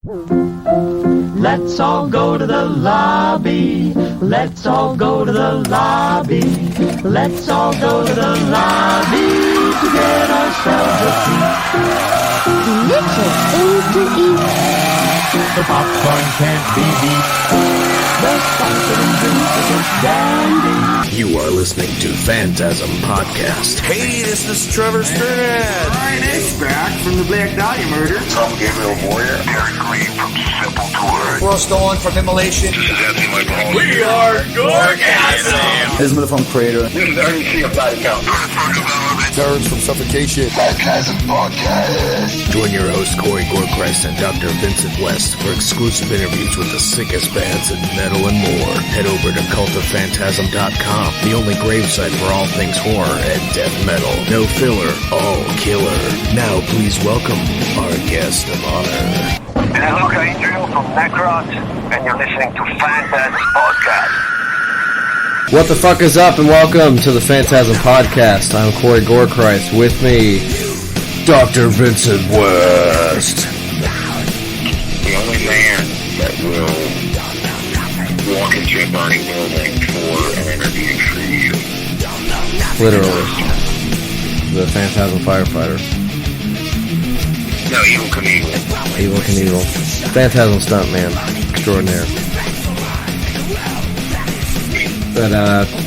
Let's all go to the lobby. Let's all go to the lobby. Let's all go to the lobby to get ourselves a seat. Delicious things to eat. The popcorn can't be beat. The sparkling drinks are just dandy. You are listening to Phantasm Podcast. Hey, this is Trevor Sternad. Ryan H. back from the Black Dahlia murder. Tom Gabriel Warrior. Derek Green from Simple to Earth. Ross Dolan from Immolation. This is Anthony Michael. We are Gorgasm. Ismail from Crater. This is RNC of Body Count. Terrence from Suffocation. FANTASM Podcast. Join your host Corey Gorechrist and Dr. Vincent West for exclusive interviews with the sickest bands in metal and more. Head over to cultopphantasm.com, the only gravesite for all things horror and death metal. No filler, all killer. Now please welcome our guest of honor. This is Luca from NECROT, and you're listening to FANTASM Podcast. What the fuck is up, and welcome to the Phantasm Podcast. I'm Corey Gorechrist. With me, Dr. Vincent West. The only man that will walk into a burning building for an interview for you. Literally. The Phantasm Firefighter. No, Evil Knievel. Evil Knievel. Phantasm Stuntman. Extraordinaire. But,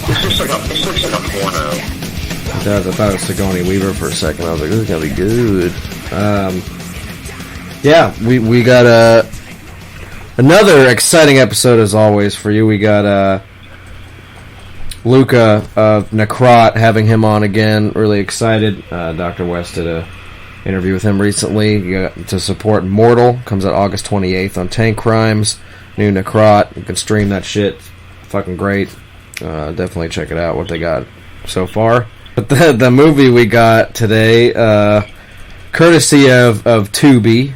This looks like a porno. it does. I thought it was Sigourney Weaver for a second. I was like, this is gonna be good. Yeah, we got another exciting episode as always for you. We got Luca of NECROT, having him on again. Really excited. Dr. West did a interview with him recently. You got to support Mortal. Comes out August 28th on Tank Crimes. New NECROT. You can stream that shit. Fucking great. Definitely check it out, what they got so far. But the movie we got today, courtesy of Tubi,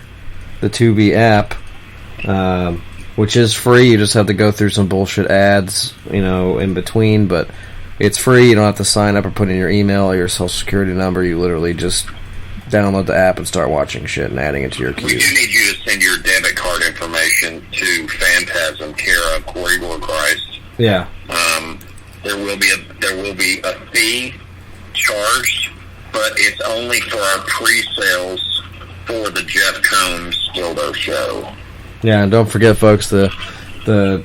the Tubi app, which is free. You just have to go through some bullshit ads, in between, but it's free. You don't have to sign up or put in your email or your social security number. You literally just download the app and start watching shit and adding it to your queue. We do need you to send your debit card information to Phantasm, care of Corey Gorechrist. Yeah. There will be a fee charged, but it's only for our pre-sales for the Jeff Combs Dildo Show. Yeah, and don't forget, folks, the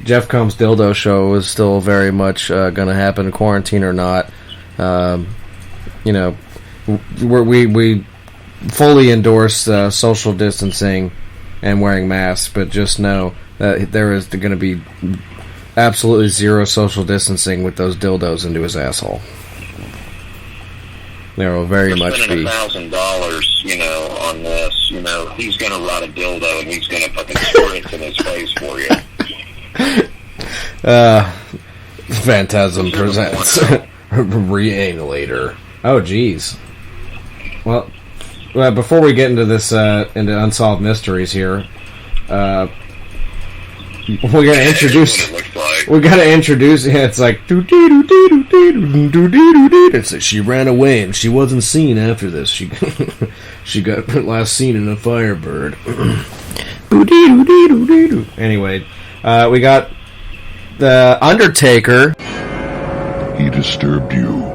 Jeff Combs Dildo Show is still very much going to happen, quarantine or not. We fully endorse social distancing and wearing masks, but just know that there is going to be absolutely zero social distancing with those dildos into his asshole. There will very much be. $1,000, on this. He's going to rot a dildo and he's going to fucking squirt it in his face for you. Phantasm presents Reanilator. Oh, jeez. Well, before we get into this, into Unsolved Mysteries here, we gotta introduce. We gotta introduce. Yeah, it's like. It's like she ran away and she wasn't seen after this. She got last seen in a Firebird. Anyway, we got the Undertaker. He disturbed you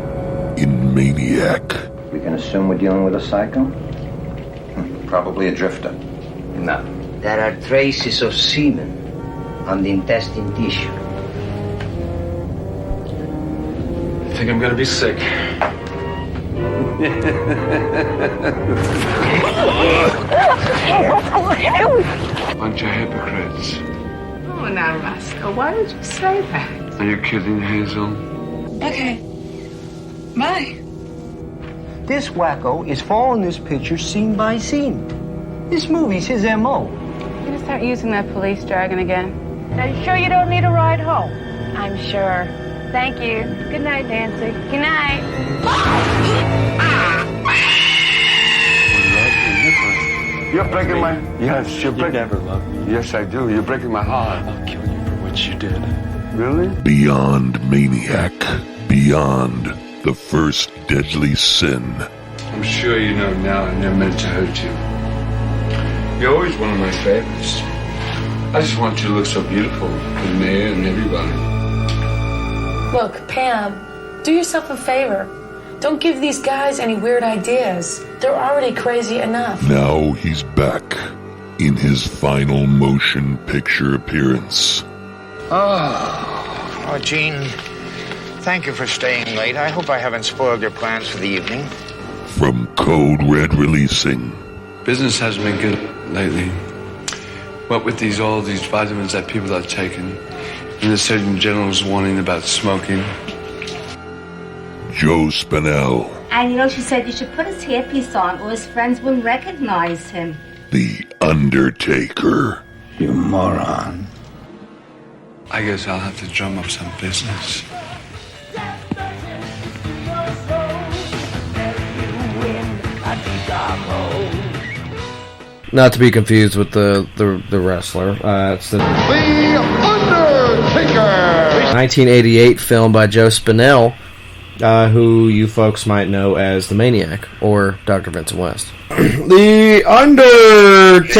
in Maniac. We can assume we're dealing with a psycho? Probably a drifter. No. There are traces of semen on the intestine tissue. I think I'm gonna be sick. Bunch of hypocrites. Oh, now, Roscoe, why would you say that? Are you kidding, Hazel? Okay. Bye. This wacko is following this picture scene by scene. This movie's his M.O. You gonna start using that police jargon again? Are you sure you don't need a ride home? I'm sure. Thank you. Good night, Nancy. Good night. You're breaking my... Yes, you're breaking... You never loved me. Yes, I do. You're breaking my heart. I'll kill you for what you did. Really? Beyond Maniac. Beyond the first deadly sin. I'm sure you know now I never meant to hurt you. You're always one of my favorites. I just want you to look so beautiful with me and everybody. Look, Pam, do yourself a favor. Don't give these guys any weird ideas. They're already crazy enough. Now he's back in his final motion picture appearance. Oh, Gene, thank you for staying late. I hope I haven't spoiled your plans for the evening. From Code Red Releasing. Business hasn't been good lately. What with all these vitamins that people are taking, and the Surgeon General's warning about smoking. Joe Spinell. And she said you should put his hairpiece on or his friends wouldn't recognize him. The Undertaker. You moron. I guess I'll have to drum up some business. Not to be confused with the wrestler. It's the Undertaker! 1988 film by Joe Spinell, who you folks might know as the Maniac or Dr. Vincent West. The Undertaker!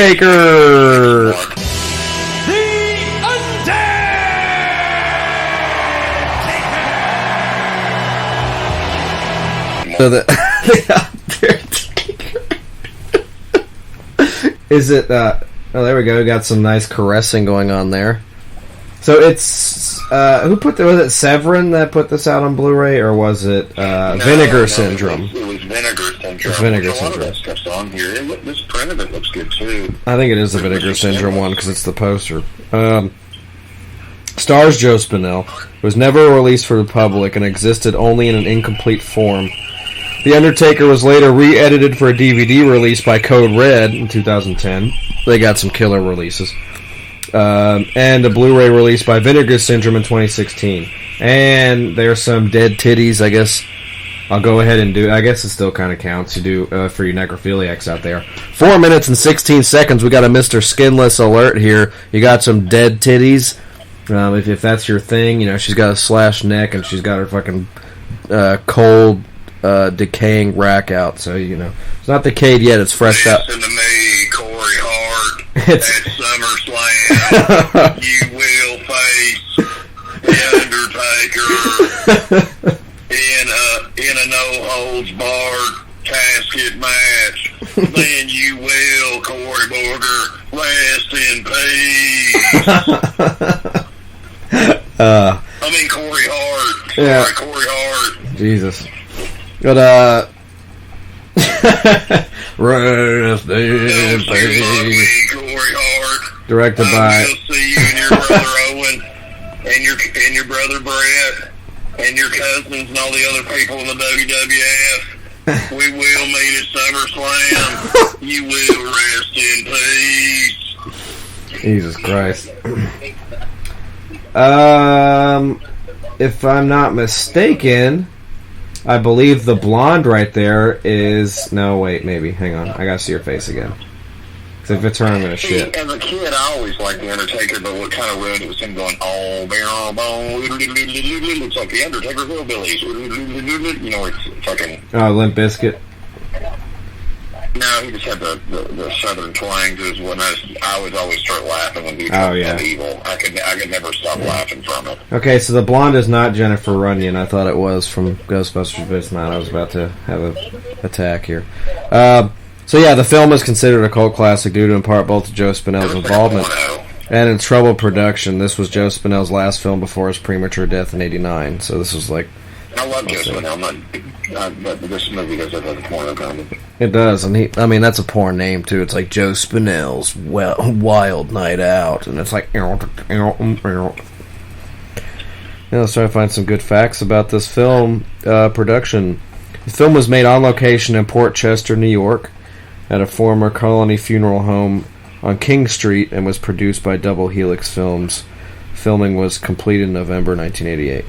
So the is it oh, there we go, we got some nice caressing going on there. So it's who put was it Severin that put this out on Blu-ray, or was it Vinegar Syndrome? It was Vinegar Syndrome. It's Vinegar A lot of Syndrome. that stuff's on here. This print of it looks good too. I think it is the Vinegar Syndrome one because it's the poster. Stars Joe Spinell. Was never released for the public and existed only in an incomplete form. The Undertaker was later re-edited for a DVD release by Code Red in 2010. They got some killer releases. And a Blu-ray release by Vinegar Syndrome in 2016. And there's some dead titties, I guess. I'll go ahead and do. I guess it still kind of counts. You do for you necrophiliacs out there. 4 minutes and 16 seconds. We got a Mr. Skinless alert here. You got some dead titties. If that's your thing, she's got a slashed neck and she's got her fucking cold, decaying rack out. So it's not decayed yet. It's fresh out. Listen to me, Corey Hart. At SummerSlam, you will face the Undertaker in a no-holds-barred casket match. Then you will, Corey Borger, rest in peace. Corey Hart. Yeah. Sorry, Corey Hart. Jesus. But, rest in peace. Corey Hart. Directed by... We'll see you and your brother Owen, and your brother Brett, and your cousins and all the other people in the WWF. We will meet at SummerSlam. You will rest in peace. Jesus Christ. If I'm not mistaken, I believe the blonde right there is... No, wait, maybe. Hang on. I gotta see your face again. Because if it's her, I'm gonna shit. As a kid, I always liked The Undertaker, but what kind of ruined it was him going, oh, barrel bone, it's like The Undertaker Hillbillies. It's fucking... Oh, Limp Bizkit. No, he just had the southern twang to his one. I would always start laughing when he was evil. I could never stop laughing from it. Okay, so the blonde is not Jennifer Runyon. I thought it was from Ghostbusters, but it's not. I was about to have an attack here. So yeah, the film is considered a cult classic due to in part both to Joe Spinell's involvement and in troubled production. This was Joe Spinell's last film before his premature death in '89. So this was like... I love Joe Spinell. But this movie does have a porno comedy. It does, and that's a porn name too. It's like Joe Spinell's Wild Night Out, and it's like... Let's try to find some good facts about this film production. The film was made on location in Port Chester, New York, at a former colony funeral home on King Street, and was produced by Double Helix Films. Filming was completed in November 1988.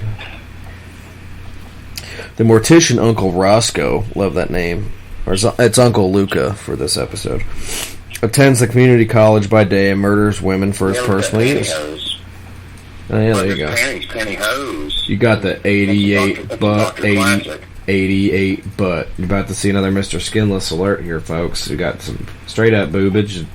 The mortician Uncle Roscoe, love that name, or it's Uncle Luca for this episode, attends the community college by day and murders women for his personal use. Oh yeah, there you go. Pantyhose. You got the 88 88 butt. You're about to see another Mr. Skinless alert here, folks. We got some straight up boobage.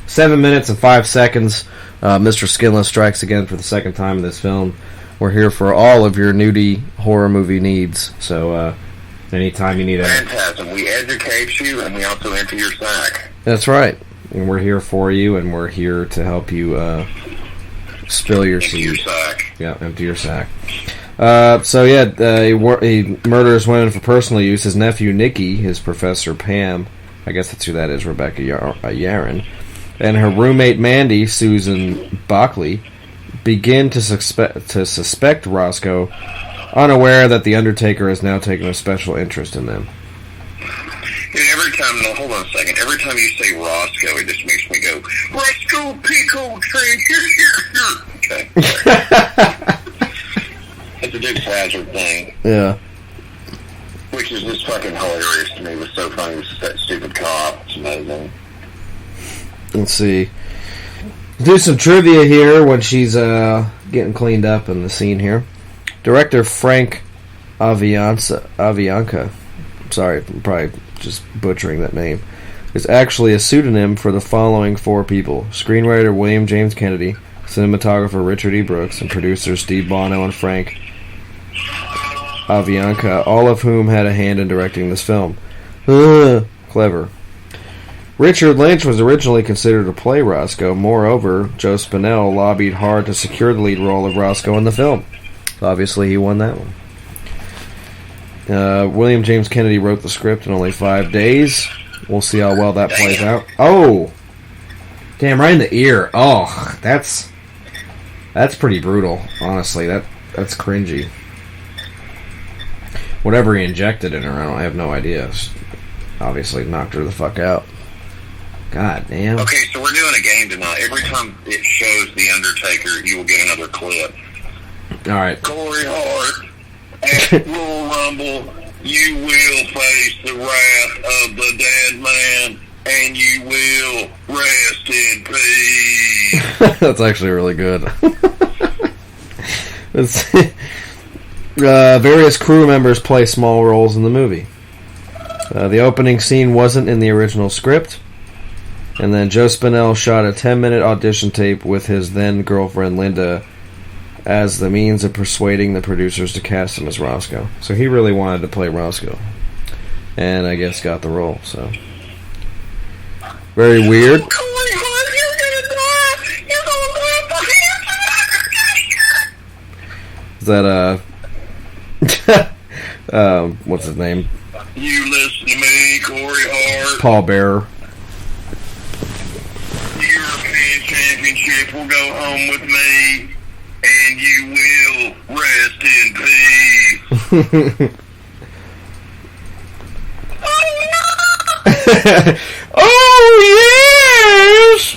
7 minutes and 5 seconds. Mr. Skinless strikes again for the second time in this film. We're here for all of your nudie horror movie needs. So, anytime you need a... Phantasm, we educate you, and we also empty your sack. That's right. And we're here for you, and we're here to help you spill your seed. Empty your sack. Yeah, empty your sack. He murders women for personal use. His nephew, Nicky, his Professor Pam, I guess that's who that is, Rebecca Yaron, and her roommate, Mandy, Susan Bockley, begin to suspect Roscoe, unaware that the Undertaker has now taken a special interest in them. Dude, hold on a second. Every time you say Roscoe, it just makes me go, Roscoe Pico Train, here. Okay. It's a Dukes Hazzard thing. Yeah. Which is just fucking hilarious to me. It was so funny with that stupid cop. It's amazing. Let's see. Do some trivia here when she's getting cleaned up in the scene here. Director Frank Avianca, sorry, I'm probably just butchering that name, is actually a pseudonym for the following four people: screenwriter William James Kennedy, cinematographer Richard E. Brooks, and producers Steve Bono and Frank Avianca, all of whom had a hand in directing this film. Clever. Richard Lynch was originally considered to play Roscoe. Moreover, Joe Spinell lobbied hard to secure the lead role of Roscoe in the film. Obviously, he won that one. William James Kennedy wrote the script in only 5 days. We'll see how well that plays out. Oh! Damn, right in the ear. Oh, that's pretty brutal, honestly. That's cringy. Whatever he injected in her, I have no idea. Obviously knocked her the fuck out. God damn. Okay, so we're doing a game tonight. Every time it shows The Undertaker, you will get another clip. Alright. Corey Hart, at Royal Rumble, you will face the wrath of the dead man, and you will rest in peace. That's actually really good. Various crew members play small roles in the movie. The opening scene wasn't in the original script. And then Joe Spinell shot a 10-minute audition tape with his then-girlfriend Linda as the means of persuading the producers to cast him as Roscoe. So he really wanted to play Roscoe. And I guess got the role, so. Very weird. Is that, what's his name? You listen to me, Corey Hart. Paul Bearer. European Championship will go home with me, and you will rest in peace. Oh, yes!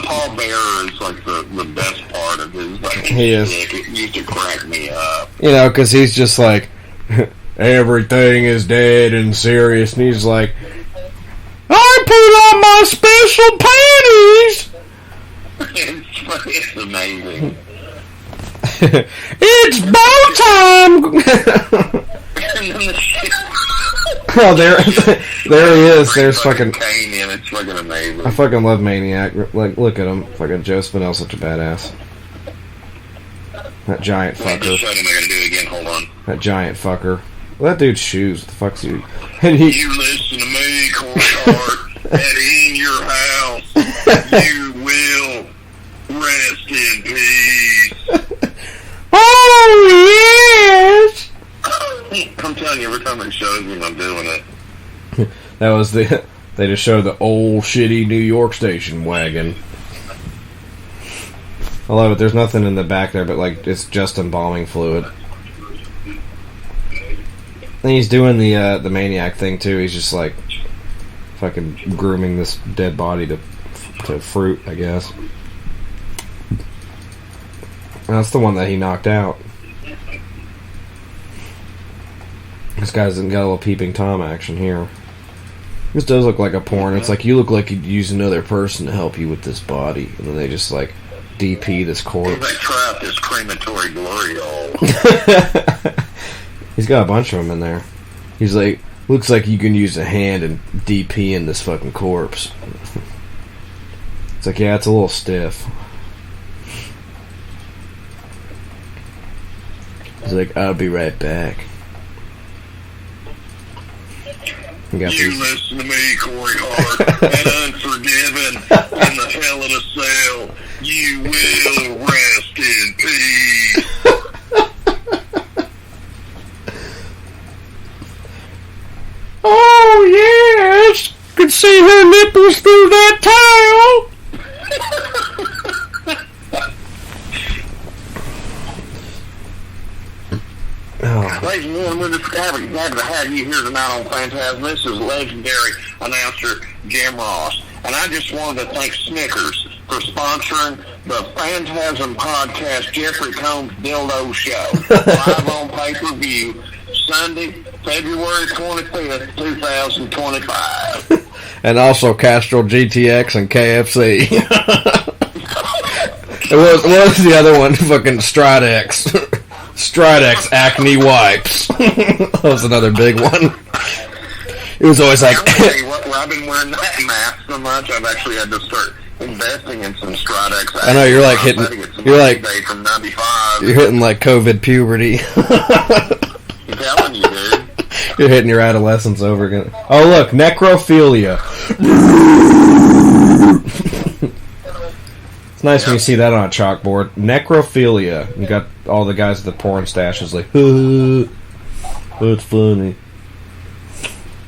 Paul Bearer is like the best part of his. He is. It used to crack me up. You know, because he's just like, everything is dead and serious, and he's like, I put on my special panties! It's amazing. It's bow time! Oh, there he is. There's fucking Kane in. It's fucking amazing. I fucking love Maniac. Like, look at him. Fucking Joe Spinell's such a badass. That giant fucker. I just showed him. I gotta do it again. Hold on. That giant fucker. Well, that dude's shoes. What the fuck's he? And you listen to me, Corey Hart, and in your house, you will rest in peace. Oh, yes! I'm telling you, every time it shows him, I'm doing it. That was they just showed the old shitty New York station wagon. I love it. There's nothing in the back there, but like it's just embalming fluid. And he's doing the Maniac thing too. He's just like fucking grooming this dead body to fruit, I guess. And that's the one that he knocked out. This guy's got a little peeping Tom action here. This does look like a porn. It's like, you look like you'd use another person to help you with this body. And then they just like DP this corpse. They trapped this crematory glory hole. He's got a bunch of them in there. He's like, looks like you can use a hand and DP in this fucking corpse. It's like, yeah, it's a little stiff. He's like, I'll be right back. You listen to me, Corey Hart, and Unforgiven in the Hell in a Cell. You will rest in peace. Oh, yes! Could see her nipples through that towel! Ladies and gentlemen, we're just happy to have you here tonight on Phantasm. This is legendary announcer Jim Ross. And I just wanted to thank Snickers for sponsoring the Phantasm Podcast Jeffrey Combs Dildo Show. Live on pay-per-view, Sunday, February 25th, 2025. And also Castrol GTX and KFC. What was the other one? Fucking Stridex. Stridex Acne Wipes. That was another big one. It was always like... I've been wearing that mask so much, I've actually had to start investing in some Stridex. I know, you're like hitting... You're like... From 95. You're hitting like COVID puberty. I'm telling you, dude. You're hitting your adolescence over again. Oh, look, necrophilia. It's nice when you see that on a chalkboard. Necrophilia. You got all the guys with the porn stashes like, that's funny.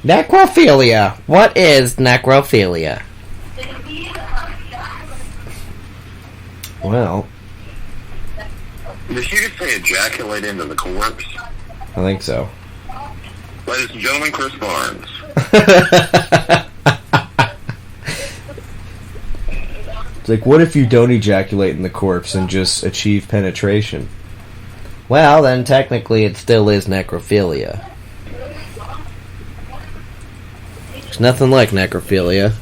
Necrophilia. What is necrophilia? Well. Did you just say ejaculate into the corpse? I think so. Ladies and gentlemen, Chris Barnes. It's like, what if you don't ejaculate in the corpse and just achieve penetration? Well, then technically it still is necrophilia. There's nothing like necrophilia.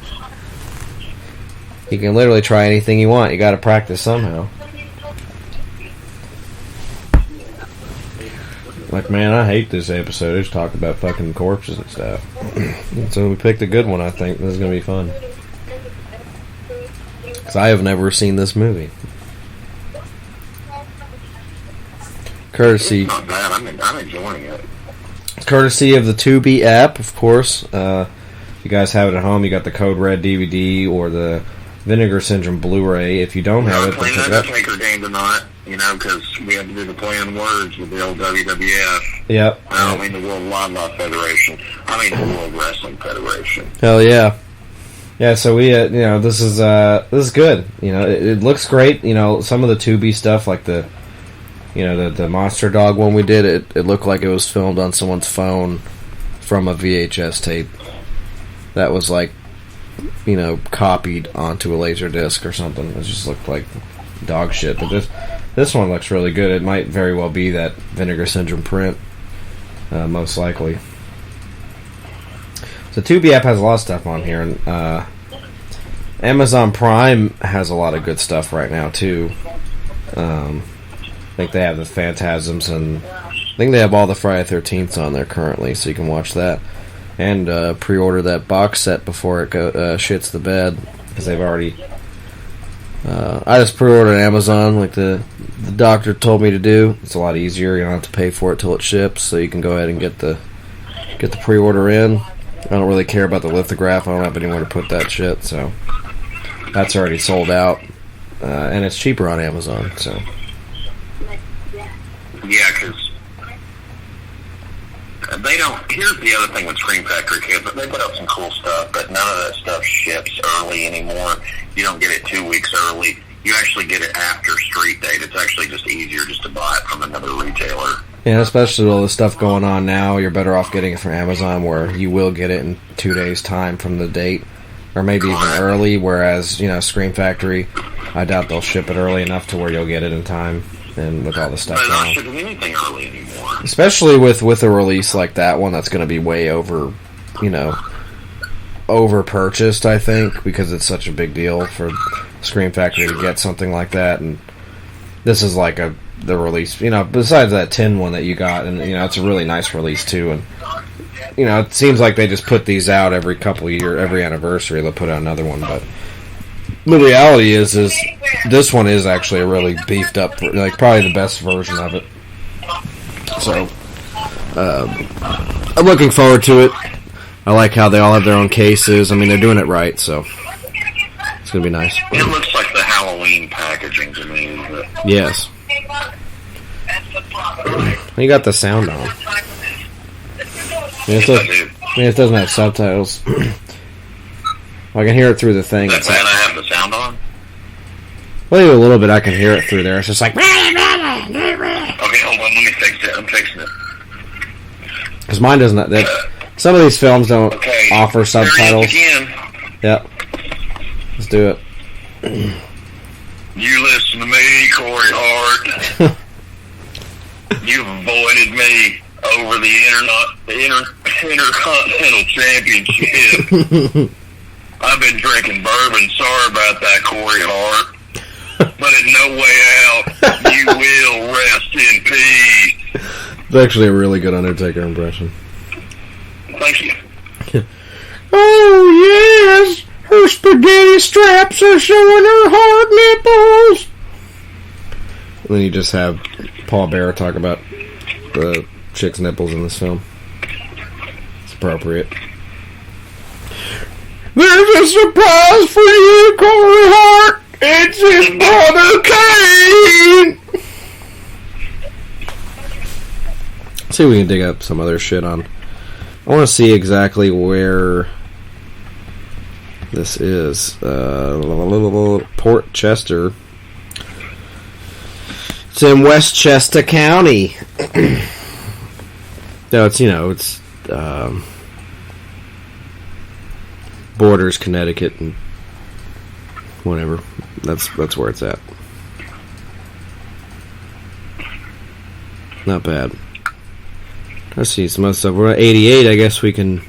You can literally try anything you want. You gotta practice somehow. Like, man, I hate this episode. They just talk about fucking corpses and stuff. So we picked a good one, I think. This is gonna be fun. Because I have never seen this movie. Courtesy... Not bad. I'm enjoying it. Courtesy of the Tubi app, of course. You guys have it at home. You got the Code Red DVD or the Vinegar Syndrome Blu-ray. If you don't have it, playing the Undertaker game tonight, you know, because we have to do the play on words with the old WWF. Yep. I don't mean the World Wildlife Federation. I mean the World Wrestling Federation. Hell yeah. Yeah, so we, you know, this is good. You know, it looks great. You know, some of the Tubi stuff, like the, you know, the Monster Dog one we did, it looked like it was filmed on someone's phone from a VHS tape. That was like, you know, copied onto a laser disc or something. It just looked like dog shit. But this one looks really good. It might very well be that Vinegar Syndrome print, most likely. So Tubi app has a lot of stuff on here, and Amazon Prime has a lot of good stuff right now too. I think they have the Phantasms, and I think they have all the Friday 13th on there currently, so you can watch that. And pre-order that box set before it shits the bed, because they've already... I just pre-ordered Amazon, like the doctor told me to do. It's a lot easier. You don't have to pay for it till it ships, so you can go ahead and get the pre-order in. I don't really care about the lithograph. I don't have anywhere to put that shit, so that's already sold out. And it's cheaper on Amazon, so... Yeah, because they don't... Here's the other thing with Scream Factory Kids. They put up some cool stuff, but none of that stuff ships early anymore. You don't get it 2 weeks early. You actually get it after street date. It's actually just easier just to buy it from another retailer. Yeah, especially with all the stuff going on now, you're better off getting it from Amazon, where you will get it in 2 days' time from the date, or maybe even early, whereas, you know, Scream Factory, I doubt they'll ship it early enough to where you'll get it in time, and with all the stuff They're going not on. shipping anything early anymore. Especially with a release like that one that's going to be way over, you know, over-purchased, I think, because it's such a big deal for Scream Factory to get something like that, and this is like the release, besides that tin one that you got, and, it's a really nice release, too, and, it seems like they just put these out every couple of years, every anniversary, they'll put out another one, but the reality is this one is actually a really beefed up, like, probably the best version of it, so, I'm looking forward to it. I like how they all have their own cases. I mean, they're doing it right, so it's going to be nice. It looks like the Halloween packaging to me. But... Yes. You got the sound on. It doesn't have subtitles. I can hear it through the thing. That's bad. I have the sound on? Well, a little bit I can hear it through there. It's just like... Okay, hold on. Let me fix it. I'm fixing it. Because mine doesn't... Some of these films don't offer subtitles. Yep. Let's do it. You listen to me, Corey Hart. You've avoided me over the Intercontinental Championship. I've been drinking bourbon. Sorry about that, Corey Hart. But in no way out, you will rest in peace. It's actually a really good Undertaker impression. Thank you. Oh, yes! Her spaghetti straps are showing her hard nipples! And then you just have Paul Bearer talk about the chick's nipples in this film. It's appropriate. There's a surprise for you, Corey Hart! It's his brother Kane! Let's see if we can dig up some other shit on... I want to see exactly where this is. Port Chester. It's in Westchester County. No, it's borders Connecticut and whatever. That's where it's at. Not bad. Let's see some other stuff. We're at 88. I guess we can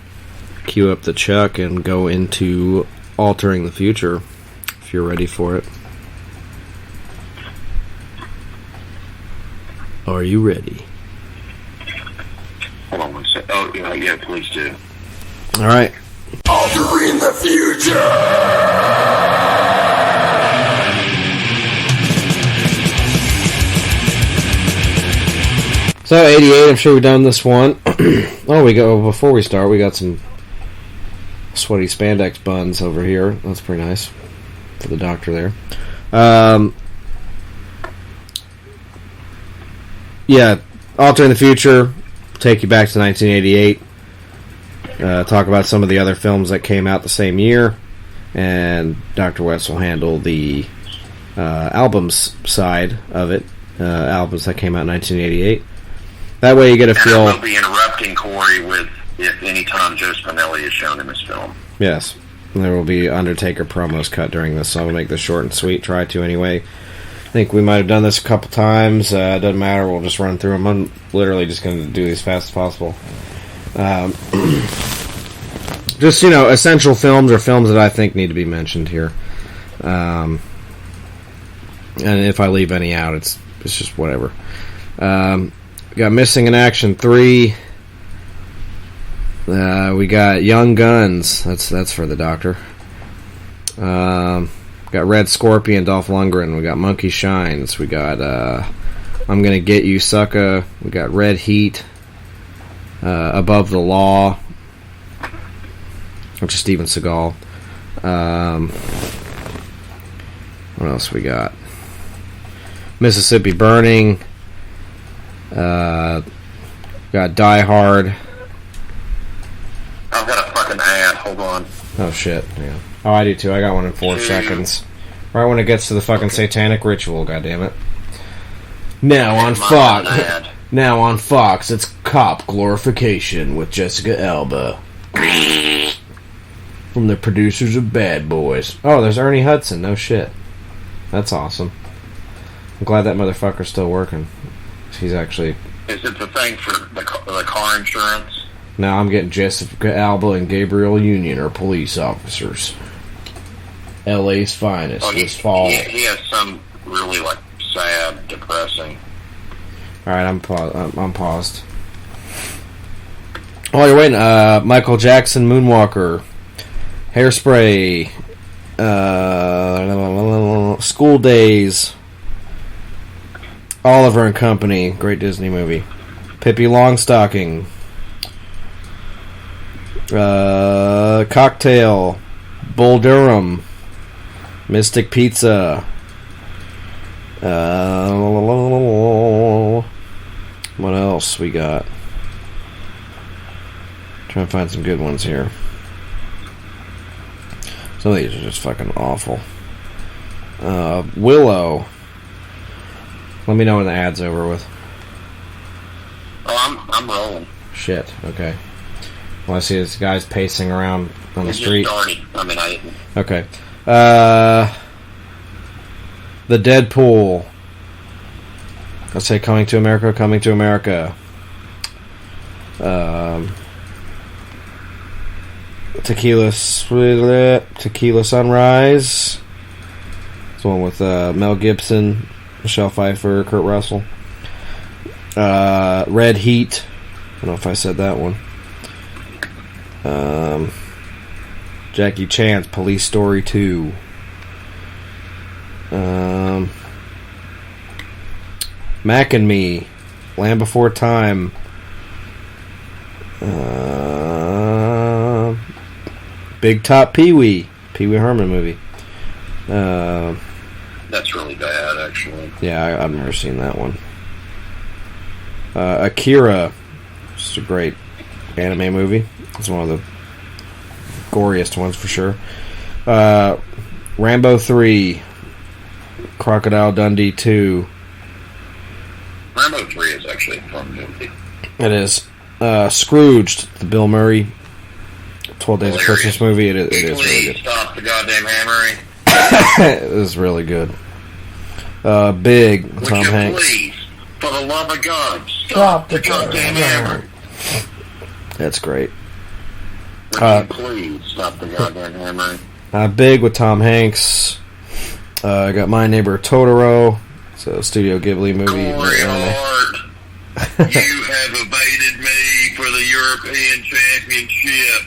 cue up the Chuck and go into Altering the Future, if you're ready for it. Are you ready? Hold on one second. Oh, yeah, please do. All right. Altering the Future! So 88, I'm sure we've done this one. Before we start, we got some sweaty spandex buns over here. That's pretty nice for the doctor there. Yeah, Altering the Future, take you back to 1988. Talk about some of the other films that came out the same year, and Dr. West will handle the albums side of it. Albums that came out in 1988. That way you get a feel... I will be interrupting Corey with if any time Joe Spinelli is shown in this film. Yes. And there will be Undertaker promos cut during this, so I'm going to make this short and sweet. Try to anyway. I think we might have done this a couple times. Doesn't matter. We'll just run through them. I'm literally just going to do these as fast as possible. Just, essential films or films that I think need to be mentioned here. And if I leave any out, it's just whatever. We got Missing in Action 3. We got Young Guns. That's for the doctor. Got Red Scorpion, Dolph Lundgren. We got Monkey Shines. We got I'm Gonna Get You, Sucka. We got Red Heat. Above the Law, which is Steven Seagal. What else we got? Mississippi Burning. Got Die Hard. I've got a fucking ad. Hold on. Oh shit. Yeah. Oh, I do too. I got one in 4 seconds. Right when it gets to the fucking satanic ritual. Goddammit. Now on Fox. Now on Fox, it's Cop Glorification with Jessica Alba. From the producers of Bad Boys. Oh, there's Ernie Hudson. No shit. That's awesome. I'm glad that motherfucker's still working. He's actually... Is it the thing for the car insurance? Now I'm getting Jessica Alba and Gabriel Union are police officers. LA's finest this fall. He has some really like sad, depressing. All right, I'm paused. While you're waiting, Michael Jackson, Moonwalker, Hairspray, School Days, Oliver and Company, great Disney movie, Pippi Longstocking, Cocktail, Bull Durham, Mystic Pizza, what else we got? Trying to find some good ones here. Some of these are just fucking awful. Willow. Let me know when the ad's over with. Oh, I'm rolling. Shit. Okay. Well, I see this guy's pacing around on the street. Just started. I mean, I didn't. Okay. The Deadpool. Let's say Coming to America. Tequila Sunrise. It's the one with Mel Gibson, Michelle Pfeiffer, Kurt Russell. Red Heat. I don't know if I said that one. Jackie Chan's Police Story 2. Mac and Me, Land Before Time. Big Top Pee-wee Herman movie. That's really bad, actually. Yeah, I've never seen that one. Akira, just a great anime movie. It's one of the goriest ones for sure. Rambo 3, Crocodile Dundee 2. Rambo 3 is actually a fun movie. It is. Scrooged, the Bill Murray 12 Days of Christmas movie. It is really good. Stop the goddamn hammering. It is really good. Big, Would Tom you Hanks. Please, for the love of God, stop the goddamn hammering. That's great. Would you please stop the goddamn hammering. Big with Tom Hanks. I got My Neighbor Totoro. It's a Studio Ghibli movie. Corey Hart, you have evaded me for the European Championship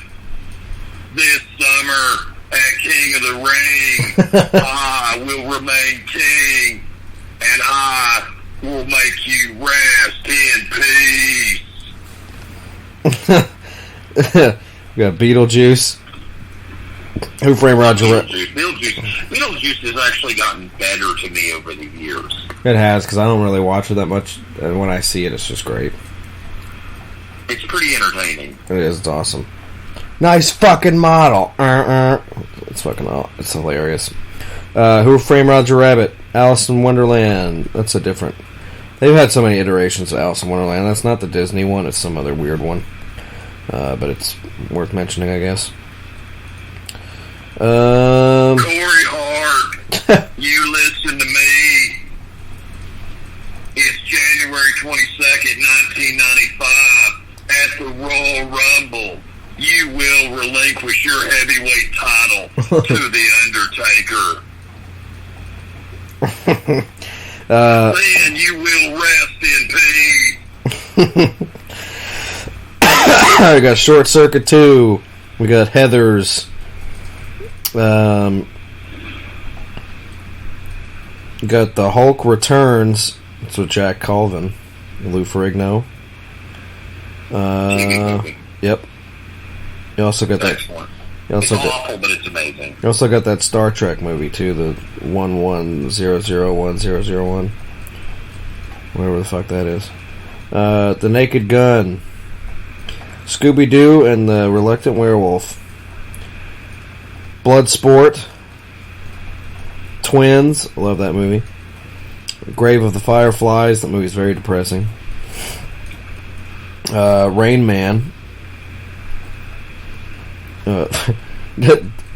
this summer at King of the Ring. I will remain king, and I will make you rest in peace. We got Beetlejuice. Who Framed Roger Rabbit? Beetlejuice has actually gotten better to me over the years. It has, because I don't really watch it that much, and when I see it, it's just great. It's pretty entertaining. It is. It's awesome. Nice fucking model. It's fucking it's hilarious. Who Framed Roger Rabbit? Alice in Wonderland. That's a different. They've had so many iterations of Alice in Wonderland. That's not the Disney one. It's some other weird one. But it's worth mentioning, I guess. Corey Hart, you listen to me. It's January 22nd, 1995. At the Royal Rumble, you will relinquish your heavyweight title to the Undertaker. Then you will rest in peace. We got Short Circuit 2. We got Heathers. Got The Hulk Returns. It's with Jack Colvin, Lou Ferrigno. Yep. You also got that. It's awful, but it's amazing. You also got that Star Trek movie too, the 11001001. Whatever the fuck that is. The Naked Gun. Scooby-Doo and the Reluctant Werewolf. Bloodsport. Twins. I love that movie. Grave of the Fireflies. That movie's very depressing. Rain Man.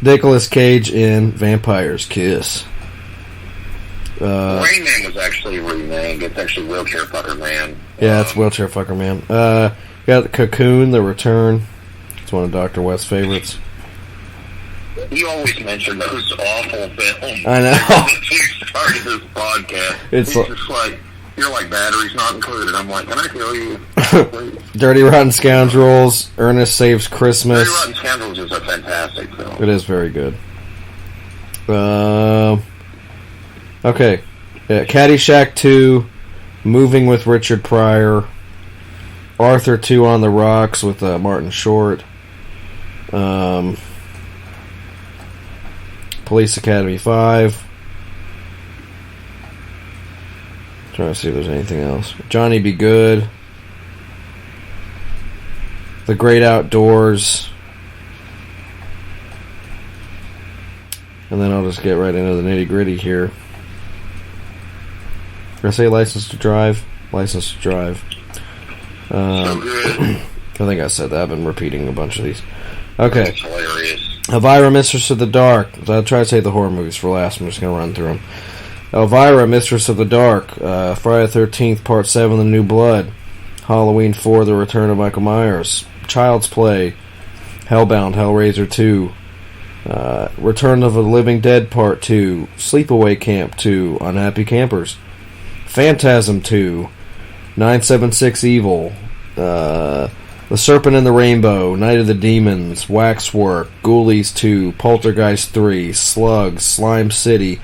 Nicolas Cage in Vampire's Kiss. Rain Man was actually renamed. It's actually Wheelchair Fucker Man. Yeah, it's Wheelchair Fucker Man. Got Cocoon, The Return. It's one of Dr. West's favorites. You always mention those awful films. I know. You started this podcast. It's just like, you're like, batteries not included. I'm like, can I kill you? Dirty Rotten Scoundrels, Ernest Saves Christmas. Dirty Rotten Scoundrels is a fantastic film. It is very good. Okay. Caddyshack 2, Moving with Richard Pryor, Arthur 2 on the Rocks with Martin Short, Police Academy 5. Trying to see if there's anything else. Johnny Be Good, The Great Outdoors, and then I'll just get right into the nitty gritty here. Did I say License to Drive? License to Drive. I think I said that. I've been repeating a bunch of these. Okay. That's hilarious. Elvira, Mistress of the Dark. So I'll try to say the horror movies for last. I'm just going to run through them. Elvira, Mistress of the Dark. Friday the 13th, Part 7, The New Blood. Halloween 4, The Return of Michael Myers. Child's Play. Hellbound, Hellraiser 2. Return of the Living Dead Part 2. Sleepaway Camp 2. Unhappy Campers. Phantasm 2. 976 Evil. The Serpent and the Rainbow. Night of the Demons. Waxwork. Ghoulies 2. Poltergeist 3. Slugs. Slime City.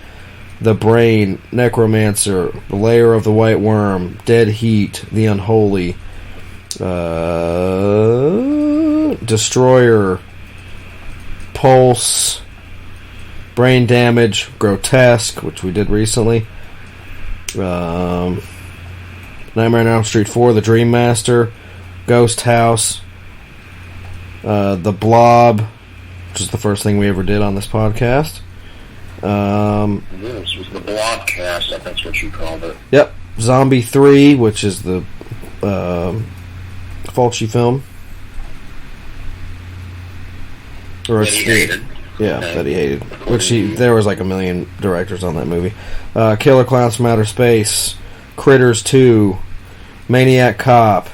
The Brain. Necromancer. The Lair of the White Worm. Dead Heat. The Unholy. Destroyer. Pulse. Brain Damage. Grotesque, which we did recently. Nightmare on Elm Street 4, The Dream Master, Ghost House, The Blob, which is the first thing we ever did on this podcast. This was the Blobcast, I think that's what you called it. Yep. Zombie 3, which is the Fulci film. Or that he hated. Yeah, that he hated. There was like a million directors on that movie. Killer Clowns from Outer Space, Critters 2, Maniac Cop,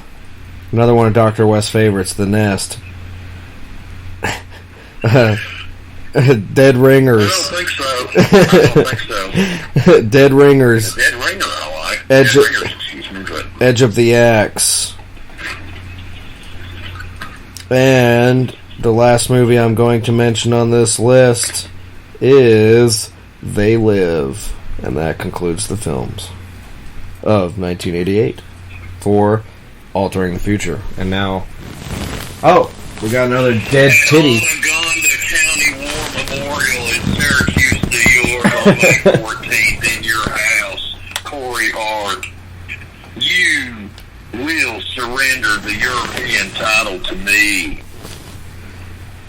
another one of Dr. West's favorites, The Nest, Dead Ringers. I don't think so. Dead Ringers. Dead Ringer I like. Edge of the Axe. And the last movie I'm going to mention on this list is They Live. And that concludes the films of 1988 for Altering the Future. And now, we got another dead titty. Uganda County War Memorial in Syracuse, New York on May 14th in your house. Corey Hart, you will surrender the European title to me.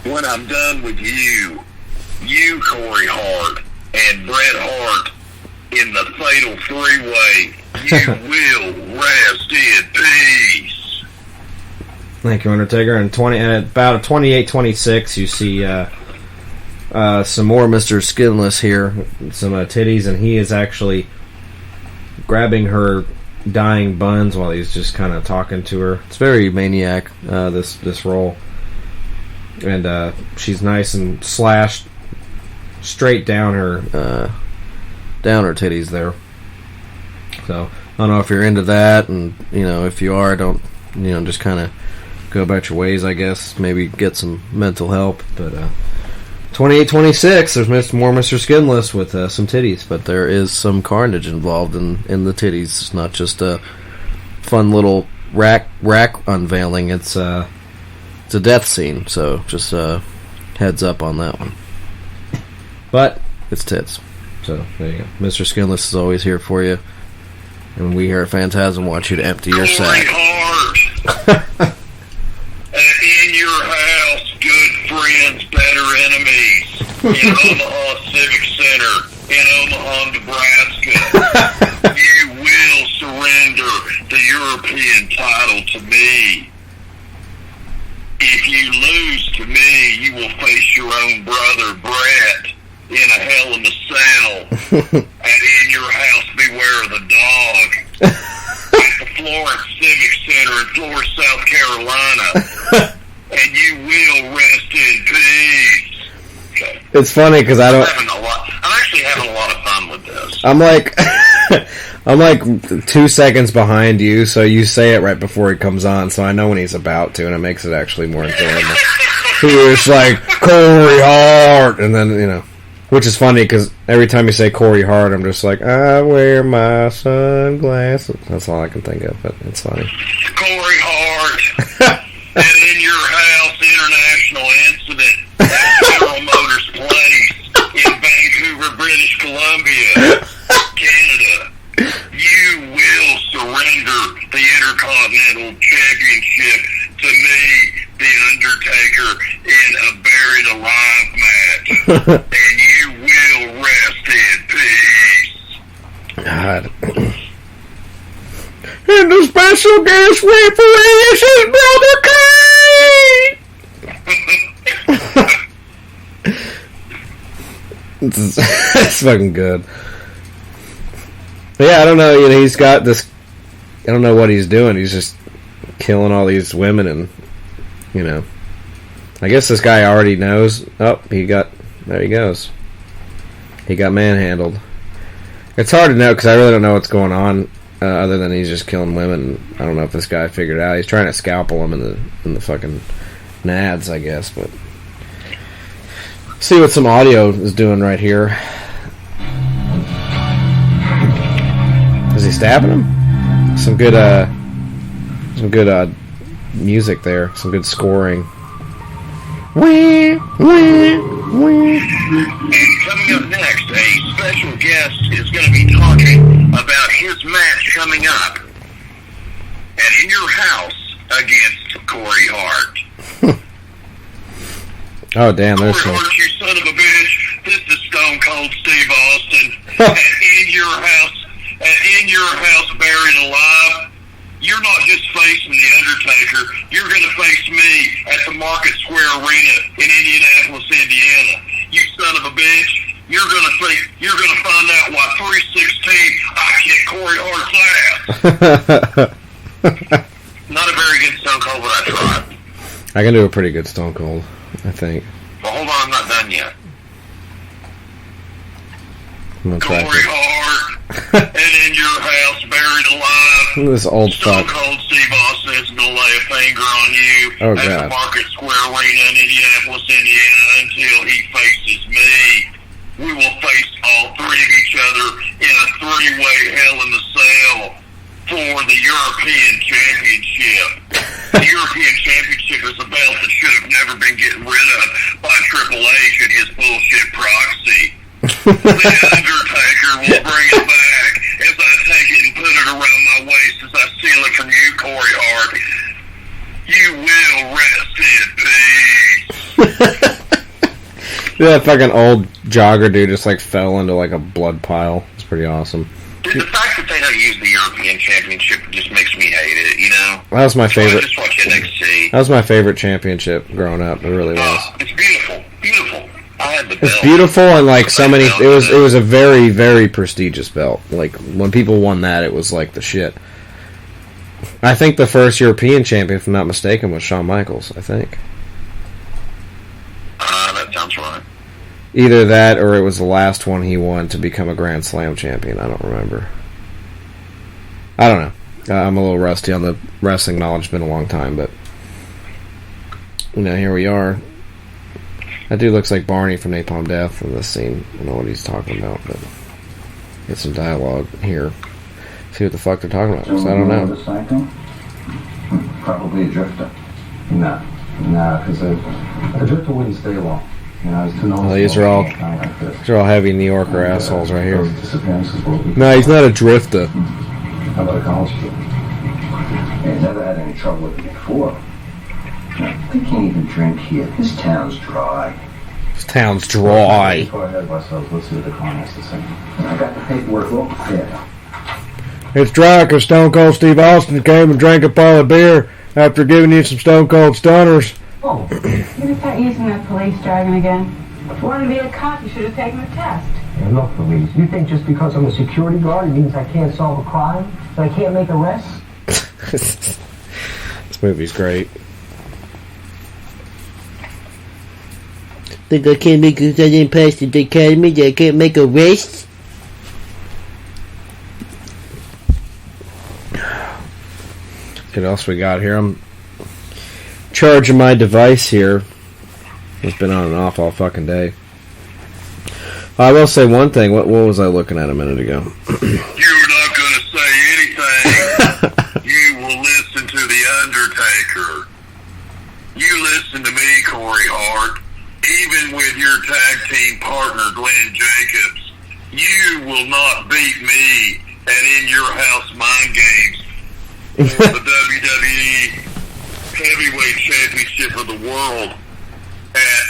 When I'm done with you, Corey Hart, and Bret Hart in the fatal three-way, you will rest in peace. Thank you, Undertaker. And about 28-26, you see some more Mr. Skinless here, some titties, and he is actually grabbing her dying buns while he's just kind of talking to her. It's very Maniac, this role. And she's nice and slashed straight down her titties there. So I don't know if you're into that, and if you are, don't just kind of go about your ways. I guess maybe get some mental help. But 28-26, there's more Mr. Skinless with some titties, but there is some carnage involved in the titties. It's not just a fun little rack unveiling. It's a death scene, so just heads up on that one. But it's tits. So there you go. Mr. Skinless is always here for you. And we here at Phantasm want you to empty your sack. In your house, good friends, better enemies. In Omaha Civic Center, in Omaha, Nebraska. You will surrender the European title to me. If you lose to me, you will face your own brother, Brett, in a Hell in a Cell. And in your house, beware of the dog. At the Florence Civic Center in Florence, South Carolina. And you will rest in peace. Okay. It's funny because I'm actually having a lot of fun with this. I'm like 2 seconds behind you, so you say it right before he comes on, so I know when he's about to, and it makes it actually more enjoyable. It's like, Corey Hart, and then, you know, which is funny, because every time you say Corey Hart, I'm just like, I wear my sunglasses. That's all I can think of, but it's funny. Corey Hart, and in your house, international incident at General Motors Place in Vancouver, British Columbia, Canada. You will surrender the Intercontinental Championship to me, the Undertaker, in a buried alive match. And you will rest in peace. God. And the special guest referee is his brother Kane! It's fucking good. But yeah, I don't know, you know, he's got this, I don't know what he's doing, he's just killing all these women and, you know, I guess this guy already knows, there he goes. He got manhandled. It's hard to know, because I really don't know what's going on, other than he's just killing women. I don't know if this guy figured it out. He's trying to scalpel him in the fucking nads, I guess, but see what some audio is doing right here. Is he stabbing him? Some good music there. Some good scoring. And coming up next, a special guest is going to be talking about his match coming up and in your house against Corey Hart. Oh, damn, there's Corey Hart, you son of a bitch. This is Stone Cold Steve Austin. And in your house, buried alive, you're not just facing the Undertaker. You're going to face me at the Market Square Arena in Indianapolis, Indiana. You son of a bitch. You're going to find out why 316 I kicked Corey Hart's ass. Not a very good Stone Cold, but I tried. I can do a pretty good Stone Cold, I think. Well, hold on, I'm not done yet. Corey Hart, and in your house, buried alive. This old Stone fuck. Cold Steve Austin is going to lay a finger on you Oh, at God. the Market Square Arena in Indianapolis, Indiana, until he faces me. We will face all three of each other in a three-way Hell in the Cell for the European Championship. The European Championship is a belt that should have never been getting rid of by Triple H and his bullshit proxy. The Undertaker will bring it back as I take it and put it around my waist as I steal it from you, Corey Hart. You will rest in peace. That fucking old jogger dude just like fell into like a blood pile. It's pretty awesome. Dude, the fact that they don't use the European Championship just makes me hate it, you know? That was my favorite. So I just watch NXT. That was my favorite championship growing up. It really was. It's beautiful. Beautiful. I had the belt. It's beautiful and like so many. It was a very, very prestigious belt. Like when people won that, it was like the shit. I think the first European champion, if I'm not mistaken, was Shawn Michaels. I think that sounds right. either that or it was the last one he won to become a Grand Slam champion. I don't remember. I don't know. I'm a little rusty on the wrestling knowledge. It's been a long time, but you know, here we are. That dude looks like Barney from Napalm Death in this scene. I don't know what he's talking about, but get some dialogue here. See what the fuck they're talking about, because I don't know. Probably a drifter. No, because a drifter wouldn't stay long. You know, he's too Well, these are all heavy New Yorker assholes right here. No, he's not a drifter. How about a college kid? He's never had any trouble with it before. They can't even drink here. This town's dry. This town's dry. Go ahead of ourselves. Let's see what the client has to say. I got the paperwork all prepared. It's dry because Stone Cold Steve Austin came and drank a pile of beer after giving you some Stone Cold Stunners. Oh, you're gonna start using that police jargon again. If you want to be a cop, you should have taken the test. Yeah, look, Louise, you think just because I'm a security guard it means I can't solve a crime? That I can't make arrests? This movie's great. Think I can't make it? I didn't pass the academy. That I can't make a race? What else we got here? I'm charging my device here. It's been on and off all fucking day. I will say one thing. What was I looking at a minute ago? You're not going to say anything. You will listen to The Undertaker. You listen to me, Corey Hart. Even with your tag team partner, Glenn Jacobs, you will not beat me at In Your House Mind Games for the WWE Heavyweight Championship of the World at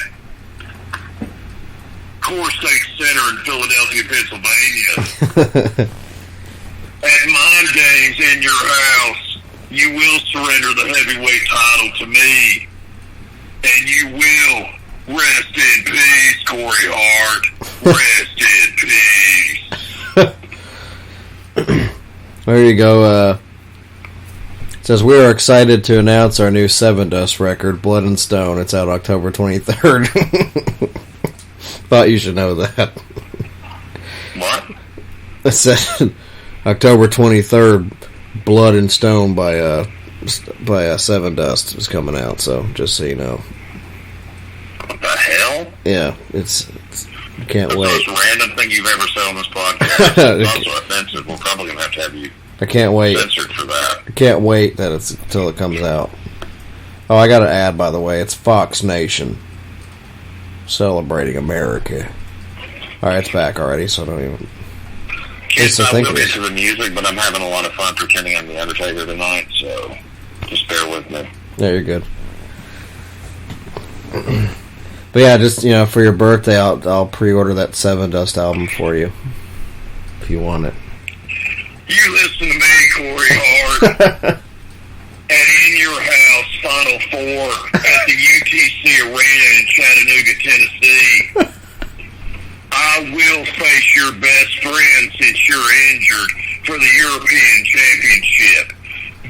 Core State Center in Philadelphia, Pennsylvania. At Mind Games In Your House, you will surrender the heavyweight title to me, and you will rest in peace, Corey Hart. Rest in peace. There you go. It says, we are excited to announce our new Seven Dust record, Blood and Stone. It's out October 23rd. Thought you should know that. What? It said October 23rd, Blood and Stone by Seven Dust is coming out, so just so you know. What the hell? Yeah, it's can't That's wait. the most random thing you've ever said on this podcast. It's also offensive. We're probably going to have you I can't wait. censored for that. I can't wait that it's until it comes out. Oh, I got to add, by the way, it's Fox Nation celebrating America. All right, it's back already, so I don't even. Kids, I will get to the music, but I'm having a lot of fun pretending I'm the Undertaker tonight, so just bear with me. Yeah, you're good. But yeah, just for your birthday, I'll pre-order that Seven Dust album for you if you want it. You listen to me, Corey Hart. At In Your House Final Four at the UTC Arena in Chattanooga, Tennessee. I will face your best friend since you're injured for the European Championship.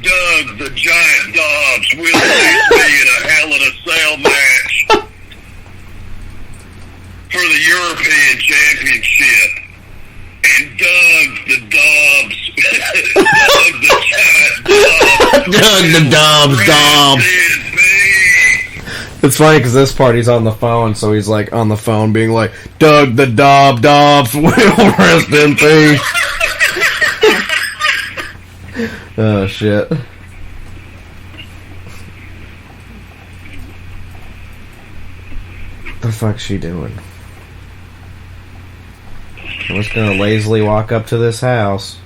Doug the Giant Dobbs will face me in a Hell in a Cell match for the European Championship. And Doug the Dobbs, Doug the Dobbs. It's funny because this part he's on the phone, so he's like on the phone being like, Doug the Dobbs will rest in peace. Oh shit. What the fuck's she doing? I'm just gonna lazily walk up to this house.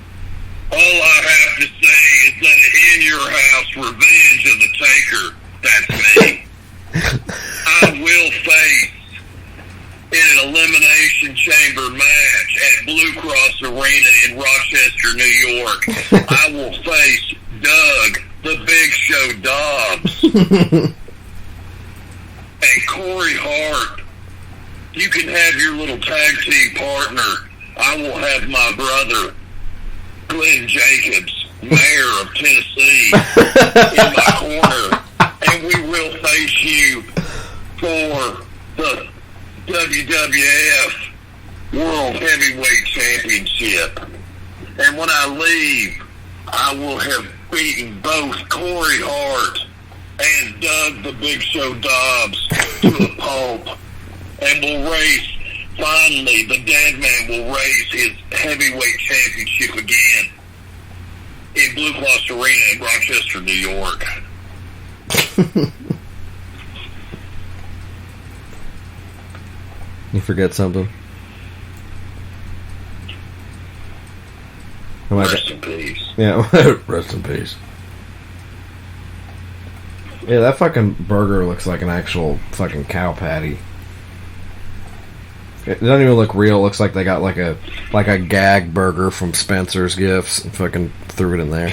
All I have to say is that In Your House, Revenge of the Taker, that's me. I will face in an Elimination Chamber match at Blue Cross Arena in Rochester, New York. I will face Doug, the Big Show Dobbs. And Corey Hart, you can have your little tag team partner. I will have my brother, Glenn Jacobs, mayor of Tennessee, in my corner. And we will face you for the WWF World Heavyweight Championship. And when I leave, I will have beaten both Corey Hart and Doug the Big Show Dobbs to a pulp. And we'll race, finally, the dead man will raise his heavyweight championship again in Blue Cross Arena in Rochester, New York. You forget something? Rest in peace. Yeah, rest in peace. Yeah, that fucking burger looks like an actual fucking cow patty. It doesn't even look real. It looks like they got like a gag burger from Spencer's Gifts and fucking threw it in there.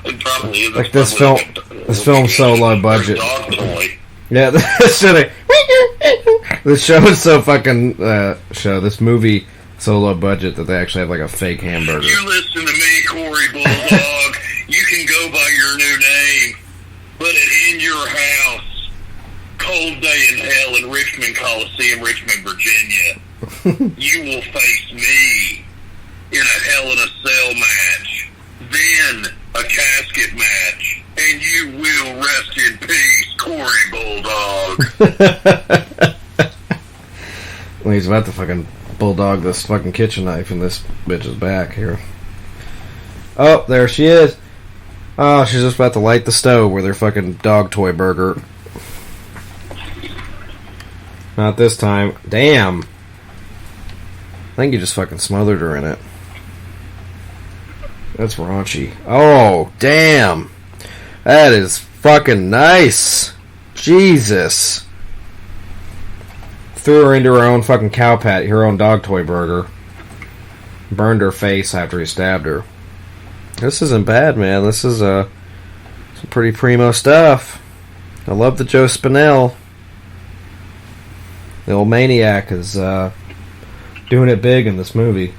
It probably is. Like this film's so low budget. Yeah, this show is so fucking this movie so low budget that they actually have like a fake hamburger. You listen to me, Corey Bulldog. You can go by put it in your house. Cold day in hell in Richmond Coliseum, Richmond, Virginia. You will face me in a Hell in a Cell match, then a casket match, and you will rest in peace, Corey Bulldog. Well, he's about to fucking bulldog this fucking kitchen knife in this bitch's back here. Oh, there she is. Oh, she's just about to light the stove with her fucking dog toy burger. Not this time. Damn. I think you just fucking smothered her in it. That's raunchy. Oh, damn. That is fucking nice. Jesus. Threw her into her own fucking cow patty, her own dog toy burger. Burned her face after he stabbed her. This isn't bad, man. This is some pretty primo stuff. I love the Joe Spinell. The old maniac is doing it big in this movie.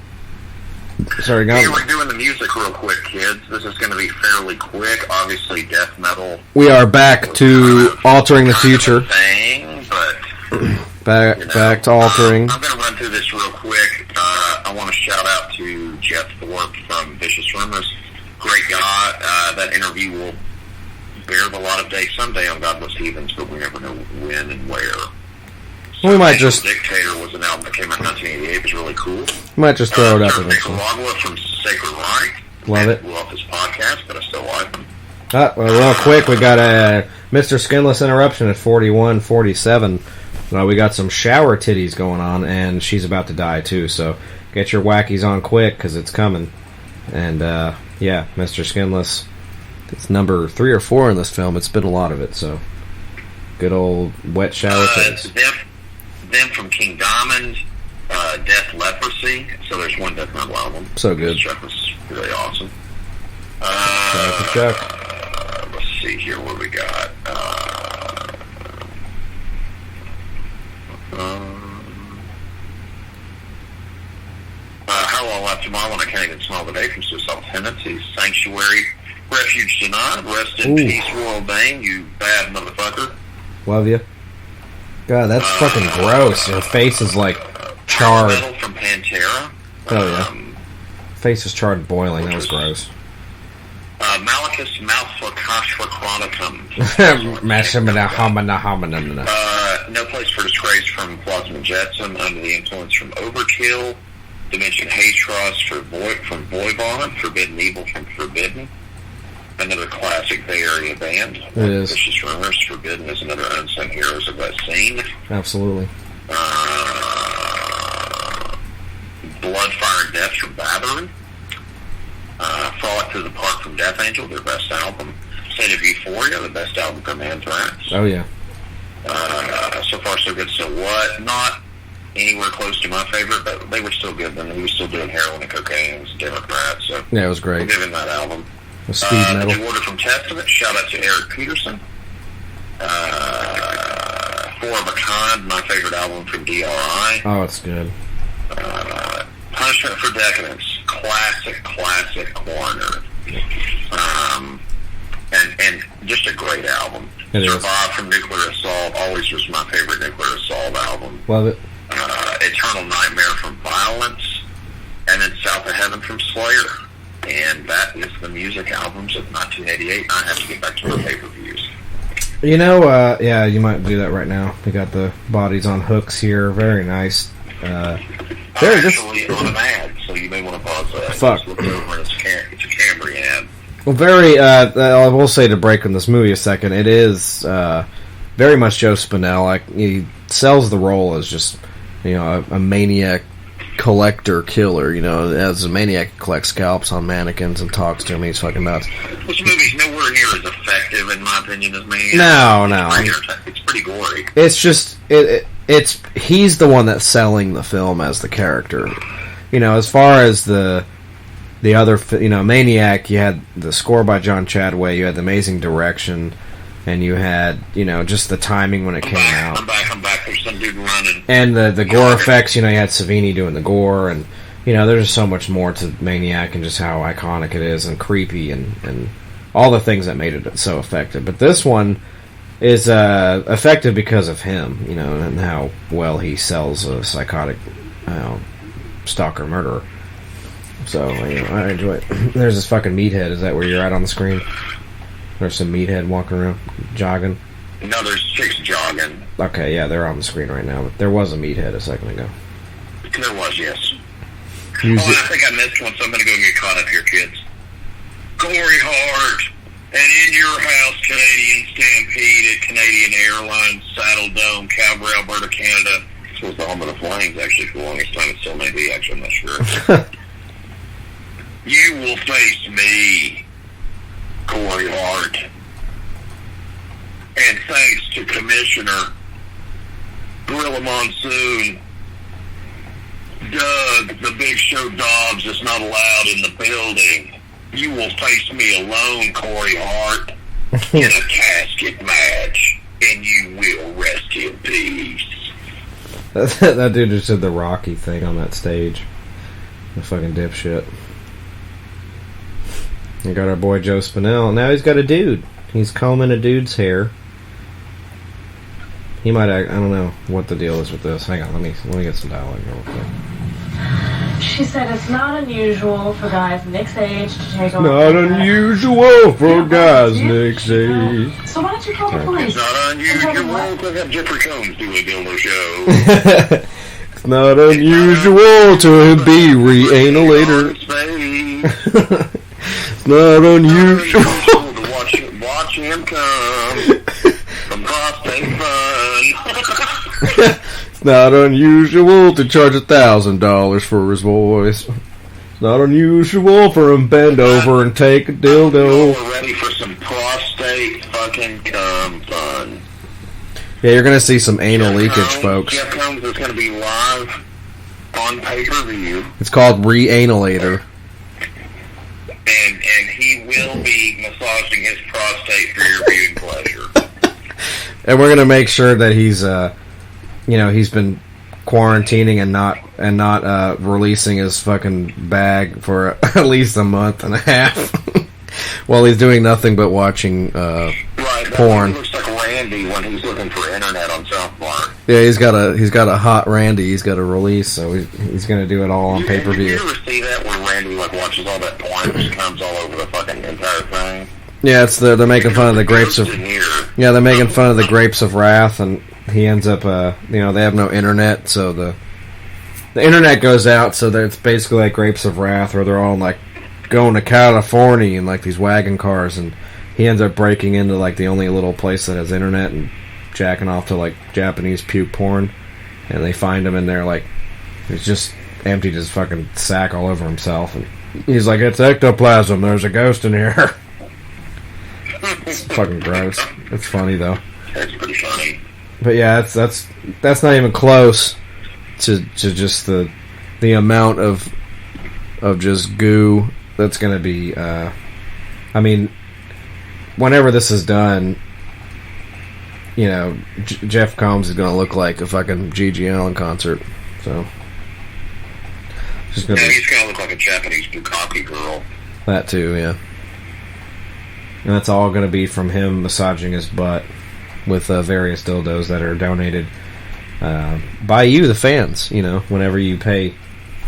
Sorry, Hey, we're doing the music real quick, kids. This is going to be fairly quick. Obviously, death metal. We are back to altering the future. Thing, but Back to altering. I'm going to run through this real quick. I want to shout out to Jeff Thorpe from Vicious Rumors. Great guy. That interview will bear the light of day someday on God Bless Heathens, but we never know when and where. We might just Dictator was an album that came out in 1988. It was really cool. Might just throw it up in this one. Nicaragua from Sacred Reich. Love it. Love this podcast, but I still like him. Real quick, we got a Mr. Skinless interruption at 41:47. We got some shower titties going on, and she's about to die too. So get your wackies on quick, because it's coming. And yeah, Mr. Skinless. It's number 3 or 4 in this film. It's been a lot of it. So good old wet shower titties. Them from King Diamond, Death Leprosy. So there's one death metal album. So good. Chuck was really awesome. Let's see here what we got. How long left tomorrow when I can't even smell the day from suicidal tendencies? Sanctuary, refuge denied. Rest in peace, Royal Bane. You bad motherfucker. Love you. God, that's fucking gross. Her face is like charred. Metal from Pantera. Oh yeah. Face is charred and boiling. That was gross. Malachus Malphacashphachronicum. No Place for Disgrace from Plasma Jetsam. Under the Influence from Overkill. Dimension Hatros from Voivod. Forbidden Evil from Forbidden. Another classic Bay Area band. It is. Vicious Rumors. Forbidden is another unsung heroes of that scene. Absolutely. Blood, Fire, and Death from Battery. Frolic Through the Park from Death Angel, their best album. State of Euphoria, the best album from Anthrax. Oh, yeah. So Far So Good, So What. Not anywhere close to my favorite, but they were still good then. He was still doing heroin and cocaine. He was a Democrat, so yeah, it was great. We'll give him that album. Speed metal. The New Order from Testament. Shout out to Eric Peterson. Four of a Kind, my favorite album from DRI. Oh, it's good. Punishment for Decadence. Classic Corner. And just a great album. Survive from Nuclear Assault. Always was my favorite Nuclear Assault album. Love it. Eternal Nightmare from Violence. And then South of Heaven from Slayer. And that is the music albums of 1988. I have to get back to the pay-per-views. You know, yeah, you might do that right now. We got the bodies on hooks here. Very nice. Actually on an ad, so you may want to pause that. Fuck. Look over, it's a Camry ad. Well, I will say to break on this movie a second, it is very much Joe Spinell. Like, he sells the role as just, a maniac collector killer. As a maniac, he collects scalps on mannequins and talks to him. He's fucking nuts. This movie's nowhere near as effective, in my opinion, as Maniac. No. It's pretty gory. It's just he's the one that's selling the film as the character. As far as the other, Maniac, you had the score by John Chadway, you had the amazing direction, and you had, just the timing when it came out. I'm back. There's some dude running. And the gore effects, you had Savini doing the gore, and, there's just so much more to Maniac and just how iconic it is and creepy and all the things that made it so effective. But this one is effective because of him, you know, and how well he sells a psychotic stalker murderer. So, you know, I enjoy it. There's this fucking meathead. Is that where you're at on the screen? There's some meathead walking around, jogging. No, there's chicks jogging. Okay, yeah, they're on the screen right now. But there was a meathead a second ago. There was, yes. Use I think I missed one, so I'm going to go get caught up here, kids. Corey Hart, and In Your House, Canadian Stampede at Canadian Airlines, Saddle Dome, Calgary, Alberta, Canada. This was the home of the Flames, actually, for the longest time. It still may be, actually, I'm not sure. You will face me, Corey Hart. And thanks to Commissioner Gorilla Monsoon, Doug, the Big Show Dobbs is not allowed in the building. You will face me alone, Corey Hart, in a casket match, and you will rest in peace. That dude just did the Rocky thing on that stage. The fucking dipshit. We got our boy Joe Spinell. Now he's got a dude. He's combing a dude's hair. He might act, I don't know what the deal is with this. Hang on, let me get some dialogue real quick. She said it's not unusual for guys Nick's age to take on... Not unusual for guys Nick's age. So why don't you call the police? It's not unusual to have Jeffrey Combs do a dildo show. It's not unusual to be re-analator. It's not unusual to watch him come from prostate fun. It's not unusual to charge $1,000 for his voice. It's not unusual for him to bend over and take a dildo. We're ready for some prostate fucking cum fun. Yeah, you're gonna see some anal leakage, folks. Jeff Combs is gonna be live on pay-per-view. It's called re-analator. And he will be massaging his prostate for your viewing pleasure. And we're gonna make sure that he's, he's been quarantining and not releasing his fucking bag for at least a month and a half, while he's doing nothing but watching porn. He looks like Randy when he's looking for internet on South Park. Yeah, he's got a hot Randy. He's got a release, so he's gonna do it all on pay-per-view. You ever see that where Randy watches all that porn and just comes all over the fucking entire thing? Yeah, they're making fun of the grapes of... Yeah, they're making fun of the grapes of wrath, and he ends up, they have no internet, so the internet goes out, so it's basically like grapes of wrath, where they're all, like, going to California in, like, these wagon cars, and he ends up breaking into, like, the only little place that has internet and jacking off to, like, Japanese puke porn, and they find him in there, like, he's just emptied his fucking sack all over himself, and he's like, it's ectoplasm, there's a ghost in here. It's fucking gross. It's funny though. That's pretty funny. But yeah, that's not even close to just the amount of just goo that's gonna be. I mean, whenever this is done, Jeff Combs is gonna look like a fucking G.G. Allen concert. So he's gonna look like a Japanese bukkake girl. That too, yeah. And that's all going to be from him massaging his butt with various dildos that are donated by you, the fans. Whenever you pay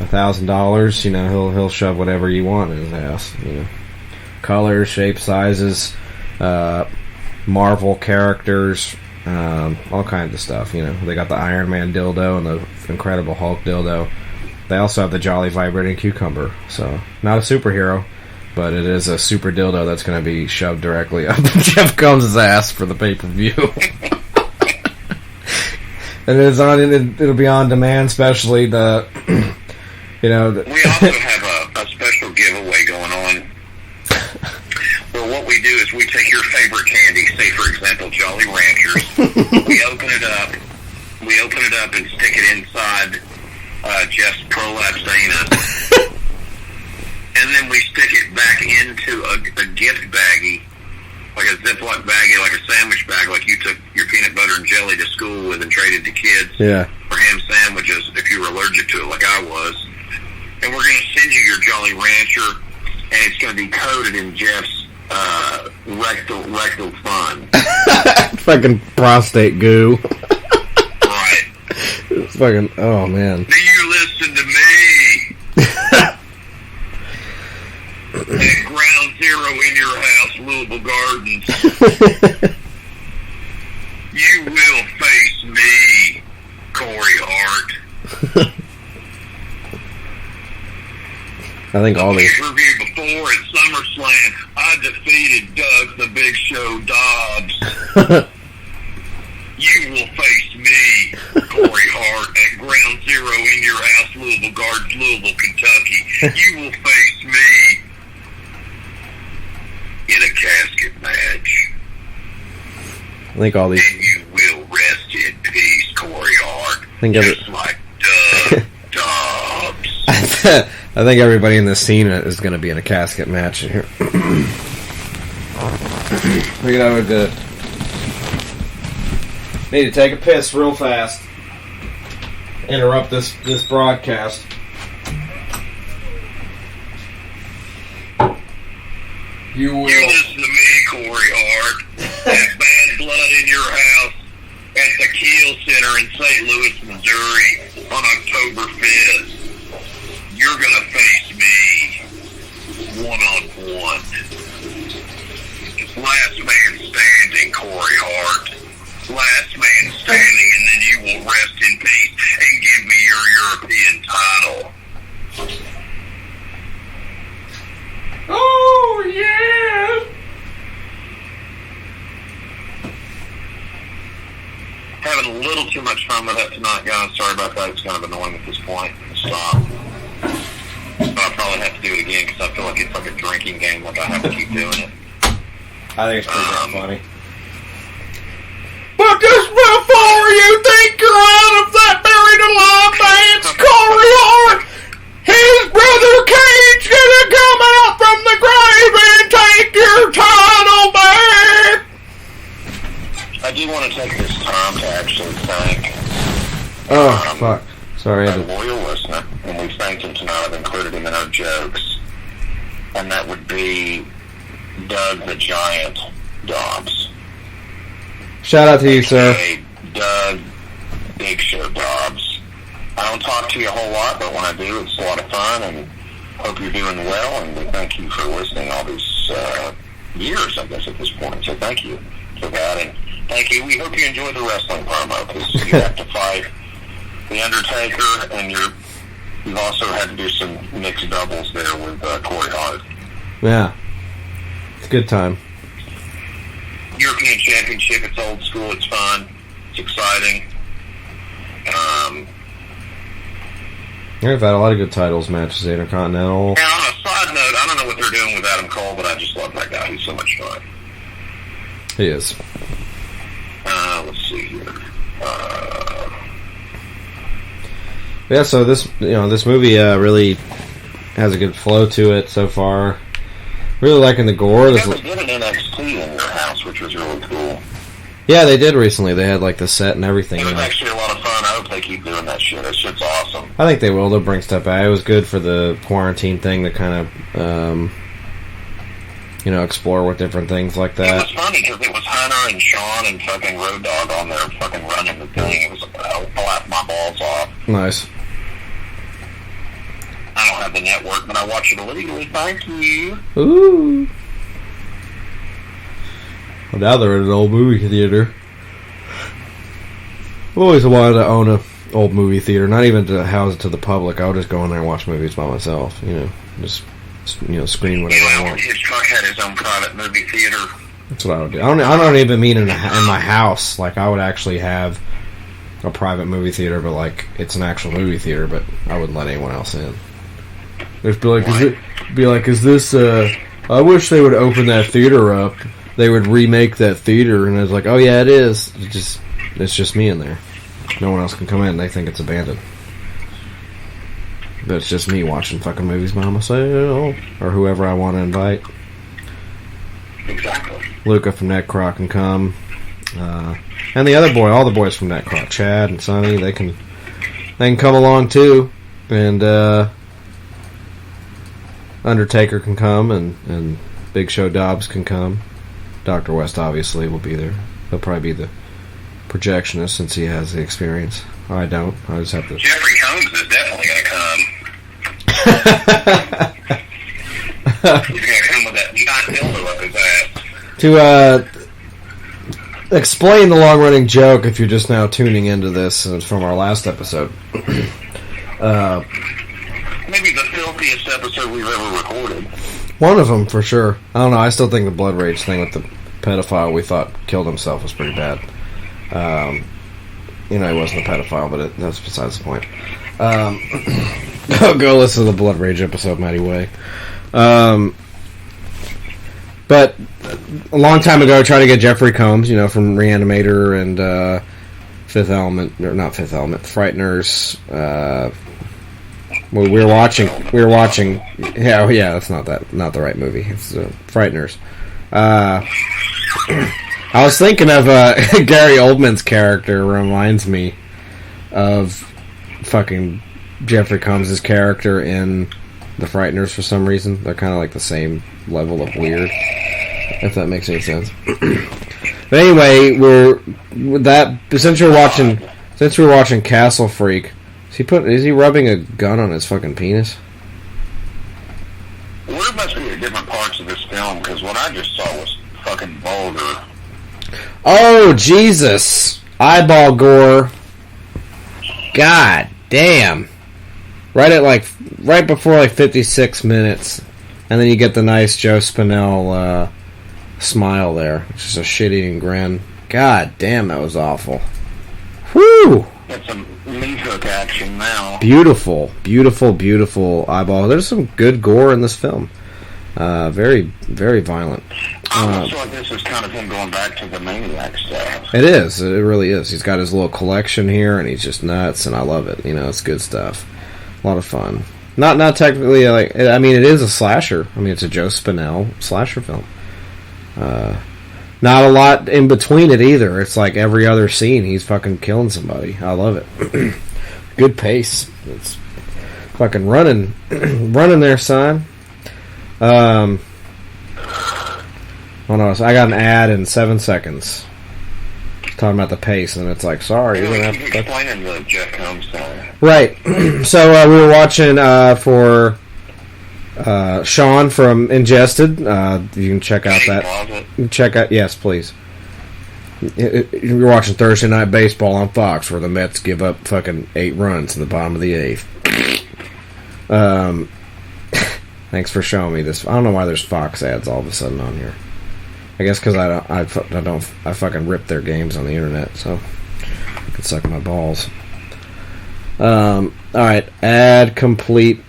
$1,000, he'll shove whatever you want in his ass. Colors, shapes, sizes, Marvel characters, all kinds of stuff. They got the Iron Man dildo and the Incredible Hulk dildo. They also have the Jolly Vibrating Cucumber. So, not a superhero, but it is a super dildo that's going to be shoved directly up Jeff Combs' ass for the pay-per-view. And it'll be on demand, especially the, We also have a special giveaway going on. Where what we do is we take your favorite candy, say for example Jolly Ranchers. we open it up and stick it inside Jeff's prolapse anus. And then we stick it back into a gift baggie, like a Ziploc baggie, like a sandwich bag, like you took your peanut butter and jelly to school with and traded to kids for ham sandwiches if you were allergic to it like I was. And we're going to send you your Jolly Rancher, and it's going to be coated in Jeff's rectal fun. Fucking prostate goo. Right. It's fucking, oh man. Do you listen to me? At Ground Zero in your house, Louisville Gardens. You will face me, Corey Hart. I think all these. Review before at SummerSlam, I defeated Doug the Big Show Dobbs. You will face me, Corey Hart, at Ground Zero in your house, Louisville Gardens, Louisville, Kentucky. You will face me in a casket match. I think all these. And you will rest in peace, Corey Hart. I think just like Doug Dobbs. I think everybody in this scene is going to be in a casket match here. Figured I would need to take a piss real fast. Interrupt this broadcast. You will. You listen to me, Corey Hart. That bad blood in your house at the Keel Center in St. Louis, Missouri on October 5th. You're going to face me one-on-one. Last man standing, Corey Hart. Last man standing, and then you will rest in peace and give me your European title. Oh, yeah! Having a little too much fun with that tonight, guys. Sorry about that. It's kind of annoying at this point. Stop. But I'll probably have to do it again because I feel like it's like a drinking game. Like I have to keep doing it. I think it's pretty damn funny. But just before you think you're out of that buried alive man's Corey Hart, his brother Kane's gonna come out from the grave and take your title back! I do want to take this time to actually thank fuck. Sorry, a loyal listener, and we thanked him tonight. I've included him in our jokes. And that would be Doug the Giant Dobbs. Shout out to you, sir. Doug Big Show Dobbs. I don't talk to you a whole lot, but when I do, it's a lot of fun, and hope you're doing well, and we thank you for listening all these years, I guess, at this point. So thank you for that, and thank you. We hope you enjoy the wrestling promo, because you have to fight the Undertaker, and you've also had to do some mixed doubles there with Corey Hart. Yeah. It's a good time. European Championship, it's old school, it's fun, it's exciting. They've had a lot of good titles matches, Intercontinental. And on a side note, I don't know what they're doing with Adam Cole, but I just love that guy. He's so much fun. He is. Let's see here. Yeah, so this movie really has a good flow to it so far. Really liking the gore. They did an NXT in your house, which was really cool. Yeah, they did recently. They had like the set and everything. It was actually a lot of fun. I hope they keep doing that shit. That shit's awesome. I think they will. They'll bring stuff back. It was good for the quarantine thing to kind of, explore with different things like that. It was funny because it was Hunter and Sean and fucking Road Dogg on there fucking running the thing. It was, I'll laugh my balls off. Nice. I don't have the network, but I watch it illegally. Thank you. Ooh. Well, now they're in an old movie theater. I've always wanted to own a old movie theater, not even to house it to the public. I would just go in there and watch movies by myself. Just screen whatever I want. His truck had his own private movie theater. That's what I would do. I don't even mean in my house. Like I would actually have a private movie theater, but like it's an actual movie theater, but I wouldn't let anyone else in. There's is this? I wish they would open that theater up. They would remake that theater, and I was like, oh yeah, it is. It's just me in there. No one else can come in. They think it's abandoned. But it's just me watching fucking movies by myself, or whoever I want to invite. Exactly. Luca from NECROT can come, and the other boy, all the boys from NECROT, Chad and Sonny, they can come along too, and Undertaker can come, and Big Show Dobbs can come. Dr. West obviously will be there. He'll probably be the projectionist since he has the experience. I don't. I just have to... Jeffrey Combs is definitely going to come. He's going to come with that giant dildo up his ass. To explain the long-running joke, if you're just now tuning into this, and it's from our last episode. Maybe the filthiest episode we've ever recorded. One of them, for sure. I don't know, I still think the blood rage thing with the pedophile we thought killed himself was pretty bad. He wasn't a pedophile, but that's besides the point. Go listen to the blood rage episode, Matty Way. But a long time ago, I tried to get Jeffrey Combs, from Reanimator and Fifth Element, or not Fifth Element, Frighteners. We were watching. Yeah, that's not the right movie. It's Frighteners. I was thinking of Gary Oldman's character reminds me of fucking Jeffrey Combs' character in The Frighteners for some reason. They're kind of like the same level of weird, if that makes any sense. But anyway, since we're watching Castle Freak, is he rubbing a gun on his fucking penis? What must be the different parts of this film? Because what I just saw was fucking vulgar. Oh, Jesus. Eyeball gore. God damn. Right before 56 minutes. And then you get the nice Joe Spinell smile there. Which is a shit-eating grin. God damn, that was awful. Whew! Got some meat hook action now. Beautiful, beautiful, beautiful eyeball. There's some good gore in this film. Very, very violent. I almost feel like this is kind of him going back to the Maniac stuff. It is. It really is. He's got his little collection here, and he's just nuts, and I love it. It's good stuff. A lot of fun. Not technically, it is a slasher. It's a Joe Spinell slasher film. Not a lot in between it either. It's like every other scene he's fucking killing somebody. I love it. Good pace. It's fucking running there, son. Oh no, so I got an ad in 7 seconds talking about the pace, and it's like, sorry, you're gonna have to explaining the Jeff Combs thing. Right. So we were watching for Sean from Ingested. You can check out yes, please. You're watching Thursday Night Baseball on Fox, where the Mets give up fucking 8 runs in the bottom of the 8th. Thanks for showing me this. I don't know why there's Fox ads all of a sudden on here. I guess because I fucking rip their games on the internet, so I can suck my balls. Alright, ad complete.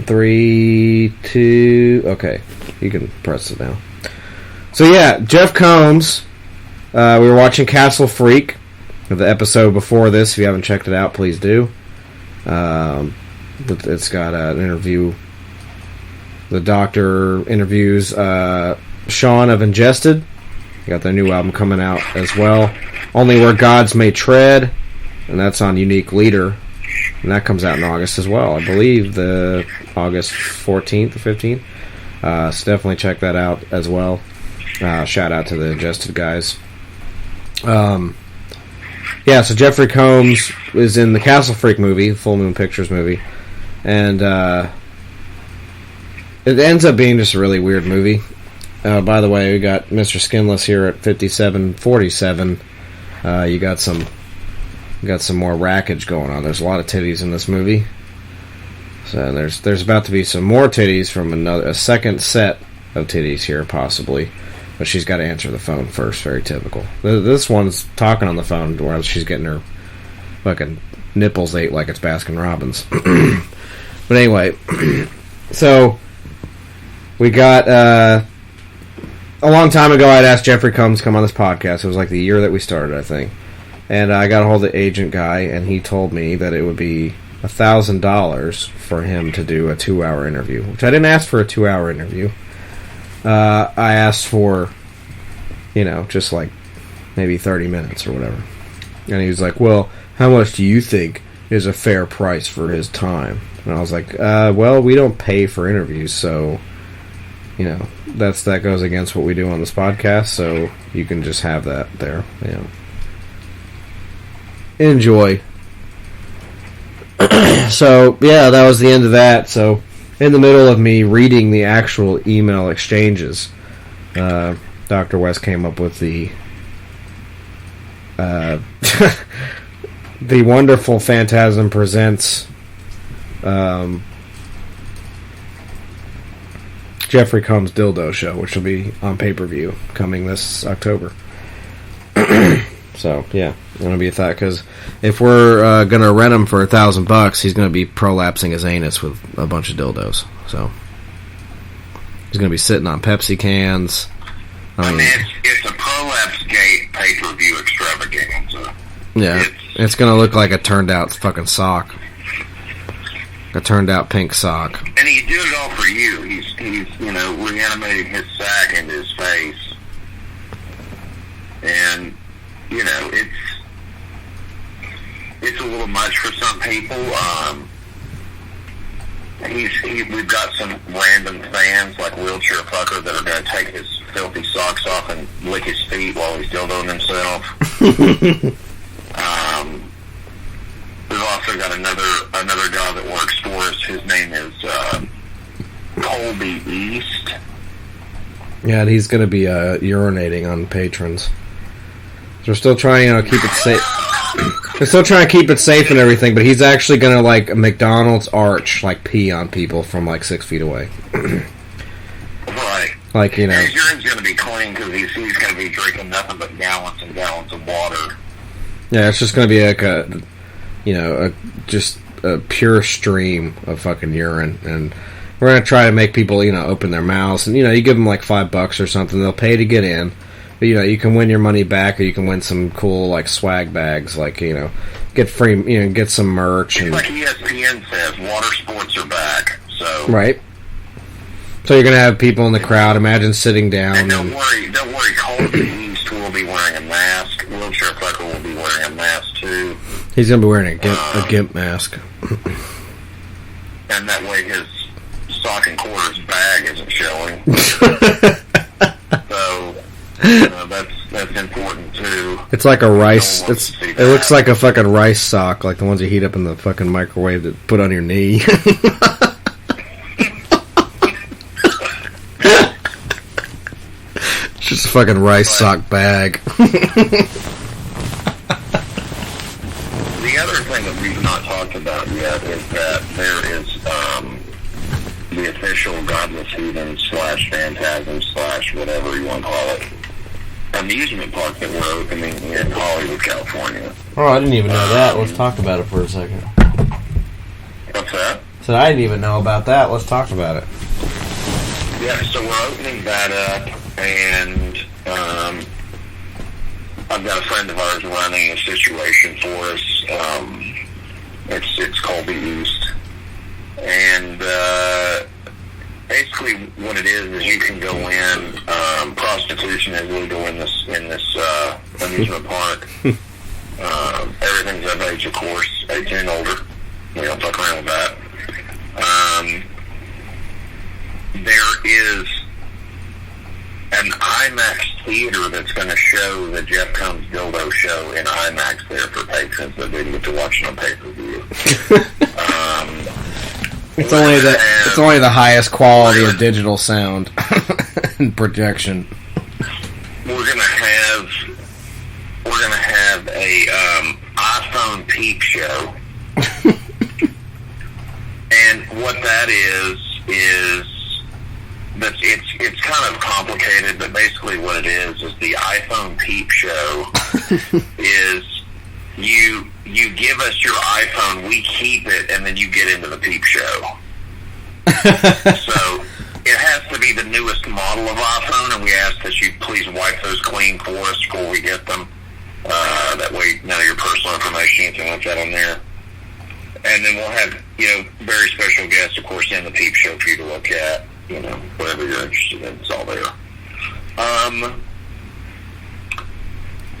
3, 2, okay. You can press it now. So yeah, Jeff Combs. We were watching Castle Freak, the episode before this. If you haven't checked it out, please do. It's got an interview. The doctor interviews Sean of Ingested. They got their new album coming out as well. Only Where Gods May Tread, and that's on Unique Leader. And that comes out in August as well. I believe the August 14th or 15th. So definitely check that out as well. Shout out to the Ingested guys. So Jeffrey Combs is in the Castle Freak movie, Full Moon Pictures movie. And it ends up being just a really weird movie. By the way, we got Mr. Skinless here at 57:47. You got some more rackage going on. There's a lot of titties in this movie. So there's about to be some more titties from a second set of titties here, possibly. But she's got to answer the phone first. Very typical. This one's talking on the phone while she's getting her fucking nipples ate like it's Baskin Robbins. But anyway, so we got a long time ago. I'd asked Jeffrey Combs to come on this podcast. It was like the year that we started, I think. And I got a hold of the agent guy, and he told me that it would be $1,000 for him to do a 2-hour interview, which I didn't ask for a 2-hour interview. I asked for, just like maybe 30 minutes or whatever. And he was like, well, how much do you think is a fair price for his time? And I was like, well, we don't pay for interviews, so, that goes against what we do on this podcast, so you can just have that there. Yeah. Enjoy. So, yeah, that was the end of that. So, in the middle of me reading the actual email exchanges, Dr. West came up with the the wonderful Phantasm Presents Jeffrey Combs Dildo Show, which will be on pay-per-view coming this October. So, yeah, I'm going to be a thought, because if we're going to rent him for $1,000, he's going to be prolapsing his anus with a bunch of dildos. So, he's going to be sitting on Pepsi cans. I mean, it's a Prolapse Gate pay-per-view extravaganza. Yeah, it's going to look like a turned-out fucking sock. A turned-out pink sock. And he did it all for you. He's reanimating his sack into his face. And, it's a little much for some people. We've got some random fans, like Wheelchair Fucker, that are going to take his filthy socks off and lick his feet while he's dildoing himself. We've also got another guy that works for us. His name is Colby East. Yeah, and he's going to be urinating on patrons. So we're still trying to keep it safe. We're still trying to keep it safe and everything, but he's actually going to, like, a McDonald's arch, like, pee on people from, like, 6 feet away. Right. Like, His urine's going to be clean because he's going to be drinking nothing but gallons and gallons of water. Yeah, it's just going to be like just a pure stream of fucking urine, and we're going to try to make people, open their mouths, and, you give them like $5 or something, they'll pay to get in, but, you can win your money back, or you can win some cool, like, swag bags, like, get free, get some merch. It's like ESPN says, water sports are back, so... Right. So you're going to have people in the crowd, imagine sitting down. And don't worry, Colby East will be wearing a mask, Wheelchair Fucker will be wearing a mask, too. He's going to be wearing a gimp mask. And that way his sock and quarters bag isn't showing. So, that's important, too. It's like a rice... It looks like a fucking rice sock, like the ones you heat up in the fucking microwave that put on your knee. Just a fucking rice sock bag. The other thing that we've not talked about yet is that there is the official Godless Heathen / Phantasm / whatever you want to call it amusement park that we're opening in Hollywood, California. Oh, I didn't even know that. Let's talk about it for a second. What's that? So I didn't even know about that. Let's talk about it. Yeah, so we're opening that up, and I've got a friend of ours running a situation for us. It's Colby East, and basically what it is you can go in. Prostitution is legal in this amusement park. Everything's of age, of course, 18 and older. We don't fuck around with that. There is an IMAX theater that's going to show the Jeff Combs Dildo Show in IMAX there for patrons that didn't get to watch it on pay-per-view. It's only the highest quality of digital sound and projection. We're gonna have a iPhone peep show, and what that is that it's kind of complicated, but basically what it is the iPhone peep show is you give us your iPhone, we keep it, and then you get into the peep show. So it has to be the newest model of iPhone, and we ask that you please wipe those clean for us before we get them. That way none of your personal information, anything like that on there. And then we'll have, very special guests, of course, in the peep show for you to look at. Whatever you're interested in, it's all there.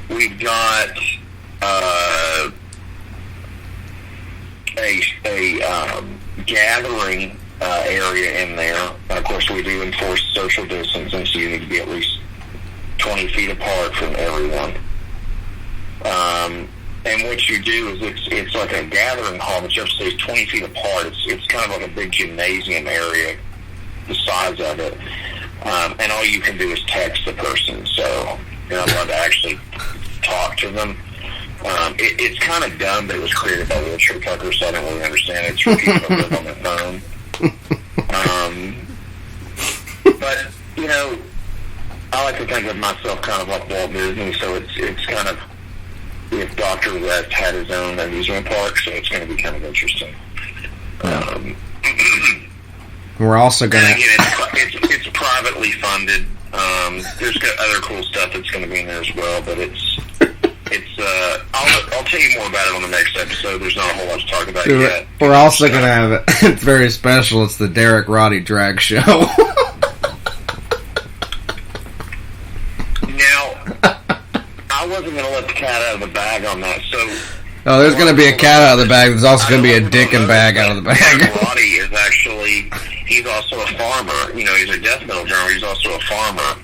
We've got a gathering area in there. Of course, we do enforce social distancing, so you need to be at least 20 feet apart from everyone. And what you do is it's like a gathering hall, but you have to stay 20 feet apart. It's kind of like a big gymnasium area, the size of it. And all you can do is text the person, so you're not allowed to actually talk to them. It's kind of dumb, but it was created by Richard Tucker, so I don't really understand it. It's for people that live on their phone. But, you know, I like to think of myself kind of like Walt Disney, so it's kind of, if Dr. West had his own amusement park, so it's going to be kind of interesting. We're also going to... It's privately funded. There's got other cool stuff that's going to be in there as well, but I'll tell you more about it on the next episode. There's not a whole lot to talk about yet. We're also going to have it. It's very special. It's the Derek Roddy Drag Show. Now, I wasn't going to let the cat out of the bag on that, so... Oh, there's going to be a cat out of the bag. There's also going to be a dick and bag out of the bag. Roddy is actually... He's also a farmer. You know, he's a death metal drummer. He's also a farmer.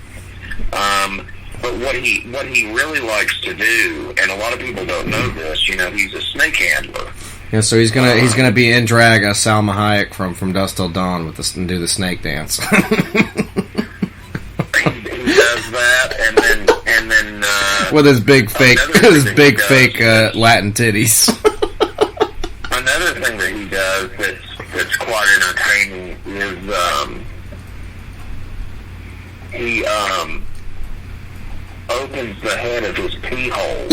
But what he really likes to do, and a lot of people don't know this, you know, he's a snake handler. Yeah, so he's gonna be in drag as Salma Hayek from Dusk Till Dawn and do the snake dance. He does that, and then with his big fake Latin titties. Another thing that he does that's quite entertaining is he opens the head of his pee hole,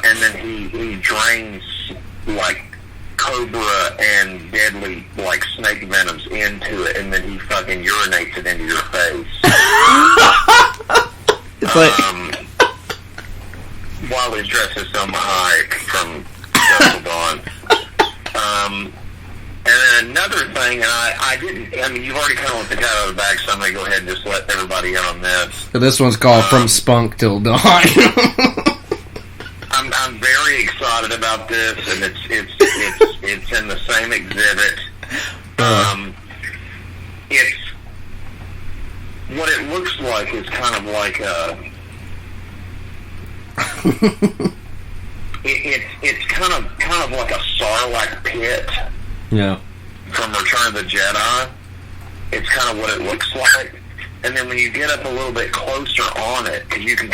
and then he drains like cobra and deadly like snake venoms into it, and then he fucking urinates it into your face. It's like while he's dressed as Selma Hayek from Dusk Till Dawn. And then another thing, and I mean, you've already kind of let the cat out of the bag, so I'm going to go ahead and just let everybody in on this. So this one's called From Spunk Till Dawn. I'm very excited about this, and it's in the same exhibit. It's what it looks like is kind of like a... It's kind of like a Sarlacc pit. Yeah. From Return of the Jedi. It's kind of what it looks like. And then when you get up a little bit closer on it, because you can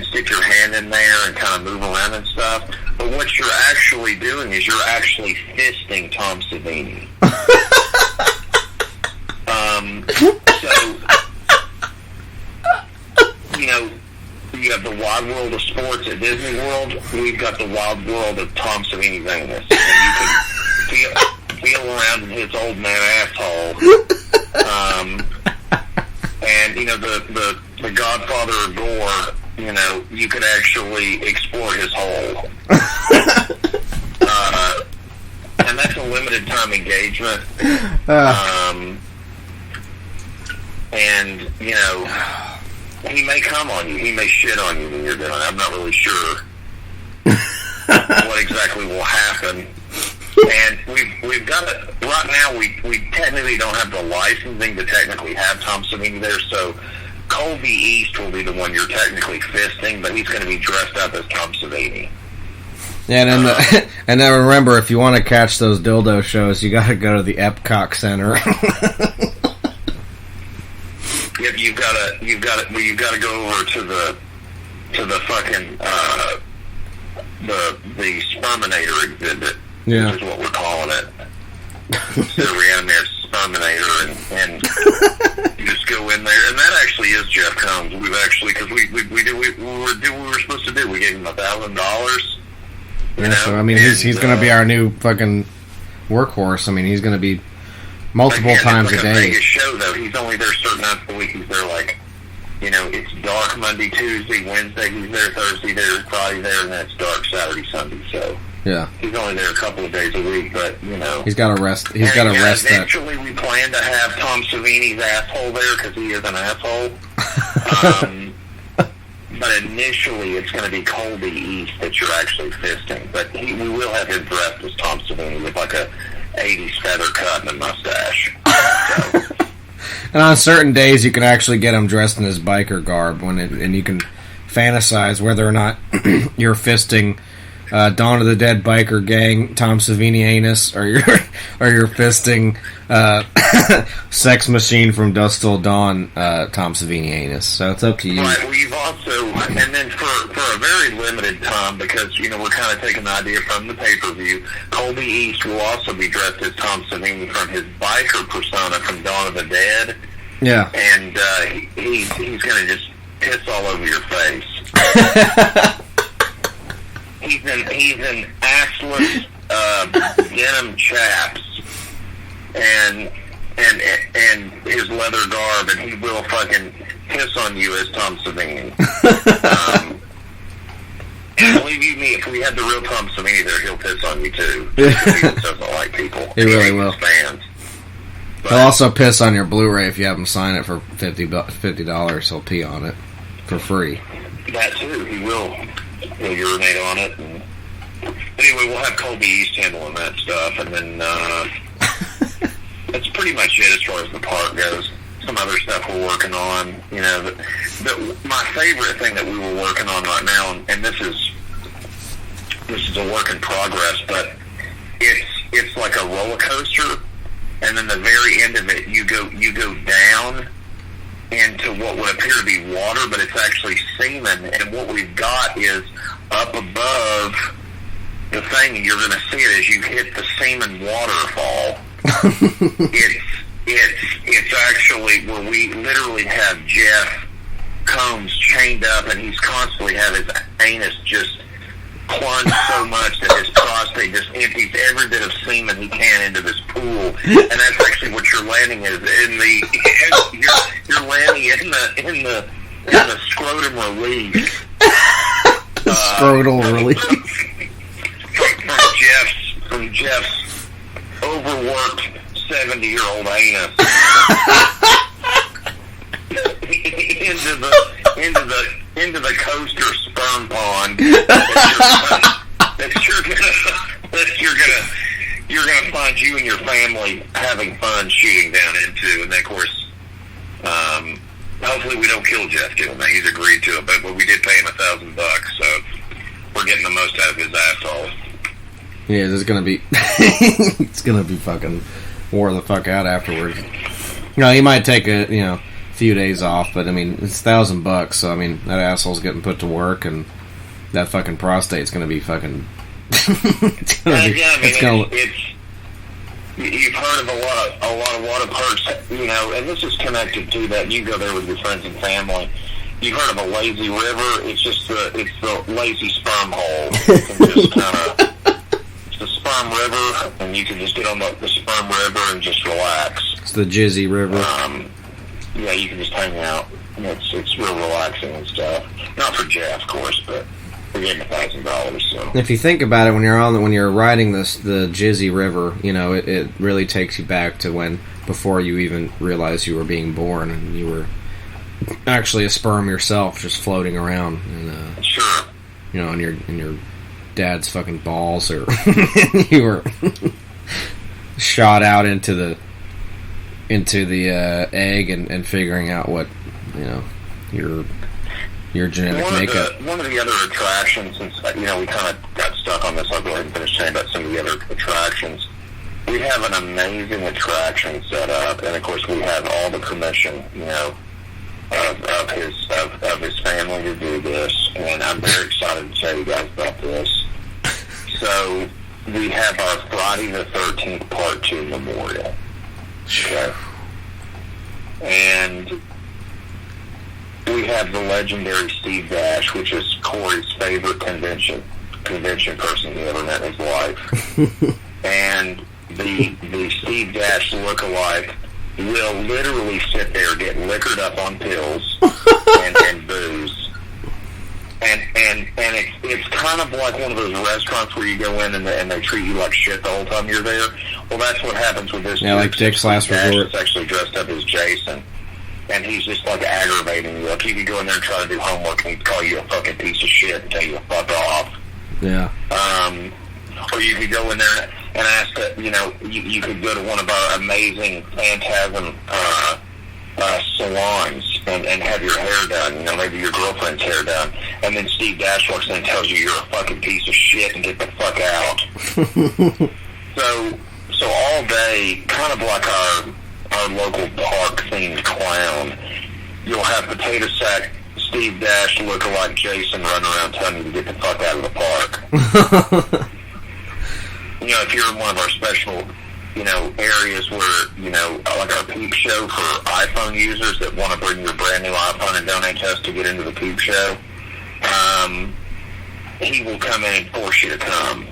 stick your hand in there and kind of move around and stuff. But what you're actually doing is you're actually fisting Tom Savini. So, you know, you have the Wide World of Sports at Disney World. We've got the Wild World of Tom Savini's anus. And you can feel around in his old man asshole. And, you know, the Godfather of Gore, you know, you could actually explore his hole. And that's a limited time engagement. And, you know, he may come on you. He may shit on you when you're doing it. I'm not really sure what exactly will happen. And we've got it right now. We technically don't have the licensing to technically have Tom Savini there. So Colby East will be the one you're technically fisting, but he's going to be dressed up as Tom Savini. And then remember, if you want to catch those dildo shows, you got to go to the Epcot Center. Yep, you've got to go over to the fucking the Sperminator exhibit. Yeah, which is what we're calling it. The reanimated Sperminator, and you just go in there, and that actually is Jeff Combs. We've actually, because we did what we were supposed to do. We gave him $1,000. Yeah, so I mean, he's going to be our new fucking workhorse. I mean, he's going to be multiple times it's like a day. Vegas show, though. He's only there certain nights of the week. He's there, like, you know, it's dark Monday, Tuesday, Wednesday. He's there Thursday, there Friday, there, and then it's dark Saturday, Sunday. So yeah, he's only there a couple of days a week, but you know, he's got to rest. He's got to rest. Eventually, we plan to have Tom Savini's asshole there because he is an asshole. but initially it's going to be Colby East that you're actually fisting. But we will have him dressed as Tom Savini with like a 80s feather cut and a mustache. So. And on certain days, you can actually get him dressed in his biker garb, and you can fantasize whether or not you're fisting Dawn of the Dead biker gang Tom Savini anus, or you're fisting Sex Machine from Dusk Till Dawn Tom Savini anus. So it's up to you. Right. Well, you've also, and then for a very limited time, because we're kind of taking the idea from the pay-per-view, Colby East will also be dressed as Tom Savini from his biker persona from Dawn of the Dead. Yeah. And he's going to just piss all over your face. He's in assless denim chaps and his leather garb, and he will fucking piss on you as Tom Savini. And believe you me, if we had the real Tom Savini there, he'll piss on you too. He doesn't like people. He really will. Fans. He'll also piss on your Blu-ray if you have him sign it for $50. He'll pee on it for free. That too, he will. He'll urinate on it. And anyway, we'll have Colby East handling that stuff, and then that's pretty much it as far as the part goes. Some other stuff we're working on. My favorite thing that we were working on right now, and this is a work in progress, but it's like a roller coaster, and then the very end of it, you go down into what would appear to be water, but it's actually semen, and what we've got is up above the thing, and you're going to see it as you hit the semen waterfall. It's actually where we literally have Jeff Combs chained up, and he's constantly have his anus just plunged so much that his prostate just empties every bit of semen he can into this pool, and that's actually what you're landing is you're landing in the scrotum release. Scrotal release. From Jeff's overworked 70-year-old anus into the coaster sperm pond that you're gonna find you and your family having fun shooting down into, and then of course, hopefully we don't kill Jeff doing that. He's agreed to it, but we did pay him $1,000, so we're getting the most out of his asshole. Yeah, there's gonna be it's gonna be fucking wore the fuck out afterwards. He might take a few days off, but I mean it's $1,000, so I mean that asshole's getting put to work, and that fucking prostate's gonna be fucking. You've heard of a lot of water parks, and this is connected to that. You go there with your friends and family. You've heard of a lazy river? It's the lazy sperm hole. You can just it's the sperm river, and you can just get on the sperm river and just relax. It's the Jizzy River. Yeah, you can just hang out. It's real relaxing and stuff. Not for Jeff, of course, but we're getting $1,000. So if you think about it, when you're riding the Jizzy River, it really takes you back to before you even realized you were being born, and you were actually a sperm yourself, just floating around, and sure, in your dad's fucking balls, or you were shot out into the egg and figuring out what your genetic makeup. One of the other attractions, since we kind of got stuck on this, I'll go ahead and finish saying about some of the other attractions. We have an amazing attraction set up, and of course we have all the permission, of his family to do this, and I'm very excited to tell you guys about this. So we have our Friday the 13th Part 2 Memorial. Okay. And we have the legendary Steve Dash, which is Corey's favorite convention person he ever met in his life. And the Steve Dash lookalike will literally sit there, get liquored up on pills and booze. And it's kind of like one of those restaurants where you go in and they treat you like shit the whole time you're there. Well, that's what happens with this. Yeah, like Dick's Last Resort. It's actually dressed up as Jason. and he's just like aggravating you. Like you could go in there and try to do homework, and he'd call you a fucking piece of shit and tell you to fuck off. Yeah. Or you could go in there and ask that, you could go to one of our amazing Phantasm salons and have your hair done, maybe your girlfriend's hair done, and then Steve Dash walks in and tells you you're a fucking piece of shit and get the fuck out. So all day, kind of like our local park-themed clown, you'll have Potato Sack, Steve Dash, lookalike Jason running around telling you to get the fuck out of the park. If you're in one of our special, areas where, like our Peep Show for iPhone users that want to bring your brand new iPhone and donate to us to get into the Peep Show, he will come in and force you to come.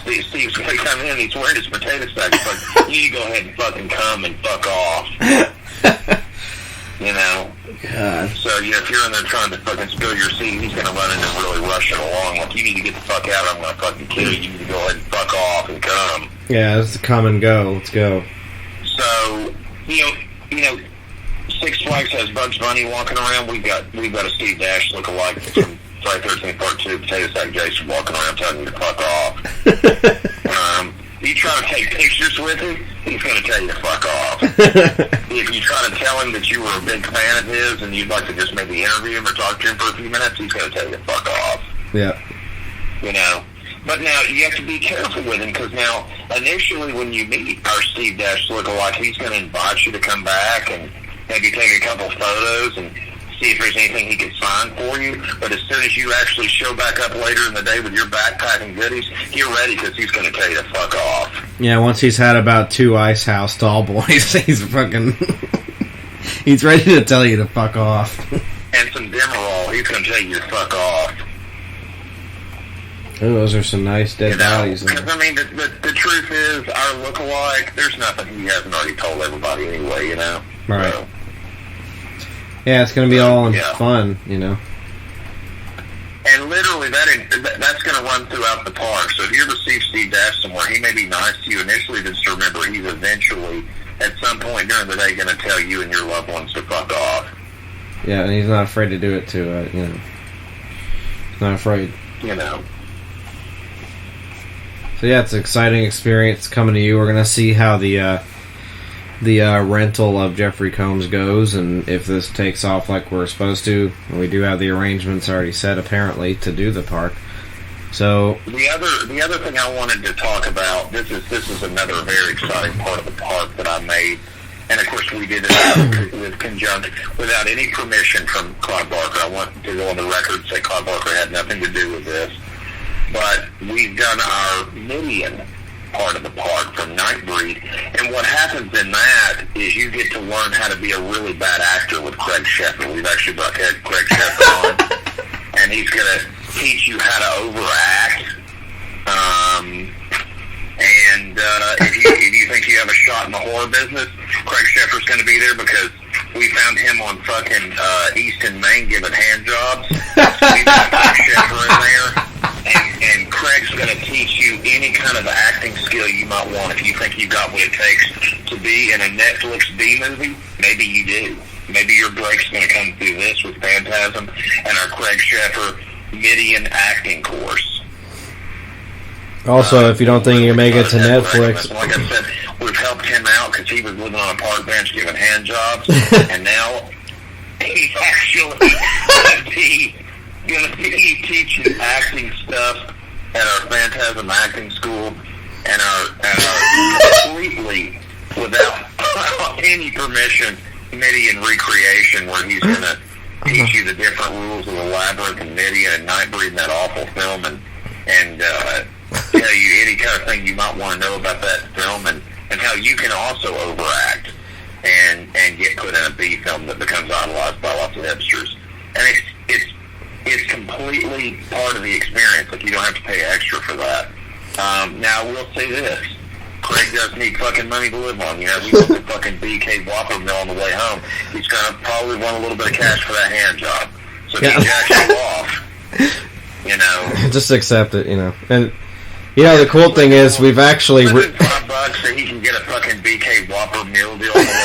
Steve's going to come in, he's wearing his potato sack, but you go ahead and fucking come and fuck off. God. So, if you're in there trying to fucking spill your seed, he's going to run in and really rush it along. Like, you need to get the fuck out, I'm going to fucking kill you. You need to go ahead and fuck off and come. Yeah, it's come and go. Let's go. So, Six Flags has Bugs Bunny walking around. We've got a Steve Dash lookalike from Friday 13th Part 2, Potato Sack Jason walking around telling you to fuck off. You try to take pictures with him, he's going to tell you to fuck off. If you try to tell him that you were a big fan of his and you'd like to just maybe interview him or talk to him for a few minutes, he's going to tell you to fuck off. Yeah. But now, you have to be careful with him, because now, initially when you meet our Steve Dash lookalike, he's going to invite you to come back and maybe take a couple photos and see if there's anything he can sign for you. But as soon as you actually show back up later in the day with your backpack and goodies, get ready, because he's going to tell you to fuck off. Yeah, once he's had about 2 Ice House tall boys, he's fucking... he's ready to tell you to fuck off. And some Demerol, he's going to tell you to fuck off. Oh, those are some nice dead bodies. Because, the truth is, our lookalike, there's nothing he hasn't already told everybody anyway, Right. So, yeah, it's going to be all in fun, And literally, that's going to run throughout the park. So if you ever see Steve Dash somewhere, he may be nice to you initially, just remember he's eventually, at some point during the day, going to tell you and your loved ones to fuck off. Yeah, and he's not afraid to do it, too, He's not afraid. So yeah, it's an exciting experience coming to you. We're going to see how the rental of Jeffrey Combs goes, and if this takes off like we're supposed to. We do have the arrangements already set, apparently, to do the park. So the other thing I wanted to talk about, this is another very exciting part of the park that I made, and of course we did it with conjunct without any permission from Claude Barker. I want to go on the record and say Claude Barker had nothing to do with this, but we've done our Midian part of the park from Nightbreed, and what happens in that is you get to learn how to be a really bad actor with Craig Sheffer. We've actually brought Craig Sheffer on, and he's going to teach you how to overact. If you think you have a shot in the horror business, Craig Sheffer's going to be there, because we found him on fucking Easton, Maine giving hand jobs. We've got Craig Sheffer in there. And Craig's going to teach you any kind of acting skill you might want. If you think you got what it takes to be in a Netflix B movie, maybe you do. Maybe your break's going to come through this with Phantasm and our Craig Sheffer Midian acting course. Also, if you don't think you can make it to Netflix... Like I said, we've helped him out because he was living on a park bench giving hand jobs, and now he's actually going to be teaching acting stuff at our Phantasm acting school, and our completely without any permission Midian recreation, where he's going to teach you the different rules of the Labyrinth and Midian and Nightbreed and that awful film, and tell you any kind of thing you might want to know about that film, and how you can also overact and get put in a B film that becomes idolized by lots of hipsters. And it's completely part of the experience. Like, you don't have to pay extra for that. Now, I will say this. Craig does need fucking money to live on. He wants a fucking BK Whopper meal on the way home. He's going to probably want a little bit of cash for that hand job. So if he jacks you off, just accept it, And, the cool thing is, we've actually... $5 so he can get a fucking BK Whopper meal deal on the way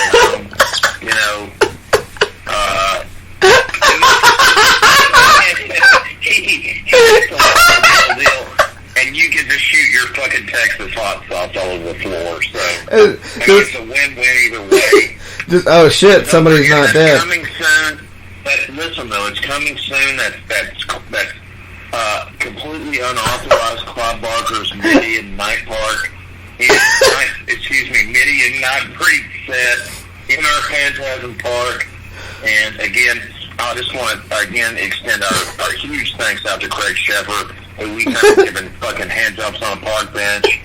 It's a win-win either way. Just, oh shit, somebody's not dead. Coming soon. Listen though, it's coming soon. That's completely unauthorized Club Barker's Midi and Night Park. Midi and Night Breed set in our Phantasm Park. And again, I just want to extend our huge thanks out to Craig Sheffer, who we kind of given fucking hand jobs on a park bench.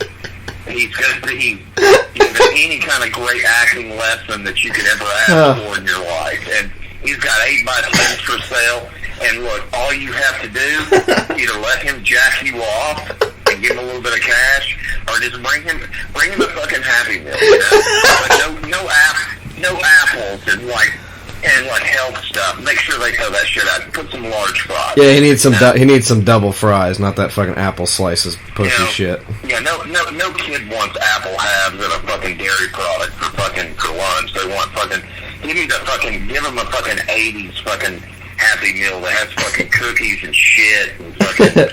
He's going to be any kind of great acting lesson that you could ever ask for in your life. And he's got 8x10s for sale. And look, all you have to do, either let him jack you off and give him a little bit of cash, or just bring him a fucking Happy Meal. You know? But no apples and like health stuff. Make sure they throw that shit out. Put some large fries. Yeah, he needs some. He needs some double fries, not that fucking apple slices, pussy shit. Yeah, no kid wants apple halves and a fucking dairy product for lunch. They want fucking give them a fucking 80s fucking Happy Meal that has fucking cookies and shit and fucking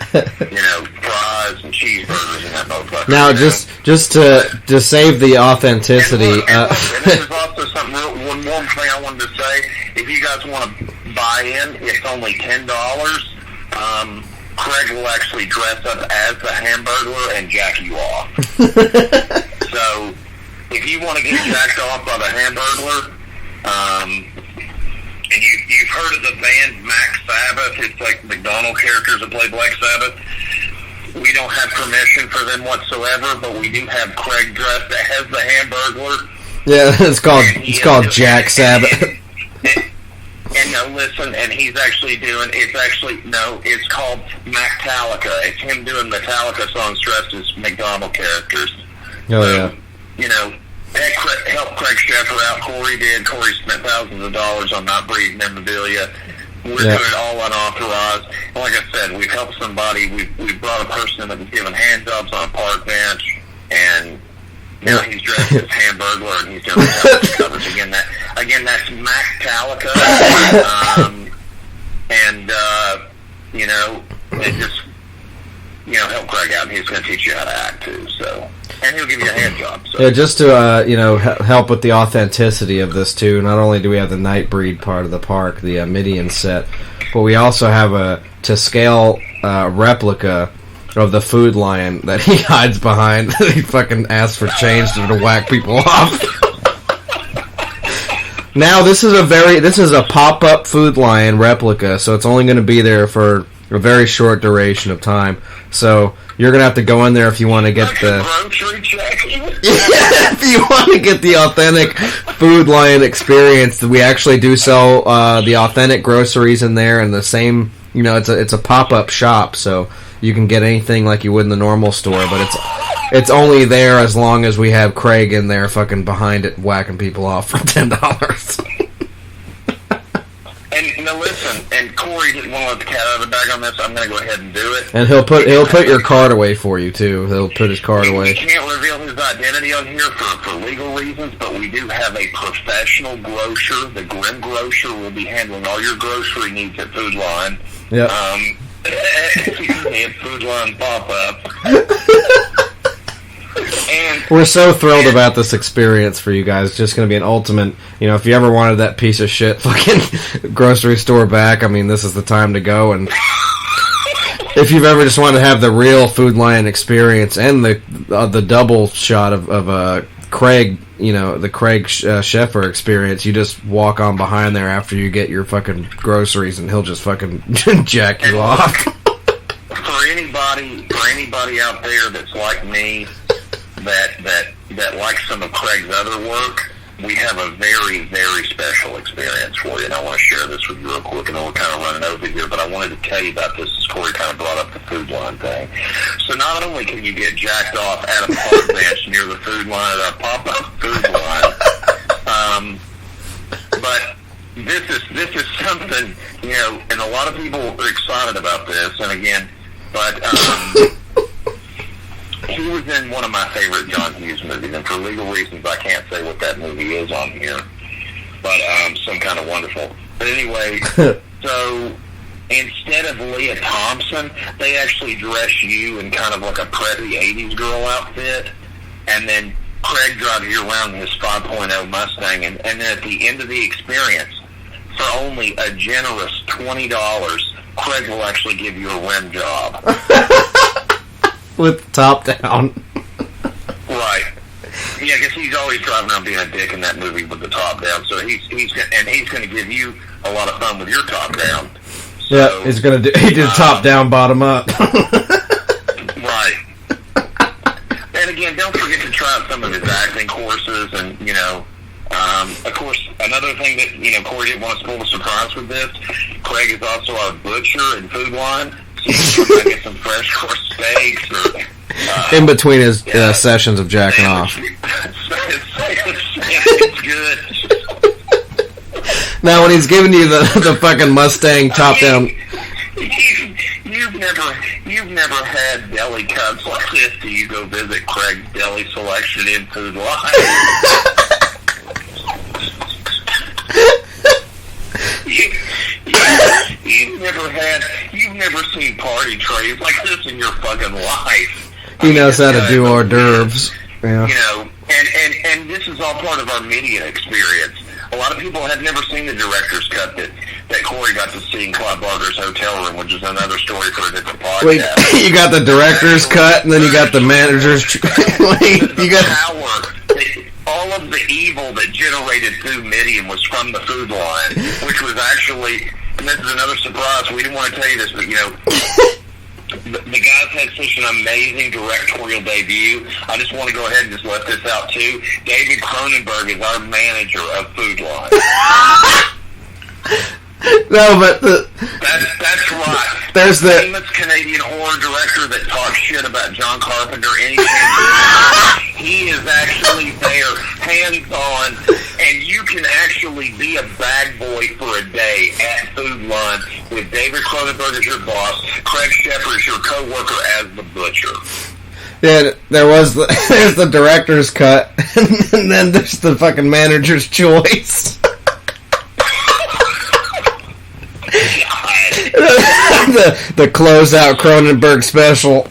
fries and cheeseburgers and that motherfucker. Now, just to save the authenticity. And this is also one more thing I wanted to say. If you guys want to buy in, it's only $10. Craig will actually dress up as the Hamburglar and jack you off. So, if you want to get jacked off by the Hamburglar, and you've heard of the band Mac Sabbath, it's like McDonald characters that play Black Sabbath. We don't have permission for them whatsoever, but we do have Craig dressed as the Hamburglar. Yeah, it's called Jack Sabbath. And no, listen, and he's actually it's called Mactalica. It's him doing Metallica songs dressed as McDonald characters. Oh, yeah. Help Craig Sheffer out. Corey did. Corey spent thousands of dollars on not breeding memorabilia. We're doing it all unauthorized. And like I said, we've helped somebody. We've brought a person that was given hand jobs on a park bench, and now he's dressed as Hamburglar, and he's doing Metallica covers. Again, that's Mactalica. And just help Craig out. And he's going to teach you how to act too. So. And he'll give you a hand job. So. Yeah, just to help with the authenticity of this too. Not only do we have the Nightbreed part of the park, the Midian set, but we also have a to scale replica of the Food Lion that he hides behind. He fucking asks for change to whack people off. Now this is a pop-up Food Lion replica, so it's only going to be there for a very short duration of time. So you're gonna have to go in there if you want to get if you want to get the authentic Food Lion experience. We actually do sell the authentic groceries in there, and the same. It's a pop-up shop, so you can get anything like you would in the normal store. But it's only there as long as we have Craig in there, fucking behind it, whacking people off for $10. And now listen, and Corey didn't want to let the cat out of the bag on this, so I'm going to go ahead and do it. And he'll put your card away for you too. He'll put his card away. We can't reveal his identity on here for legal reasons, but we do have a professional grocer. The Grim Grocer will be handling all your grocery needs at Food Line. Yeah. And Food Line pop-up. And we're so thrilled about this experience for you guys. It's just going to be an ultimate, if you ever wanted that piece of shit fucking grocery store back, I mean, this is the time to go. And if you've ever just wanted to have the real Food Lion experience and the double shot of Craig, the Craig Sheffer experience, you just walk on behind there after you get your fucking groceries, and he'll just fucking jack you off. For anybody out there that's like me, that likes some of Craig's other work, we have a very, very special experience for you, and I want to share this with you real quick. I know we're kind of running over here, but I wanted to tell you about this as Corey kind of brought up the Food Line thing. So not only can you get jacked off at a park bench near the Food Line, at a pop-up Food Line, but this is something, and a lot of people are excited about this, and again, but he was in one of my favorite John Hughes movies, and for legal reasons, I can't say what that movie is on here, but some kind of wonderful. But anyway, so instead of Leah Thompson, they actually dress you in kind of like a preppy 80s girl outfit, and then Craig drives you around in his 5.0 Mustang, and then at the end of the experience, for only a generous $20, Craig will actually give you a rim job. With the top down. Right. Yeah, because he's always driving around being a dick in that movie with the top down. So he's going to give you a lot of fun with your top down. So, yeah, he did top down, bottom up. Right. And again, don't forget to try out some of his acting courses, and of course, another thing that Corey didn't want to spoil the surprise with this. Craig is also our butcher in Food Line, so you can get some fresh course steaks or. In between his sessions of jacking off. It's good. Now, when he's giving you the fucking Mustang top down. You've never had deli cuts like this till you go visit Craig's Deli Selection in Food Line. You've never seen party trays like this in your fucking life. He knows how to do hors d'oeuvres. Yeah. And this is all part of our media experience. A lot of people have never seen the director's cut that Corey got to see in Clive Barker's hotel room, which is another story for a different podcast. Wait, you got the director's cut, and then you got the manager's. You got power. All of the evil that generated Food Medium was from the Food Line, which was actually, and this is another surprise. We didn't want to tell you this, but the guys had such an amazing directorial debut. I just want to go ahead and just let this out too. David Cronenberg is our manager of Food Line. No, but that's right. There's the famous Canadian horror director that talks shit about John Carpenter. He is actually there, hands on, and you can actually be a bag boy for a day at Food Line with David Cronenberg as your boss, Craig Sheffer as your co-worker as the butcher. Yeah, there's the director's cut, and then there's the fucking manager's choice. the closeout Cronenberg special.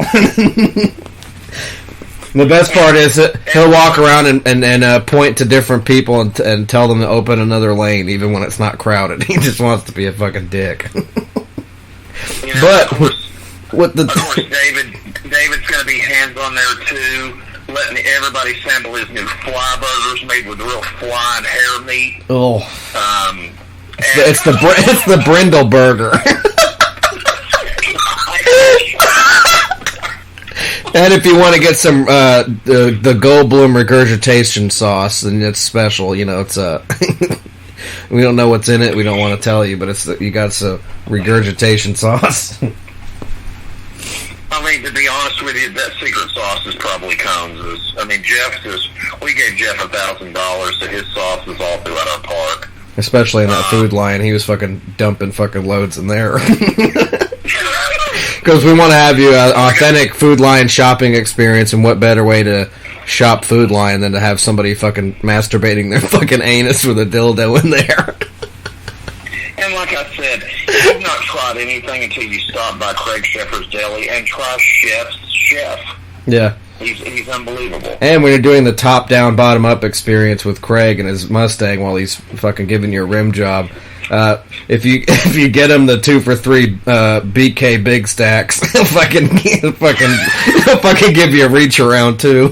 The best part is that he'll walk around and point to different people and tell them to open another lane, even when it's not crowded. He just wants to be a fucking dick. But of course, David's going to be hands on there too, letting everybody sample his new fly burgers made with real fly and hair meat. Oh. It's the Brindle burger. And if you want to get some the Goldblum regurgitation sauce, then it's special. It's we don't know what's in it. We don't want to tell you, but you got some regurgitation sauce. I mean, to be honest with you, that secret sauce is probably Cone's. I mean, we gave Jeff $1,000, so his sauce is all throughout our park. Especially in that Food Line, he was fucking dumping fucking loads in there. Because we want to have you an authentic Food Line shopping experience, and what better way to shop Food Line than to have somebody fucking masturbating their fucking anus with a dildo in there. And like I said, you've not tried anything until you stop by Craig Sheffer's Deli and try Chef's Chef. Yeah. He's unbelievable. And when you're doing the top-down, bottom-up experience with Craig and his Mustang while he's fucking giving you a rim job, if you get him the 2-for-3 BK Big Stacks, he'll fucking give you a reach around too.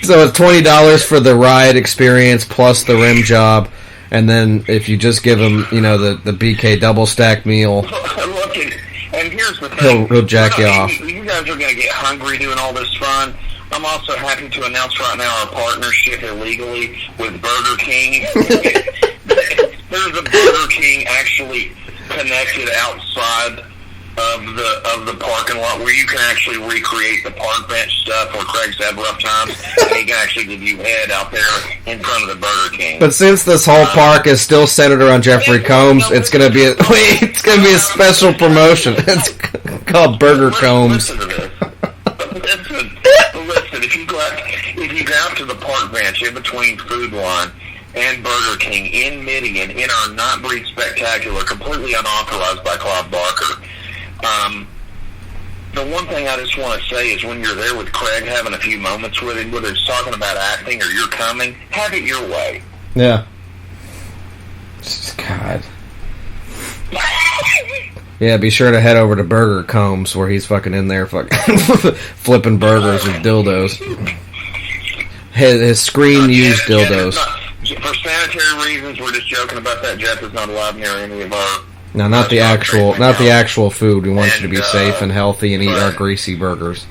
So it's $20 for the ride experience plus the rim job, and then if you just give him, the BK double stack meal. Look, and here's the thing. He'll jack you off. You guys are going to get hungry doing all this fun. I'm also happy to announce right now our partnership illegally with Burger King. There's a Burger King actually connected outside of the parking lot where you can actually recreate the park bench stuff where Craig's had rough times, and he can actually give you head out there in front of the Burger King. But since this whole park is still centered around Jeffrey Combs, it's gonna be a special promotion. It's called Burger Combs. Listen, if you go out to the park bench in between Food Line and Burger King in Midian in our Not Breed Spectacular, completely unauthorized by Clive Barker, the one thing I just want to say is when you're there with Craig having a few moments with him, whether it's talking about acting or you're coming, have it your way. Yeah. God. Yeah, be sure to head over to Burger Combs where he's fucking in there fucking flipping burgers with dildos. His screen-used dildos. For sanitary reasons, we're just joking about that. Jeff is not allowed near any of our... No, not the actual food. We want you to be safe and healthy and eat our greasy burgers.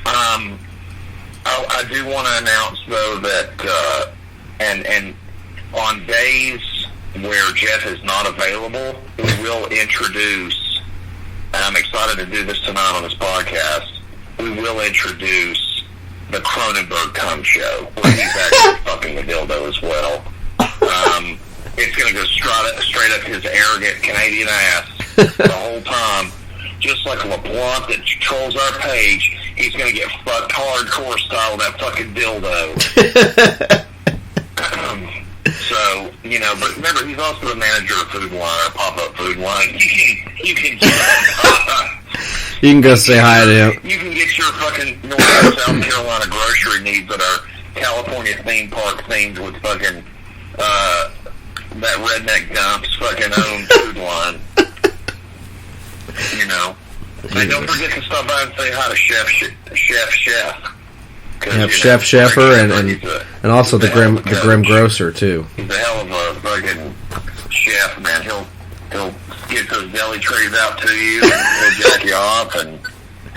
I do want to announce, though, that and on days where Jeff is not available, we will introduce, and I'm excited to do this tonight on this podcast, we will introduce the Cronenberg Cum Show, where he's actually fucking a dildo as well. It's going to go straight up his arrogant Canadian ass the whole time. Just like LeBlanc that trolls our page, he's going to get fucked hardcore style with that fucking dildo. So, you know, but remember, he's also the manager of Food Line, or Pop-Up Food Line. You can You can go say hi to him. You can get your fucking North and South Carolina grocery needs at our California theme park themed with fucking, that redneck dumps fucking own Food Line. You know. And don't forget to stop by and say hi to Chef. Have Chef Sheffer and also the Grim Grocer too. He's a hell of a fucking chef, man. He'll get those deli trays out to you, and he'll jack you off and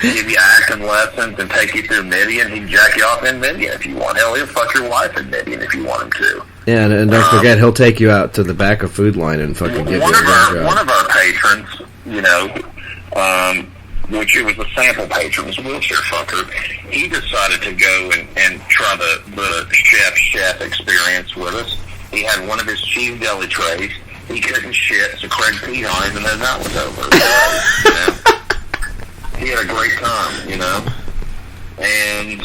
give you acting lessons and take you through Midian. He can jack you off in Midian if you want. Hell, he'll fuck your wife in Midian if you want him to. Yeah, and don't forget, he'll take you out to the back of Food Line and fucking give you a job. One of our patrons, you know, which it was a sample patron, was a wheelchair fucker. He decided to go and try the chef experience with us. He had one of his cheese deli trays. He couldn't shit, so Craig peed on him, and then that was over. So, you know, he had a great time, you know. And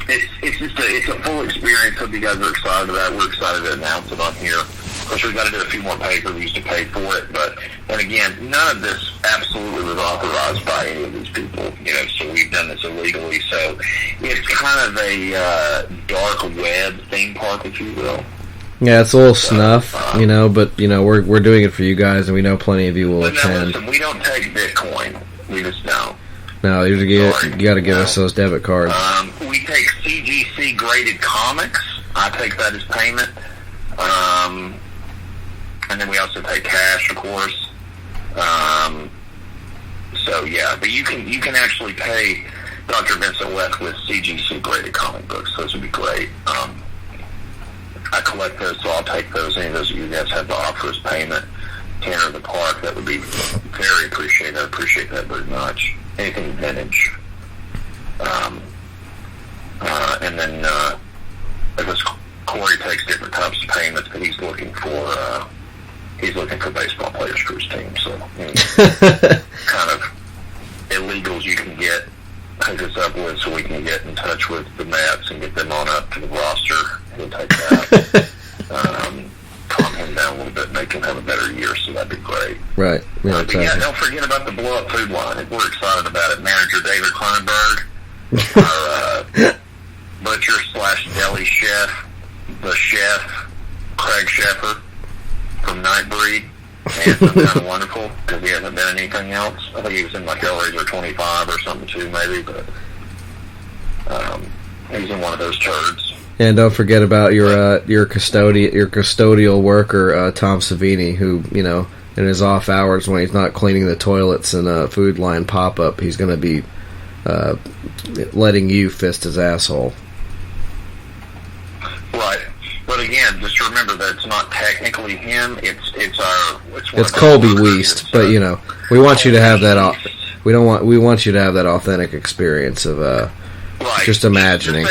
it's a full experience. Hope you guys are excited about it. We're excited to announce it on here. Of course, we've got to do a few more pay-per-views to pay for it, but, and again, none of this absolutely was authorized by any of these people, you know, so we've done this illegally, so it's kind of a dark web theme park, if you will. Yeah, it's a little snuff, you know, but, you know, we're doing it for you guys, and we know plenty of you will attend. Listen, we don't take Bitcoin. We just don't. No, you got to give us those debit cards. We take CGC graded comics. I take that as payment. And then we also pay cash, of course. So yeah, but you can actually pay Dr. Vincent West with CGC graded comic books. Those would be great. I collect those, so I'll take those. Any of those of you guys have to offer as payment to enter the park, that would be very appreciated. I appreciate that very much. Anything vintage. And then I guess Corey takes different types of payments, but he's looking for baseball players for his team. So kind of illegals you can get, hook us up with, so we can get in touch with the Mets and get them on up to the roster. He'll take that. Calm him down a little bit, make him have a better year. So that'd be great. Right. Yeah, but yeah, don't forget about the blow up Food Line. We're excited about it. Manager David Cronenberg, our butcher / deli chef, the chef Craig Sheffer from Nightbreed, and some kind of wonderful, because he hasn't been in anything else. I think he was in like Hellraiser 25 or something too, maybe, but he's in one of those turds. And don't forget about your custodial worker, Tom Savini, who, you know, in his off hours when he's not cleaning the toilets in a Food Line pop-up, he's going to be letting you fist his asshole. Right. But again, just remember that it's not technically him. It's Colby Weast, but you know, we want you to have that. We want you to have that authentic experience of just imagining. The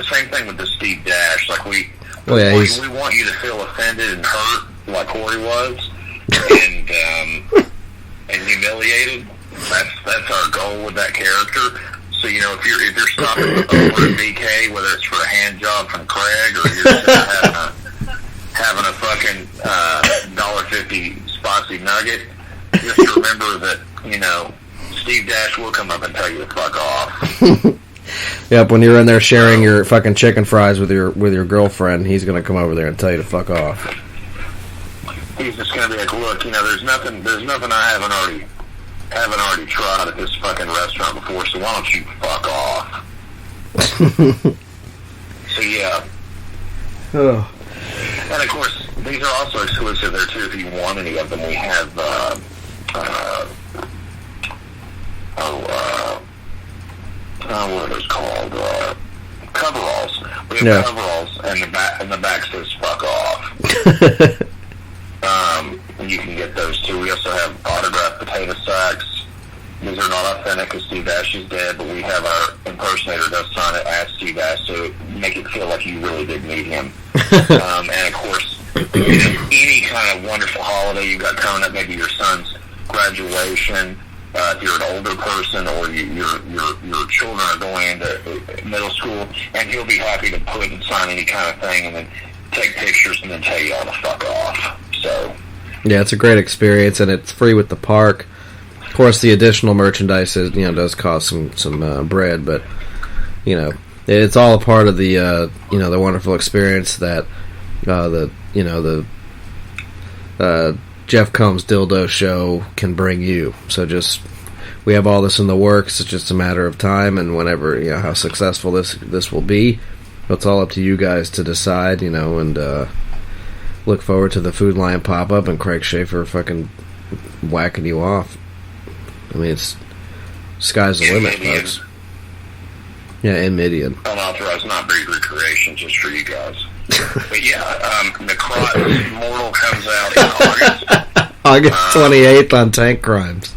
same thing with the Steve Dash. Like we want you to feel offended and hurt, like Corey was, and humiliated. That's our goal with that character. So, you know, if you're stopping over at BK, whether it's for a hand job from Craig or you're just having a fucking $1.50 spicy nugget, just remember that, Steve Dash will come up and tell you to fuck off. Yep, when you're in there sharing your fucking chicken fries with your girlfriend, he's gonna come over there and tell you to fuck off. He's just gonna be like, look, there's nothing I haven't already tried at this fucking restaurant before, so why don't you fuck off? So yeah. Oh. And of course, these are also exclusive there too. If you want any of them, we have what are those called? Coveralls. We have coveralls, and the back says "fuck off." You can get those too. We also have autographed potato sacks. These are not authentic because Steve Dash is dead, but we have our impersonator does sign it as Steve Dash, so make it feel like you really did meet him. And of course, any kind of wonderful holiday you got coming up, maybe your son's graduation, if you're an older person, or your children are going into middle school, and he'll be happy to put and sign any kind of thing, and then take pictures, and then tell you all to fuck off. So. Yeah, it's a great experience, and it's free with the park. Of course, the additional merchandise is, does cost some bread, but it's all a part of the the wonderful experience that the Jeff Combs Dildo Show can bring you. So we have all this in the works. It's just a matter of time, and whenever how successful this will be, it's all up to you guys to decide. And look forward to the Food Lion pop up and Craig Schaefer fucking whacking you off. I mean, it's sky's the limit, folks. Yeah, in Midian. Unauthorized, not breed recreation, just for you guys. But yeah, NECROT Mortal comes out in August. August 28th on Tank Crimes.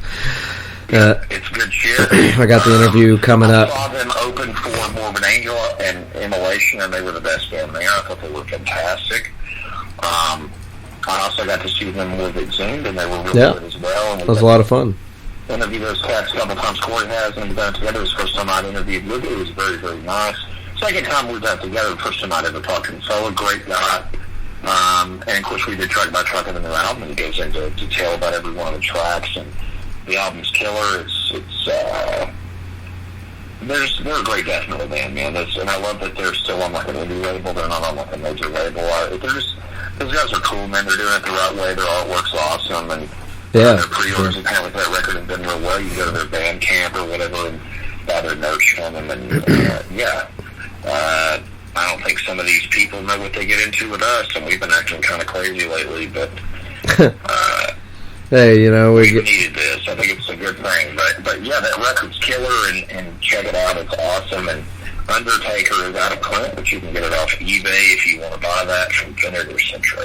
It's good shit. I got the interview coming up. I saw them open for Morbid Angel and Immolation, and they were the best band there. I thought they were fantastic. I also got to see them with Exhumed, and they were really good as well. And it was a lot of fun. Interviewed those cats a couple times. Corey has, and we've done it together. It was the first time I'd interviewed Luca. It was very, very nice. Second time we've done it together. The first time I'd ever talked to him. So a great guy. And of course we did track by track of the new album, and he goes into detail about every one of the tracks, and the album's killer. They're a great death metal band, man. And I love that they're still on like an indie label. They're not on like a major label. Those guys are cool, man. They're doing it the right way. Their artwork's awesome, and their pre-orders apparently that record has done real well. You go to their Bandcamp or whatever and buy their merch from them, and I don't think some of these people know what they get into with us, and we've been acting kind of crazy lately, but hey, we needed this. I think it's a good thing, but yeah, that record's killer, and check it out. It's awesome, and Undertaker is out of print, but you can get it off eBay if you want to buy that from Vinegar Central.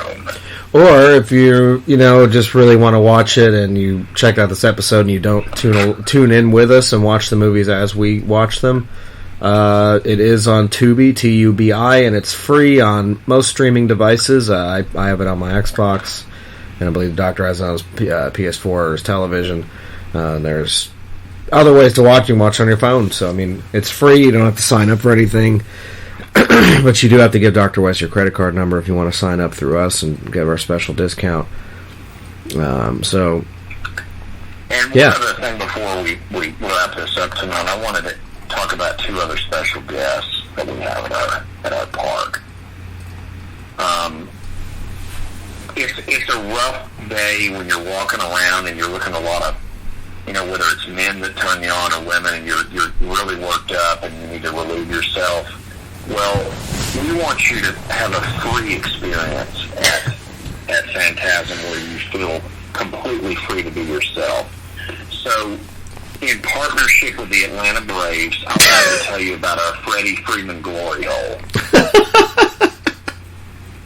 Or if you just really want to watch it and you check out this episode and you don't tune in with us and watch the movies as we watch them, it is on Tubi, Tubi, and it's free on most streaming devices. I have it on my Xbox, and I believe the Doctor has it on his PS4 or his television. There's other ways to watch. You can watch on your phone. So, I mean, it's free. You don't have to sign up for anything. But you do have to give Dr. West your credit card number if you want to sign up through us and give our special discount. And one other thing before we wrap this up tonight, I wanted to talk about two other special guests that we have at our park. It's a rough day when you're walking around and you're looking at a lot of, whether it's men that turn you on or women, and you're really worked up and you need to relieve yourself. Well, we want you to have a free experience at Phantasm where you feel completely free to be yourself. So, in partnership with the Atlanta Braves, I'm going to tell you about our Freddie Freeman Glory Hole.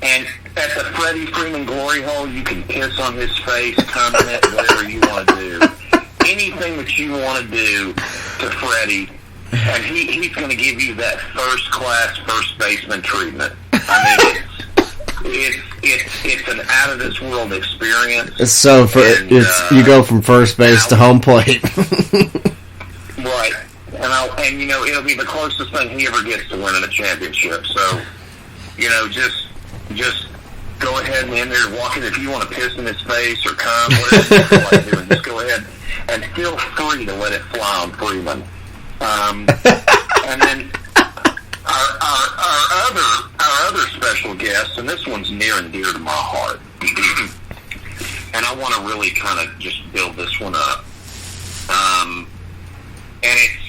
And at the Freddie Freeman Glory Hole, you can piss on his face, come in it, whatever you want to do. Anything that you want to do to Freddie, and he's going to give you that first-class first baseman treatment. I mean, it's an out-of-this-world experience. So you go from first base to home plate. Right. And it'll be the closest thing he ever gets to winning a championship. So, just go ahead and in there walk it. If you want to piss in his face or come, whatever you feel like doing, just go let it fly on Freeman. And then our other special guest, and this one's near and dear to my heart, and I want to really kind of just build this one up. And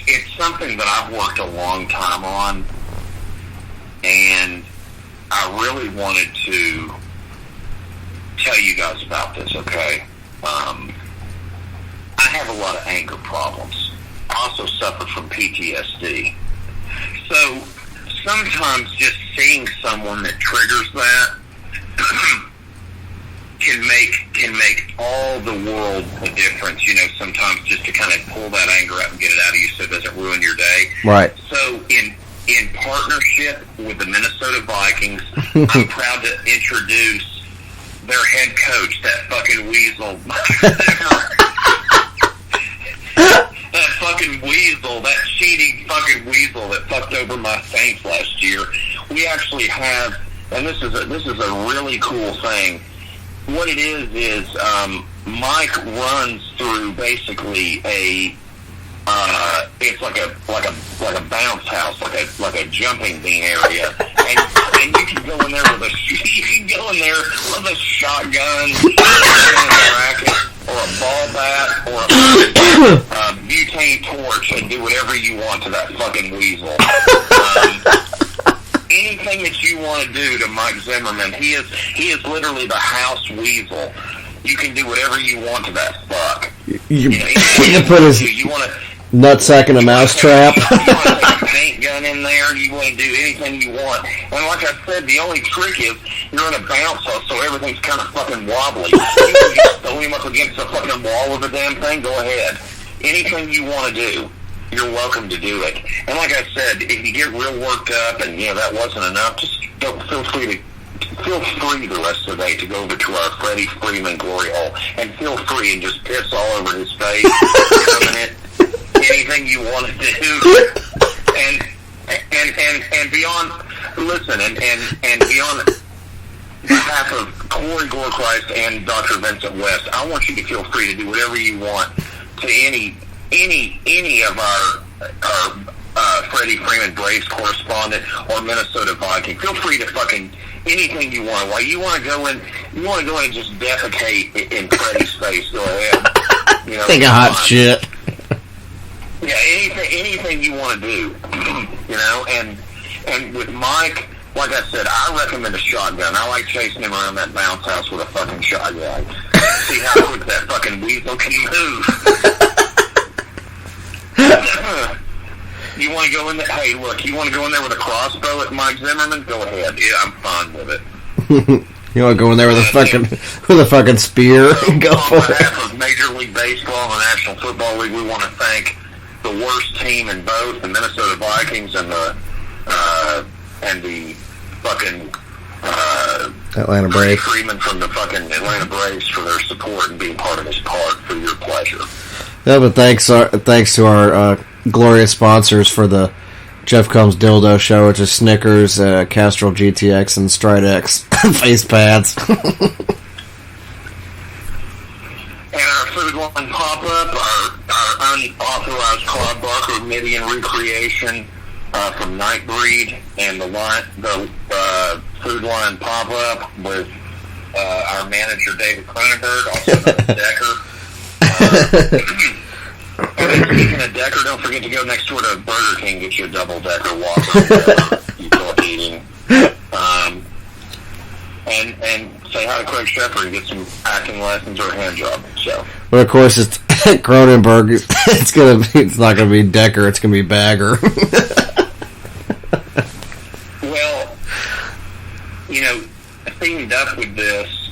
it's something that I've worked a long time on, and I really wanted to tell you guys about this, okay? I have a lot of anger problems. I also suffer from PTSD. So sometimes just seeing someone that triggers that can make all the world a difference, you know, sometimes just to kind of pull that anger out and get it out of you so it doesn't ruin your day. Right. So in partnership with the Minnesota Vikings, I'm proud to introduce their head coach, that fucking weasel. That fucking weasel, that cheating fucking weasel that fucked over my Saints last year. We actually have, and this is a really cool thing. What it is Mike runs through basically it's like a bounce house, like a jumping bean area, and you can go in there with a shotgun, or a racket, or a ball bat, or a butane torch, and do whatever you want to that fucking weasel. Anything that you want to do to Mike Zimmerman, he is literally the house weasel. You can do whatever you want to that fuck. You can put his nutsack in a mousetrap. You want to take a paint gun in there. You want to do anything you want. And like I said, the only trick is you're in a bounce house, so everything's kind of fucking wobbly. You can just throw him up against the fucking wall of the damn thing. Go ahead. Anything you want to do, you're welcome to do it. And like I said, if you get real worked up and, you know, that wasn't enough, just feel free the rest of the day to go over to our Freddie Freeman glory hole and feel free and just piss all over his face, come in it, anything you want to do. And beyond, listen, and beyond behalf of Corey Gorechrist and Dr. Vincent West, I want you to feel free to do whatever you want to any of our Freddie Freeman Braves correspondent or Minnesota Viking. Feel free to fucking anything you want. While you want to go in and just defecate in Freddie's face, go ahead. You know, think of hot shit. Yeah, anything you want to do. You know, and with Mike, like I said, I recommend a shotgun. I like chasing him around that bounce house with a fucking shotgun. See how quick that fucking weasel can move. You want to go in there? Hey, look, you want to go in there with a crossbow at Mike Zimmerman? Go ahead. Yeah, I'm fine with it. You want to go in there with a fucking spear? Go for it. On behalf of Major League Baseball and the National Football League, we want to thank the worst team in both, the Minnesota Vikings and the fucking Atlanta Braves. Freeman from the fucking Atlanta Braves for their support and being part of this part for your pleasure. Yeah, but thanks to our glorious sponsors for the Jeff Combs Dildo Show, which is Snickers, Castrol GTX, and Stridex face pads. And our food line pop-up, our unauthorized Claude Barker Midian recreation from Nightbreed, and the food line pop-up with our manager David Cronenberg, also known as Decker. And then speaking of Decker, don't forget to go next door to Burger King, get you a double-decker Whopper, you go eating. And say hi to Craig Sheffer and get some acting lessons or a hand job. So, but of course, it's Cronenberg. It's not gonna be Decker. It's gonna be Bagger. Well, you know, themed up with this,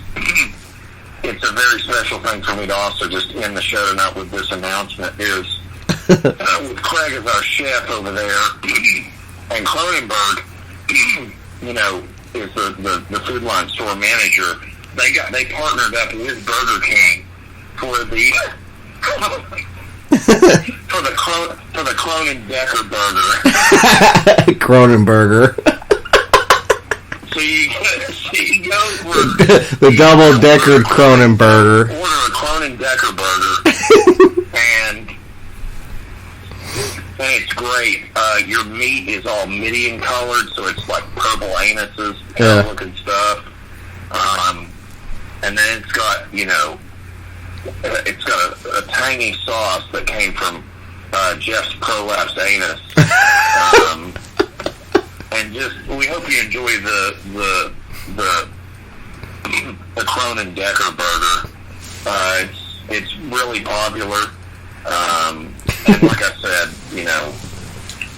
it's a very special thing for me to also just end the show tonight with this announcement. Is with Craig as our chef over there, and Cronenberg, you know, is the food line store manager. They partnered up with Burger King for the for the Cronen-Decker burger. Cronenberger. So you go for the double-decker Cronenberger. Order a Cronen-Decker burger, and And it's great. Your meat is all Midian colored, so it's like purple anuses kind of looking stuff. And then it's got, it's got a tangy sauce that came from Jeff's prolapsed anus. And just, we hope you enjoy the Cronin Decker burger. It's really popular. And like I said,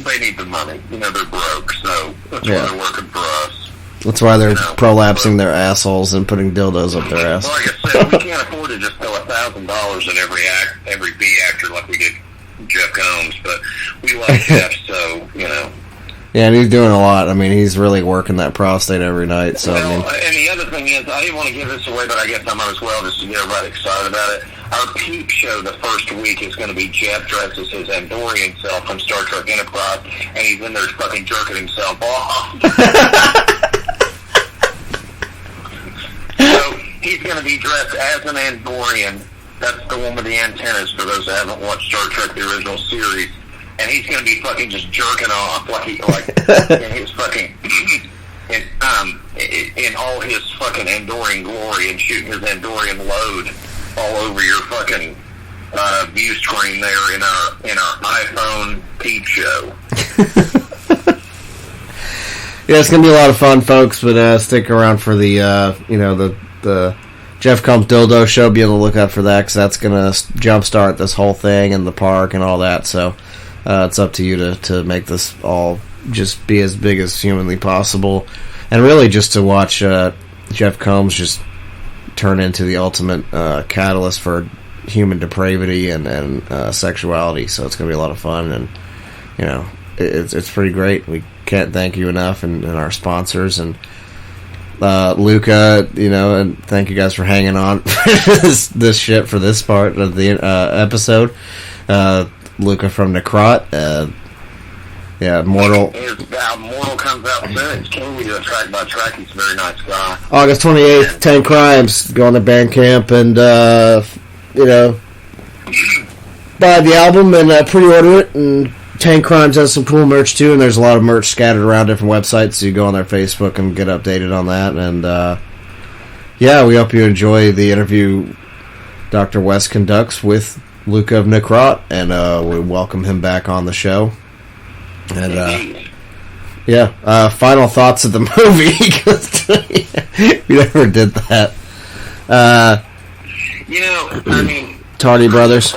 they need the money. They're broke, so that's why they're working for us. That's why they're prolapsing their assholes and putting dildos up their ass. Like I said, we can't afford to just throw $1,000 at every B actor like we did Jeff Combs, but we like Jeff, so, Yeah, and he's doing a lot. I mean, he's really working that prostate every night. So, and the other thing is, I didn't want to give this away, but I guess I might as well just to get everybody excited about it. Our peep show the first week is going to be Jeff dresses his Andorian self from Star Trek Enterprise, and he's in there fucking jerking himself off. So he's going to be dressed as an Andorian. That's the one with the antennas, for those that haven't watched Star Trek, the original series. And he's going to be fucking just jerking off like in his fucking in all his fucking Andorian glory, and shooting his Andorian load all over your fucking view screen there in our iPhone peep show. Yeah, it's gonna be a lot of fun, folks. But stick around for the the Jeff Combs Dildo Show. Be on the lookout for that, because that's gonna jumpstart this whole thing and the park and all that. So it's up to you to make this all just be as big as humanly possible, and really just to watch Jeff Combs just turn into the ultimate catalyst for human depravity and sexuality. So it's going to be a lot of fun, and it's pretty great. We can't thank you enough, and our sponsors, and Luca, and thank you guys for hanging on this shit for this part of the episode. Luca from NECROT. Mortal. Mortal comes out soon. It's King. We do a track by track. He's a very nice guy. August 28th, 10 Crimes. Go on the Bandcamp and, buy the album and pre-order it. And 10 Crimes has some cool merch too, and there's a lot of merch scattered around different websites, so you go on their Facebook and get updated on that. And, we hope you enjoy the interview Dr. West conducts with Luca of NECROT, and we welcome him back on the show. And final thoughts of the movie, because we never did that. Tardy Brothers.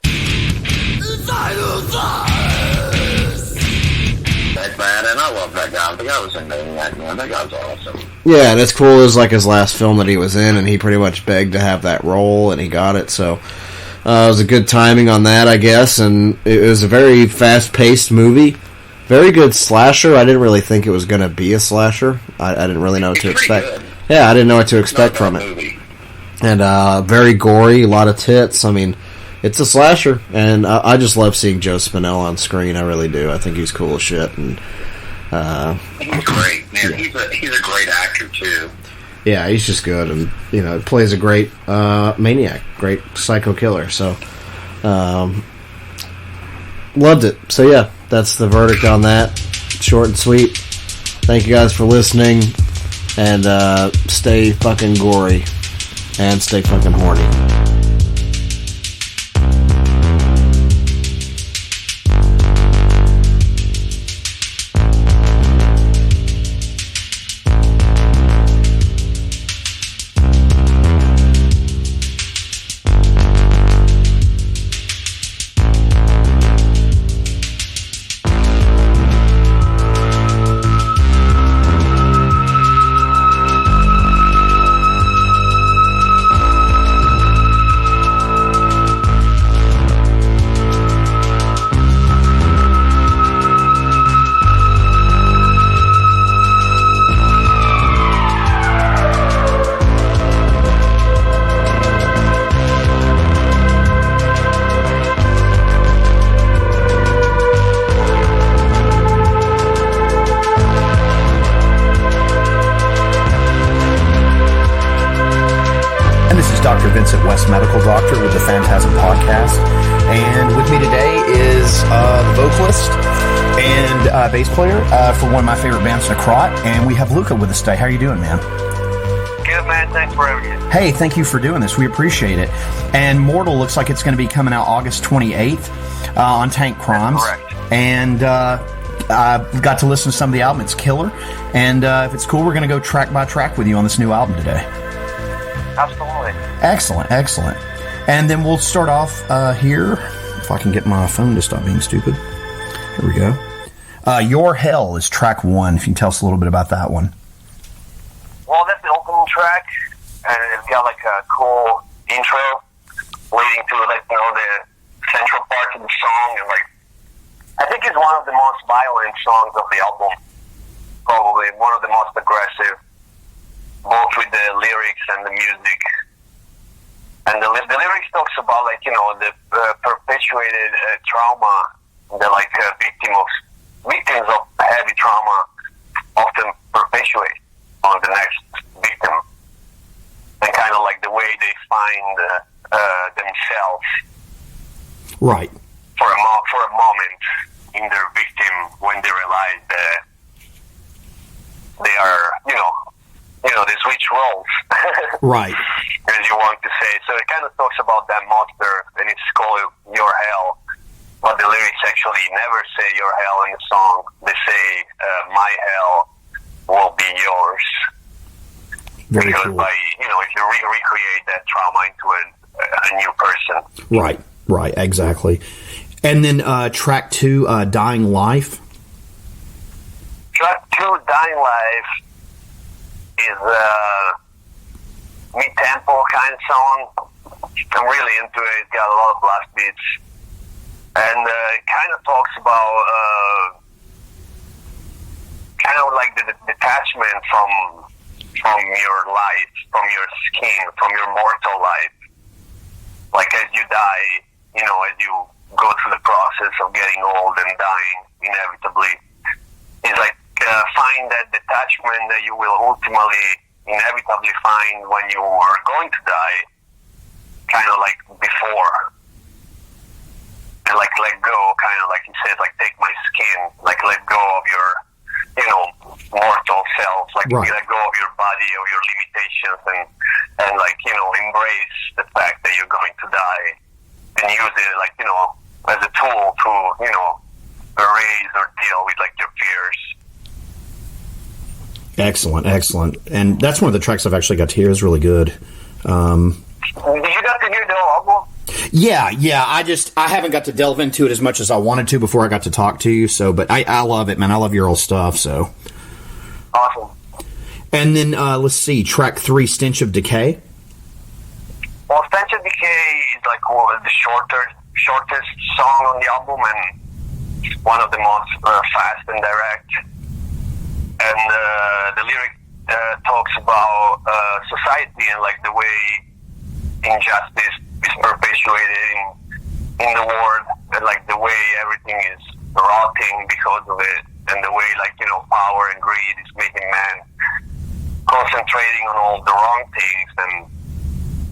That's bad, and I love that guy. The guy was in Maniac, man. That guy's awesome. Yeah, and it's cool. It was like his last film that he was in, and he pretty much begged to have that role, and he got it. So it was a good timing on that, I guess. And it was a very fast-paced movie. Very good slasher. I didn't really think it was going to be a slasher. I didn't really know what to expect. Good. Yeah, I didn't know what to expect from it. Movie. And very gory, a lot of tits. I mean, it's a slasher. And I just love seeing Joe Spinell on screen. I really do. I think he's cool as shit. And he's great, man. Yeah. He's a great actor too. Yeah, he's just good, and plays a great maniac, great psycho killer. So loved it. So yeah. That's the verdict on that. Short and sweet. Thank you guys for listening. And stay fucking gory. And stay fucking horny. Dr. Vincent West, medical doctor with the FANTASM Podcast. And with me today is is the vocalist and bass player for one of my favorite bands, NECROT, and we have Luca with us today. How are you doing, man? Good, man. Thanks for having me. Hey, thank you for doing this. We appreciate it. And Mortal looks like it's going to be coming out August 28th on Tank Crimes. That's correct. And I got to listen to some of the album. It's killer. And if it's cool, we're going to go track by track with you on this new album today. Absolutely. Excellent. And then we'll start off here. If I can get my phone to stop being stupid. Here we go. Your Hell is track 1. If you can tell us a little bit about that one. Well, that's the opening track, and it's got like a cool intro leading to like the central part of the song, and like I think it's one of the most violent songs of the album, probably one of the most aggressive, both with the lyrics and the music. And the lyrics talks about like the perpetuated trauma that like victims of heavy trauma often perpetuate on the next victim, and kind of like the way they find themselves, right, for a moment in their victim when they realize that they are they switch roles, right, as you want to say. So it kind of talks about that monster, and it's called Your Hell, but the lyrics actually never say your hell in the song. They say my hell will be yours. Very because cool. By if you recreate that trauma into a new person. Right, exactly. And then track 2, Dying Life. Track 2, Dying Life, is a mid-tempo kind of song. I'm really into it. It's got a lot of blast beats, and it kind of talks about kind of like the detachment from your life, from your skin, from your mortal life. Like as you die, as you go through the process of getting old and dying inevitably, it's like find that detachment that you will ultimately inevitably find when you are going to die, kind of like before. And like let go, kind of like he says, like take my skin, like let go of your mortal self, like let go of your body, of your limitations, and like embrace the fact that you're going to die, and use it like as a tool to erase or deal with like your fears. Excellent. And that's one of the tracks I've actually got to hear. Is really good. Did you got to hear the album? Yeah. I haven't got to delve into it as much as I wanted to before I got to talk to you. So, but I love it, man. I love your old stuff. So awesome. And then let's see, track 3, Stench of Decay. Well, Stench of Decay is like the shortest song on the album, and one of the most fast and direct. And the lyric talks about society and like the way injustice is perpetuated in the world, and like the way everything is rotting because of it, and the way like power and greed is making man concentrating on all the wrong things,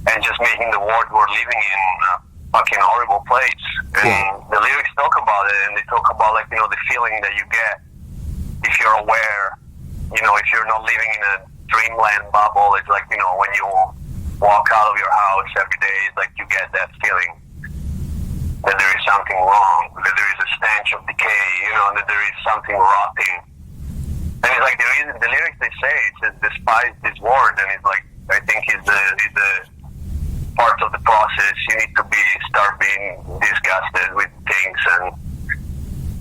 and just making the world we're living in a fucking horrible place. And the lyrics talk about it, and they talk about like the feeling that you get if you're aware, if you're not living in a dreamland bubble. It's like when you walk out of your house every day, it's like you get that feeling that there is something wrong, that there is a stench of decay, that there is something rotting. And it's like the lyrics they say, it says despise this word, and it's like I think is the part of the process. You need to start being disgusted with things and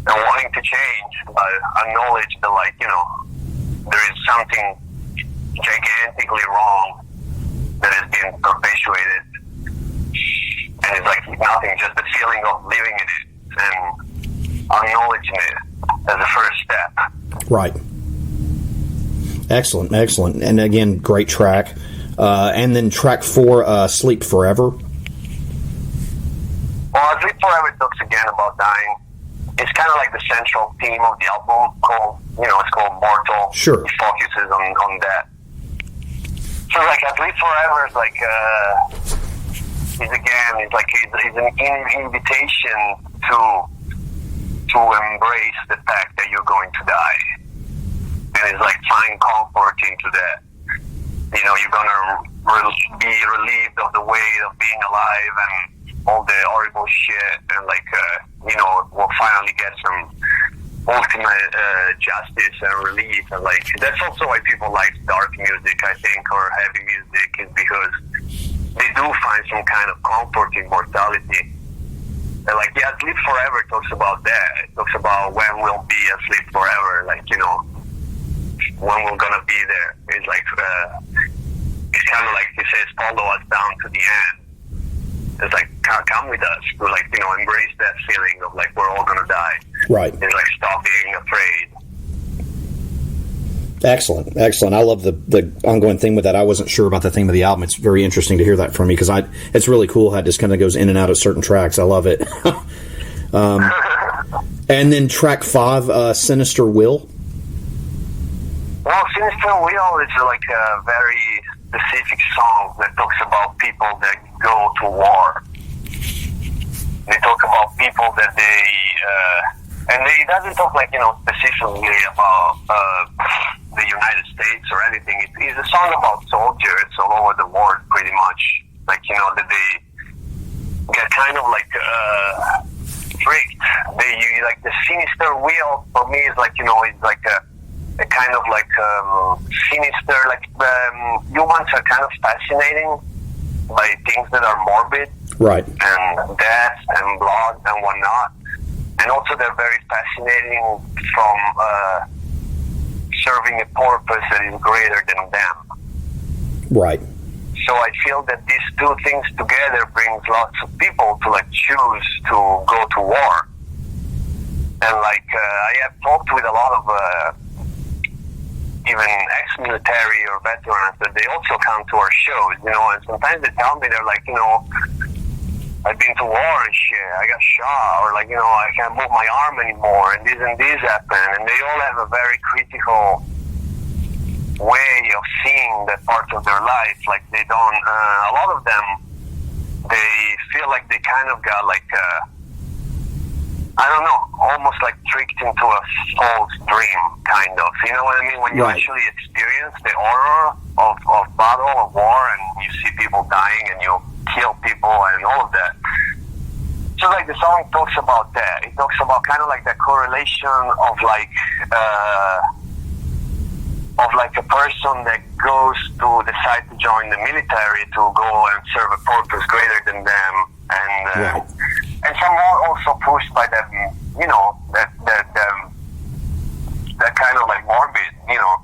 wanting to change, but acknowledge that like there is something gigantically wrong that is being perpetuated, and it's like nothing, just the feeling of living in it and acknowledging it as a first step. Right. Excellent. And again, great track. And then track 4, Sleep Forever. Well, Sleep Forever talks again about dying. It's kind of like the central theme of the album, it's called Mortal. Sure. It focuses on that. So like Sleep Forever is like it's an invitation to to embrace the fact that you're going to die. And it's like find comfort into that. You know, you're gonna be relieved of the weight of being alive and all the horrible shit, and like, you know, we'll finally get some ultimate justice and relief. And like, that's also why people like dark music, I think, or heavy music, is because they do find some kind of comfort in mortality. And like, yeah, Sleep Forever talks about that. It talks about when we'll be asleep forever, like, you know, when we're gonna be there. It's like, it's kind of like he says, follow us down to the end. It's like, come with us to, like, you know, embrace that feeling of like we're all gonna die. Right. It's like, stop being afraid. Excellent, excellent. I love the ongoing thing with that. I wasn't sure about the theme of the album. It's very interesting to hear that from you, because it's really cool how it just kind of goes in and out of certain tracks. I love it. And then track 5, Sinister Will. Well, Sinister Will is like a very specific song that talks about people that go to war. They talk about people that and it doesn't talk like, you know, specifically about the United States or anything. It's a song about soldiers all over the world, pretty much. Like, you know, that they get kind of like tricked. Like the Sinister Wheel for me is like, you know, it's like a kind of like sinister, like humans are kind of fascinating by things that are morbid. Right. And death and blood and whatnot. And also they're very fascinating from serving a purpose that is greater than them. Right. So I feel that these two things together brings lots of people to like choose to go to war. And like I have talked with a lot of even ex-military or veterans that they also come to our shows, you know, and sometimes they tell me, they're like, you know, I've been to war and shit, I got shot, or like, you know, I can't move my arm anymore, and this happened, and they all have a very critical way of seeing that part of their life. Like they don't, a lot of them, they feel like they kind of got like, I don't know, almost like tricked into a false dream, kind of. You know what I mean? When you actually experience the horror of battle, of war, and you see people dying and you kill people and all of that. So like the song talks about that. It talks about kind of like the correlation of like a person that goes to decide to join the military to go and serve a purpose greater than them, and some more also pushed by that, you know, that kind of like morbid, you know,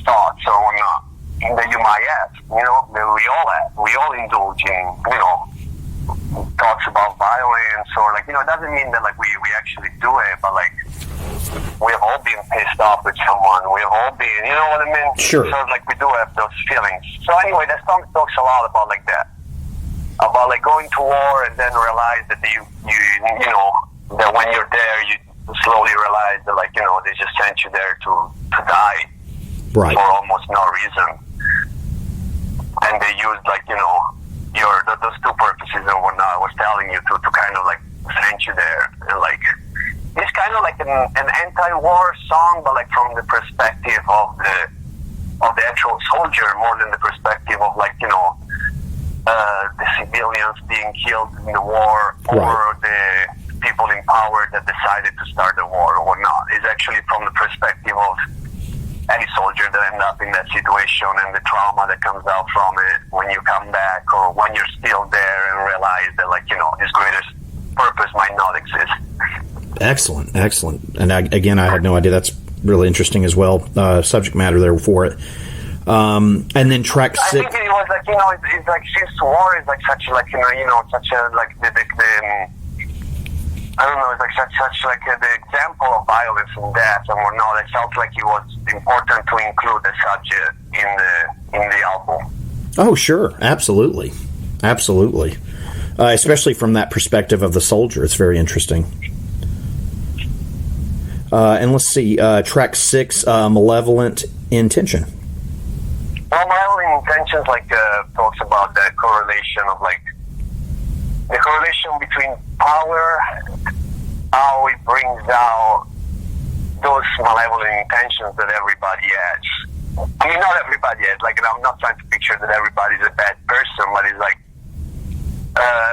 thoughts or whatnot that you might have, you know, that we all have. We all indulge in, you know, thoughts about violence, or like, you know, it doesn't mean that like we actually do it, but like we have all been pissed off with someone. We have all been, you know what I mean? Sure. So like we do have those feelings. So anyway, that song talks a lot about like that. About like going to war and then realize that you know, that when you're there, you slowly realize that, like, you know, they just sent you there to die. Right. For almost no reason. And they used, like, you know, those two purposes and whatnot. I was telling you to kind of like send you there. And like, it's kind of like an anti-war song, but like from the perspective of the actual soldier, more than the perspective of, like, you know, the civilians being killed in the war, or the people in power that decided to start the war or whatnot. It's actually from the perspective of any soldier that ends up in that situation and the trauma that comes out from it when you come back, or when you're still there and realize that, like, you know, his greatest purpose might not exist. Excellent, excellent. And again, I had no idea. That's really interesting as well. Subject matter there for it. And then track 6. I think it was like, you know, it's like, since war is like such like, you know, such a like the I don't know, it's like such like the example of violence and death and whatnot. It felt like it was important to include the subject in the album. Oh, sure, absolutely, absolutely. Especially from that perspective of the soldier, it's very interesting. And let's see, track 6, Malevolent Intention. Well, Malevolent Intentions like talks about the correlation of like the correlation between power how it brings out those malevolent intentions that everybody has. I mean, not everybody has. Like, I'm not trying to picture that everybody's a bad person, but it's like,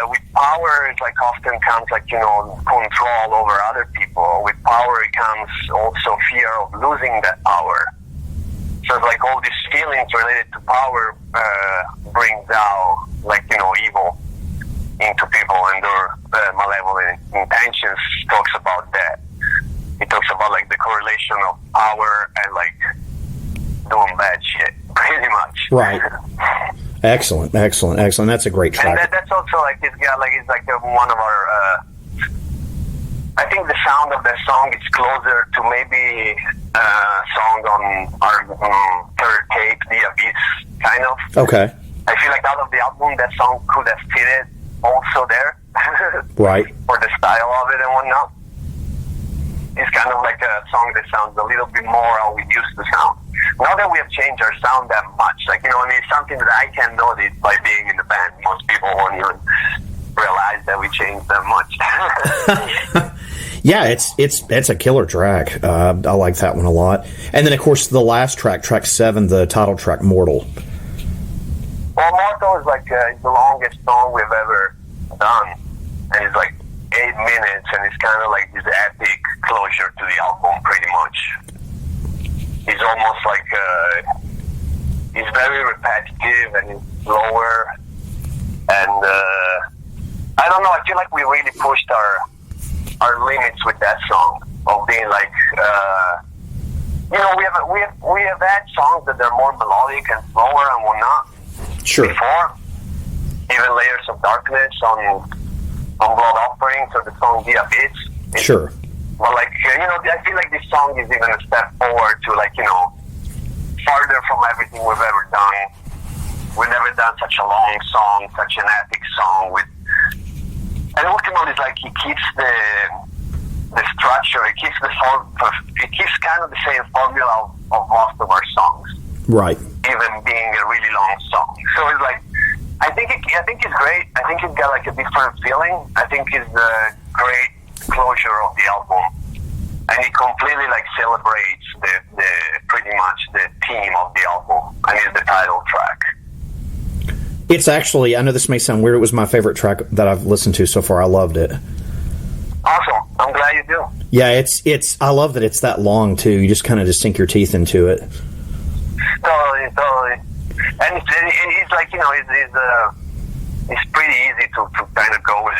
with power, it like often comes like, control over other people. With power, it comes also fear of losing that power. So it's like all these feelings related to power brings out like, evil into people, and their malevolent intentions talks about that. It talks about like the correlation of power and like doing bad shit, pretty much. Right. Excellent. That's a great track. And that's also like it's like one of our. I think the sound of that song is closer to maybe a song on our third tape, The Abyss, kind of. Okay. I feel like out of the album, that song could have fitted also there. Right. For the style of it and whatnot. It's kind of like a song that sounds a little bit more how we used to sound. Not that we have changed our sound that much. Like, it's something that I can notice by being in the band. Most people won't even realize that we changed that much. Yeah, it's a killer track. I like that one a lot. And then, of course, the last track 7, the title track, Mortal. Well, Mortal is like it's the longest song we've ever done. And it's like 8 minutes, and it's kind of like this epic closure to the album, pretty much. It's almost like it's very repetitive and it's slower, and I don't know. I feel like we really pushed our limits with that song of being like, we have had songs that are more melodic and slower and whatnot. Sure. Before, even Layers of Darkness on Blood Offerings or the song The Abyss. Sure. But like, I feel like this song is even a step forward to like, farther from everything we've ever done. We've never done such a long song, such an epic song and ultimately it's like he keeps the structure, it keeps kind of the same formula of most of our songs. Right. Even being a really long song. So it's like, I think it's great. I think it's got like a different feeling. I think it's a great closure of the album, and it completely like celebrates the pretty much the theme of the album, and it's the title track. It's actually, I know this may sound weird, it was my favorite track that I've listened to so far. I loved it. Awesome. I'm glad you do. Yeah, it's I love that it's that long too. You just kind of just sink your teeth into it. Totally. And it's like, it's pretty easy to kind of go with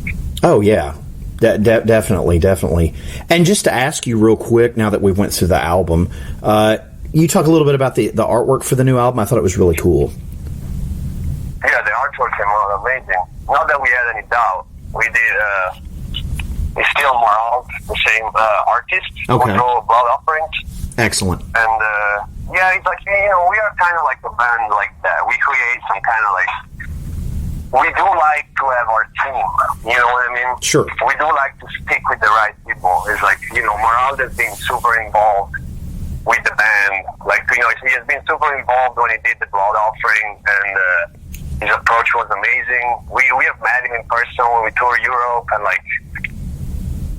it. Oh yeah. Definitely. And just to ask you real quick, now that we went through the album, you talk a little bit about the artwork for the new album. I thought it was really cool. Yeah, the artwork came out amazing. Not that we had any doubt. We did, it's still Moral, the same artist, okay. Who drew Blood Offerings. Excellent. And, yeah, it's like, we are kind of like a band like that. We create some kind of like, we do like to have our team, you know what I mean? Sure. We do like to stick with the right people. It's like, Moral has been super involved with the band. Like, he has been super involved when he did the Blood Offering, and his approach was amazing. We have met him in person when we tour Europe, and like,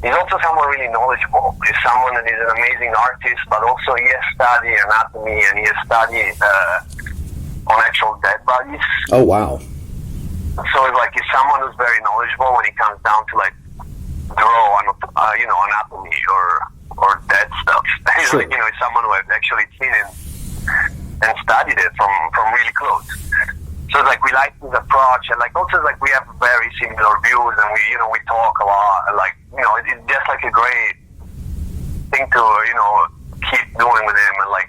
he's also someone really knowledgeable. He's someone that is an amazing artist, but also he has studied anatomy, and he has studied on actual dead bodies. Oh, wow. So it's like he's someone who's very knowledgeable when it comes down to like draw, anatomy or dead stuff. Sure. Like, he's someone who has actually seen it and studied it from really close. So it's like we like his approach, and like also it's like we have very similar views, and we talk a lot, and like it's just like a great thing to keep doing with him, and like.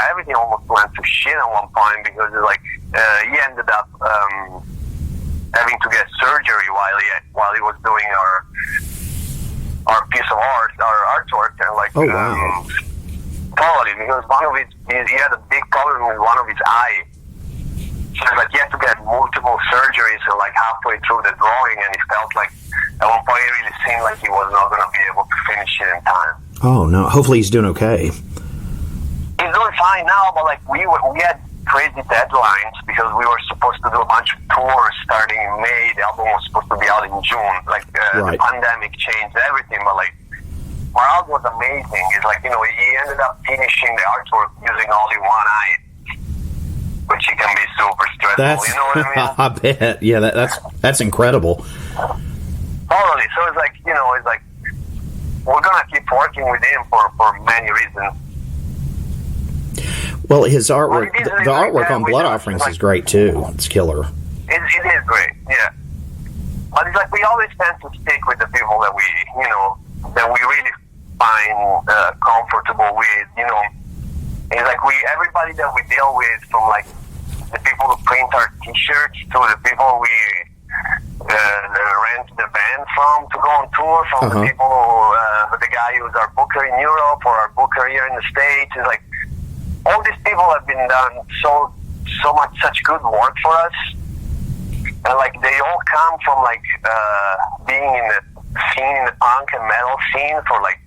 Everything almost went to shit at one point because he ended up having to get surgery while he was doing our piece of art, our artwork, and like oh wow, totally, because he had a big problem with one of his eyes. So it's like he had to get multiple surgeries, and like halfway through the drawing, and he felt like at one point it really seemed like he was not going to be able to finish it in time. Oh no! Hopefully he's doing okay. He's doing fine now, but like we had crazy deadlines because we were supposed to do a bunch of tours starting in May. The album album was supposed to be out in June. Like, Right. the pandemic changed everything, but like, morale was amazing. It's like, you know, he ended up finishing the artwork using only one eye, which can be super stressful. You know what I mean? I bet. Yeah, that's incredible. Totally. So it's like, you know, it's like, we're gonna keep working with him for many reasons. Well, his artwork, the artwork on Blood Offerings is great too. It's killer. It is great, yeah. But it's like we always tend to stick with the people that we, you know, that we really find comfortable with. You know, it's like everybody that we deal with, from like the people who print our T-shirts to the people we rent the band from to go on tour, from the people who, the guy who's our booker in Europe or our booker here in the States. It's like all these people have been done so much, such good work for us, and like they all come from like being in the scene, in the punk and metal scene for like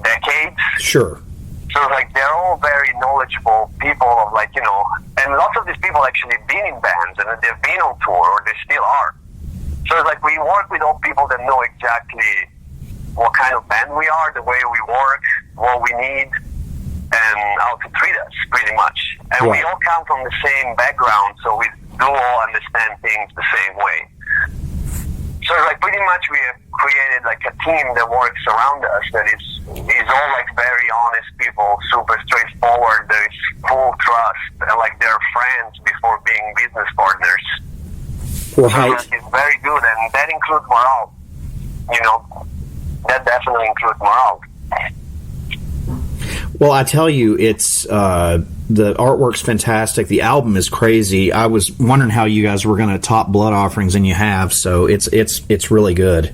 decades. Sure. So it's like they're all very knowledgeable people of like, you know, and lots of these people actually been in bands and they've been on tour or they still are. So it's like we work with all people that know exactly what kind of band we are, the way we work, what we need, and how to treat us, pretty much. And we all come from the same background, so we do all understand things the same way. So like pretty much we have created like a team that works around us that is all like very honest people, super straightforward. There's full trust, and like they're friends before being business partners. Right. So it's very good, and that includes morale. You know, that definitely includes morale. Well, I tell you, it's the artwork's fantastic. The album is crazy. I was wondering how you guys were going to top Blood Offerings, and you have. So it's really good.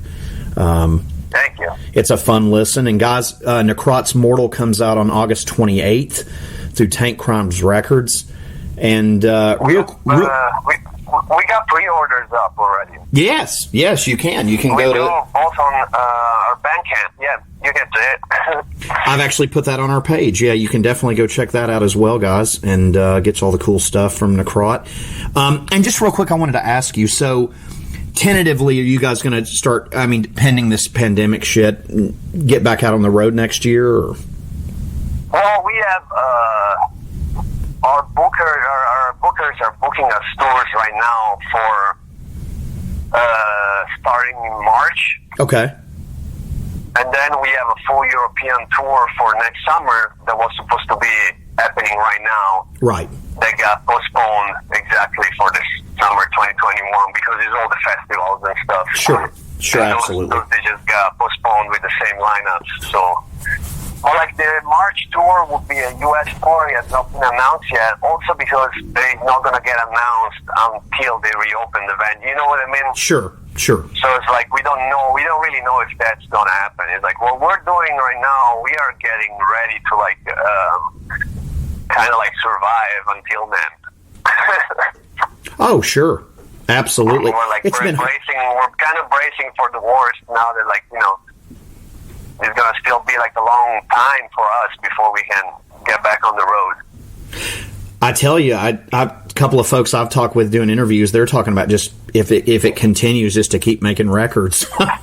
Thank you. It's a fun listen. And guys, NECROT's Mortal comes out on August 28th through Tank Crimes Records. And we got pre-orders up already. Yes, you can. You can we go do, to both on our Bandcamp. Yeah, you get to it. I've actually put that on our page. Yeah, you can definitely go check that out as well, guys, and get all the cool stuff from NECROT. And just real quick, I wanted to ask you, so tentatively, are you guys going to start, I mean, pending this pandemic shit, get back out on the road next year? Or? Well, we have our bookers are booking us tours right now for starting in March. Okay. And then we have a full European tour for next summer that was supposed to be happening right now. Right. That got postponed exactly for this summer 2021 because it's all the festivals and stuff. Sure, absolutely. Those they just got postponed with the same lineups. So, well, like the March tour will be a U.S. tour. It's not been announced yet. Also because they're not going to get announced until they reopen the venue. You know what I mean? Sure. So it's like we don't really know if that's going to happen. It's like what we're doing right now, we are getting ready to like kind of like survive until then. Oh, sure. Absolutely. We're like we're kind of bracing for the worst now that like, you know, it's going to still be like a long time for us before we can get back on the road. I tell you, a couple of folks I've talked with doing interviews, they're talking about just if it continues just to keep making records. Yeah,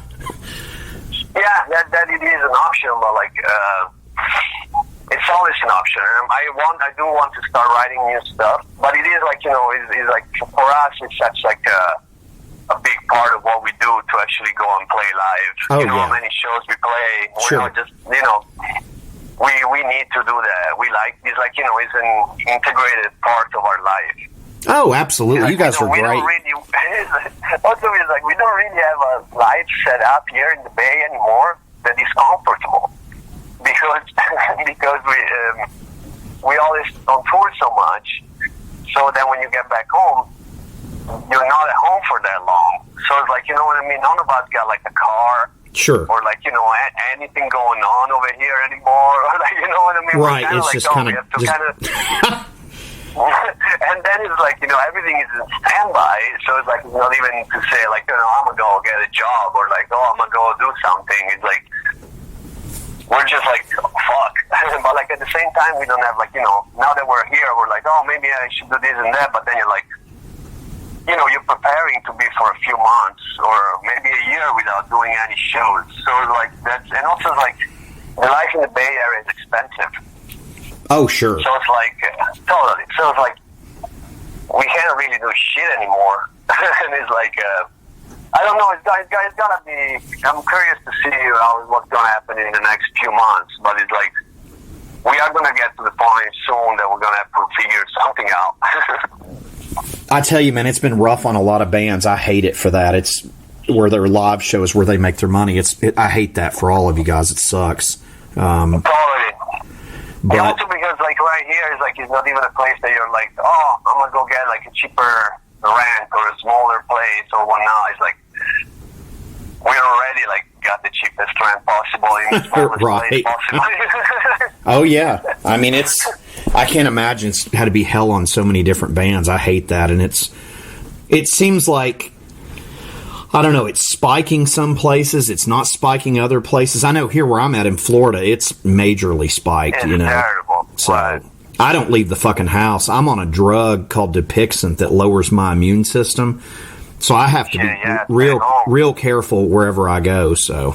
that it is an option, but like it's always an option. I do want to start writing new stuff, but it is like, you know, it's like for us, it's such like a big part of what we do to actually go and play live. Oh, you know yeah. how many shows we play? Sure. We're not just, you know, we need to do that. We like, it's like, you know, it's an integrated part of our life. Oh, absolutely. Like, you guys are we great. Don't really, also, it's like we don't really have a life set up here in the Bay anymore that is comfortable because we always on tour so much. So then when you get back home, you're not at home for that long. So it's like, you know what I mean? None of us got like a car. Sure. Or like, you know, anything going on over here anymore. Or like, you know what I mean? Right. It's just kind of... And then it's like, you know, everything is in standby. So it's like, it's not even to say like, you know, I'm going to go get a job or like, oh, I'm going to go do something. It's like, we're just like, oh, fuck. But like at the same time, we don't have like, you know, now that we're here, we're like, oh, maybe I should do this and that. But then you're like, you're preparing to be for a few months or maybe a year without doing any shows. So like that's, and also like the life in the Bay Area is expensive. Oh, sure. So it's like totally. So it's like we can't really do shit anymore, and it's like I don't know. It's gotta be. I'm curious to see what's gonna happen in the next few months, but it's like we are gonna get to the point soon that we're gonna have to figure something out. I tell you, man, it's been rough on a lot of bands. I hate it for that. It's where their live shows where they make their money. I hate that for all of you guys. It sucks. Totally. But and also because like right here is like it's not even a place that you're like, oh, I'm gonna go get like a cheaper rent or a smaller place or whatnot. It's like we already like got the cheapest rent possible in the smallest right. place possible. Oh yeah, I mean I can't imagine it's had to be hell on so many different bands. I hate that, and it seems like, I don't know, it's spiking some places, it's not spiking other places. I know here where I'm at in Florida, it's majorly spiked. It's terrible. So right. I don't leave the fucking house. I'm on a drug called Dupixent that lowers my immune system, so I have to be real careful wherever I go. So.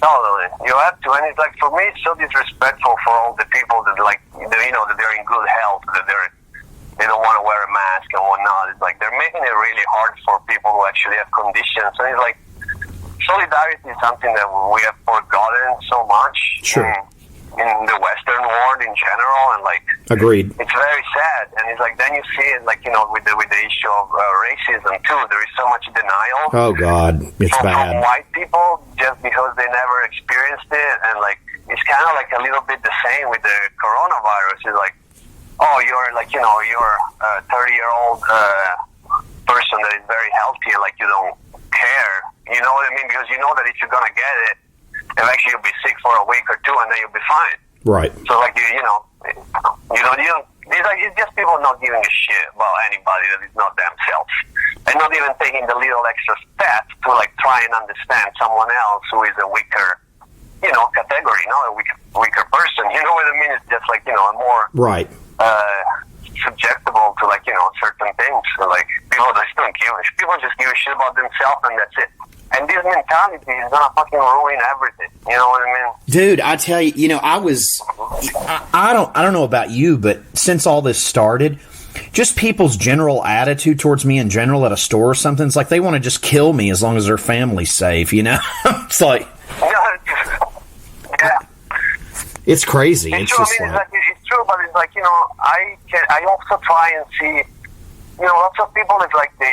Totally, you have to, and it's like for me, it's so disrespectful for all the people that like, that they're in good health, that they don't want to wear a mask and whatnot. It's like they're making it really hard for people who actually have conditions. And it's like solidarity is something that we have forgotten so much in the Western world in general, and like agreed. It's very sad, and it's like then you see it like with the issue of racism too. There is so much denial. Oh God, it's bad. From white people just because they never experienced it, and like it's kind of like a little bit the same with the coronavirus. It's like, oh, you're like you're a 30-year-old person that is very healthy, like you don't care. You know what I mean? Because you know that if you're gonna get it, eventually you'll be sick for a week or two, and then you'll be fine. Right. So like you don't. It's like it's just people not giving a shit about anybody that is not themselves, and not even taking the little extra step to like try and understand someone else who is a weaker, category, a weaker person. You know what I mean? It's just like a more right. Subjectable to like certain things. So like people just don't give a shit. People just give a shit about themselves, and that's it. And this mentality is gonna fucking ruin everything. You know what I mean? Dude, I tell you, I don't know about you, but since all this started, just people's general attitude towards me in general at a store or something, it's like they want to just kill me as long as their family's safe, It's like... Yeah. It's crazy. It's true. It's true, but it's like, I also try and see, lots of people is like they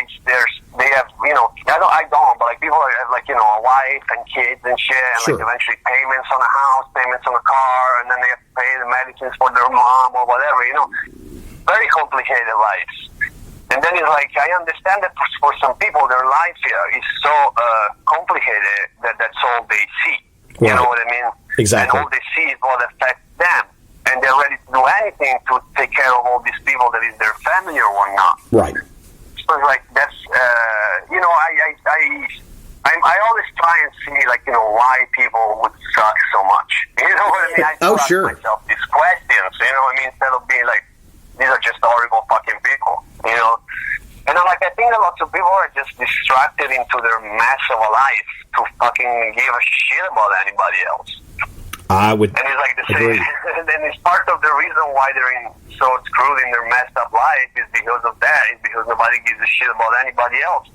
have, I don't, but like people have like, a wife and kids and shit, and like eventually payments on a house, payments on a car, and then they have to pay the medicines for their mom or whatever, very complicated lives. And then it's like, I understand that for some people, their life is so complicated that that's all they see. Right. You know what I mean? Exactly. And all they see is what affects them. And they're ready to do anything to take care of all these people that is their family or whatnot. Right. So it's like, that's, I always try and see, like, why people would suck so much. You know what I mean? I ask myself these questions, instead of being like, these are just horrible fucking people, And I'm like, I think that lots of people are just distracted into their mess of a life to fucking give a shit about anybody else. I would. And it's like the same. And it's part of the reason why they're so screwed in their messed up life is because of that. It's because nobody gives a shit about anybody else.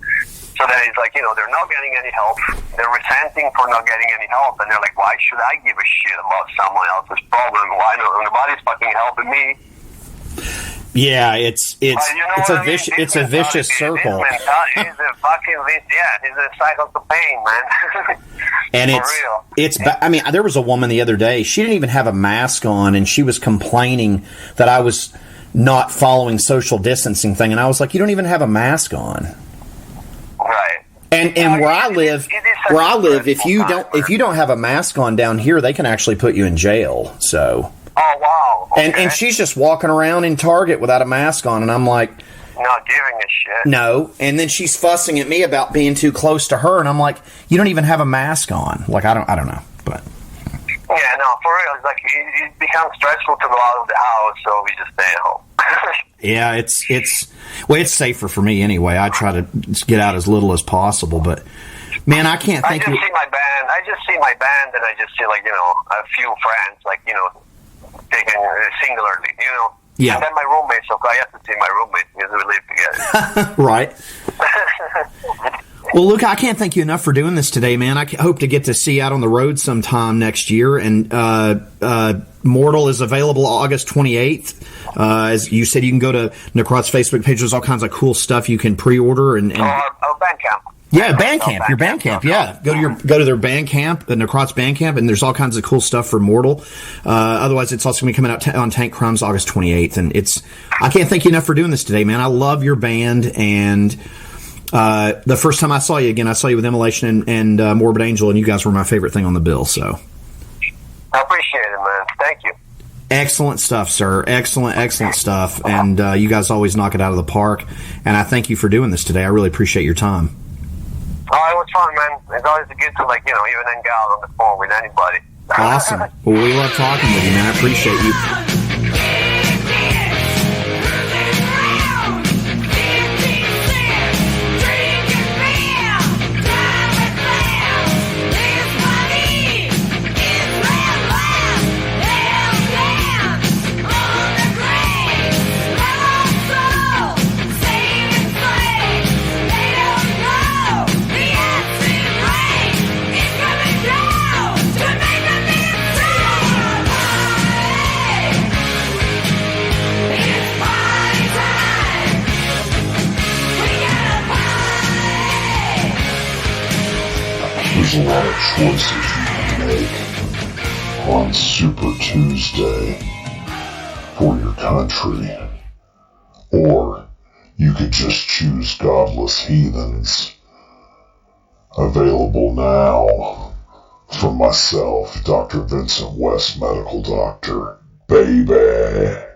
So then it's like, they're not getting any help. They're resenting for not getting any help. And they're like, why should I give a shit about someone else's problem? Why nobody's fucking helping me? Yeah, it's a vicious circle. It's a fucking it's a cycle to pain, man. And there was a woman the other day. She didn't even have a mask on, and she was complaining that I was not following social distancing thing. And I was like, you don't even have a mask on. Right. And where I live, if you don't have a mask on down here, they can actually put you in jail. So. Oh wow! Okay. And she's just walking around in Target without a mask on, and I'm like, not giving a shit. No, and then she's fussing at me about being too close to her, and I'm like, you don't even have a mask on. Like I don't know, but yeah, no, for real, it's like it becomes stressful to go out of the house, so we just stay at home. Yeah, it's safer for me anyway. I try to get out as little as possible, but man, I can't think. I just see my band, and I just see like a few friends, like taking singularly, Yeah. And then my roommates. So I have to see my roommates because we live together. Right. Well, Luca, I can't thank you enough for doing this today, man. I hope to get to see you out on the road sometime next year. And Mortal is available August 28th. As you said, you can go to NECROT's Facebook page. There's all kinds of cool stuff you can pre-order. And Bandcamp. Yeah, Bandcamp. Your Bandcamp, yeah. Go to their Bandcamp, the NECROT's Bandcamp, and there's all kinds of cool stuff for Mortal. Otherwise, it's also going to be coming out on Tank Crimes August 28th. And I can't thank you enough for doing this today, man. I love your band, and the first time I saw you again, I saw you with Immolation and Morbid Angel, and you guys were my favorite thing on the bill. So I appreciate it, man. Thank you. Excellent stuff, sir. Excellent stuff. And you guys always knock it out of the park. And I thank you for doing this today. I really appreciate your time. Oh, it was fun, man. It's always good to even hang out on the phone with anybody. Awesome. Well, we love talking with you, man. I appreciate you. There's a lot of choices you can make on Super Tuesday for your country. Or you could just choose Godless Heathens. Available now from myself, Dr. Vincent West, Medical Doctor. Baby.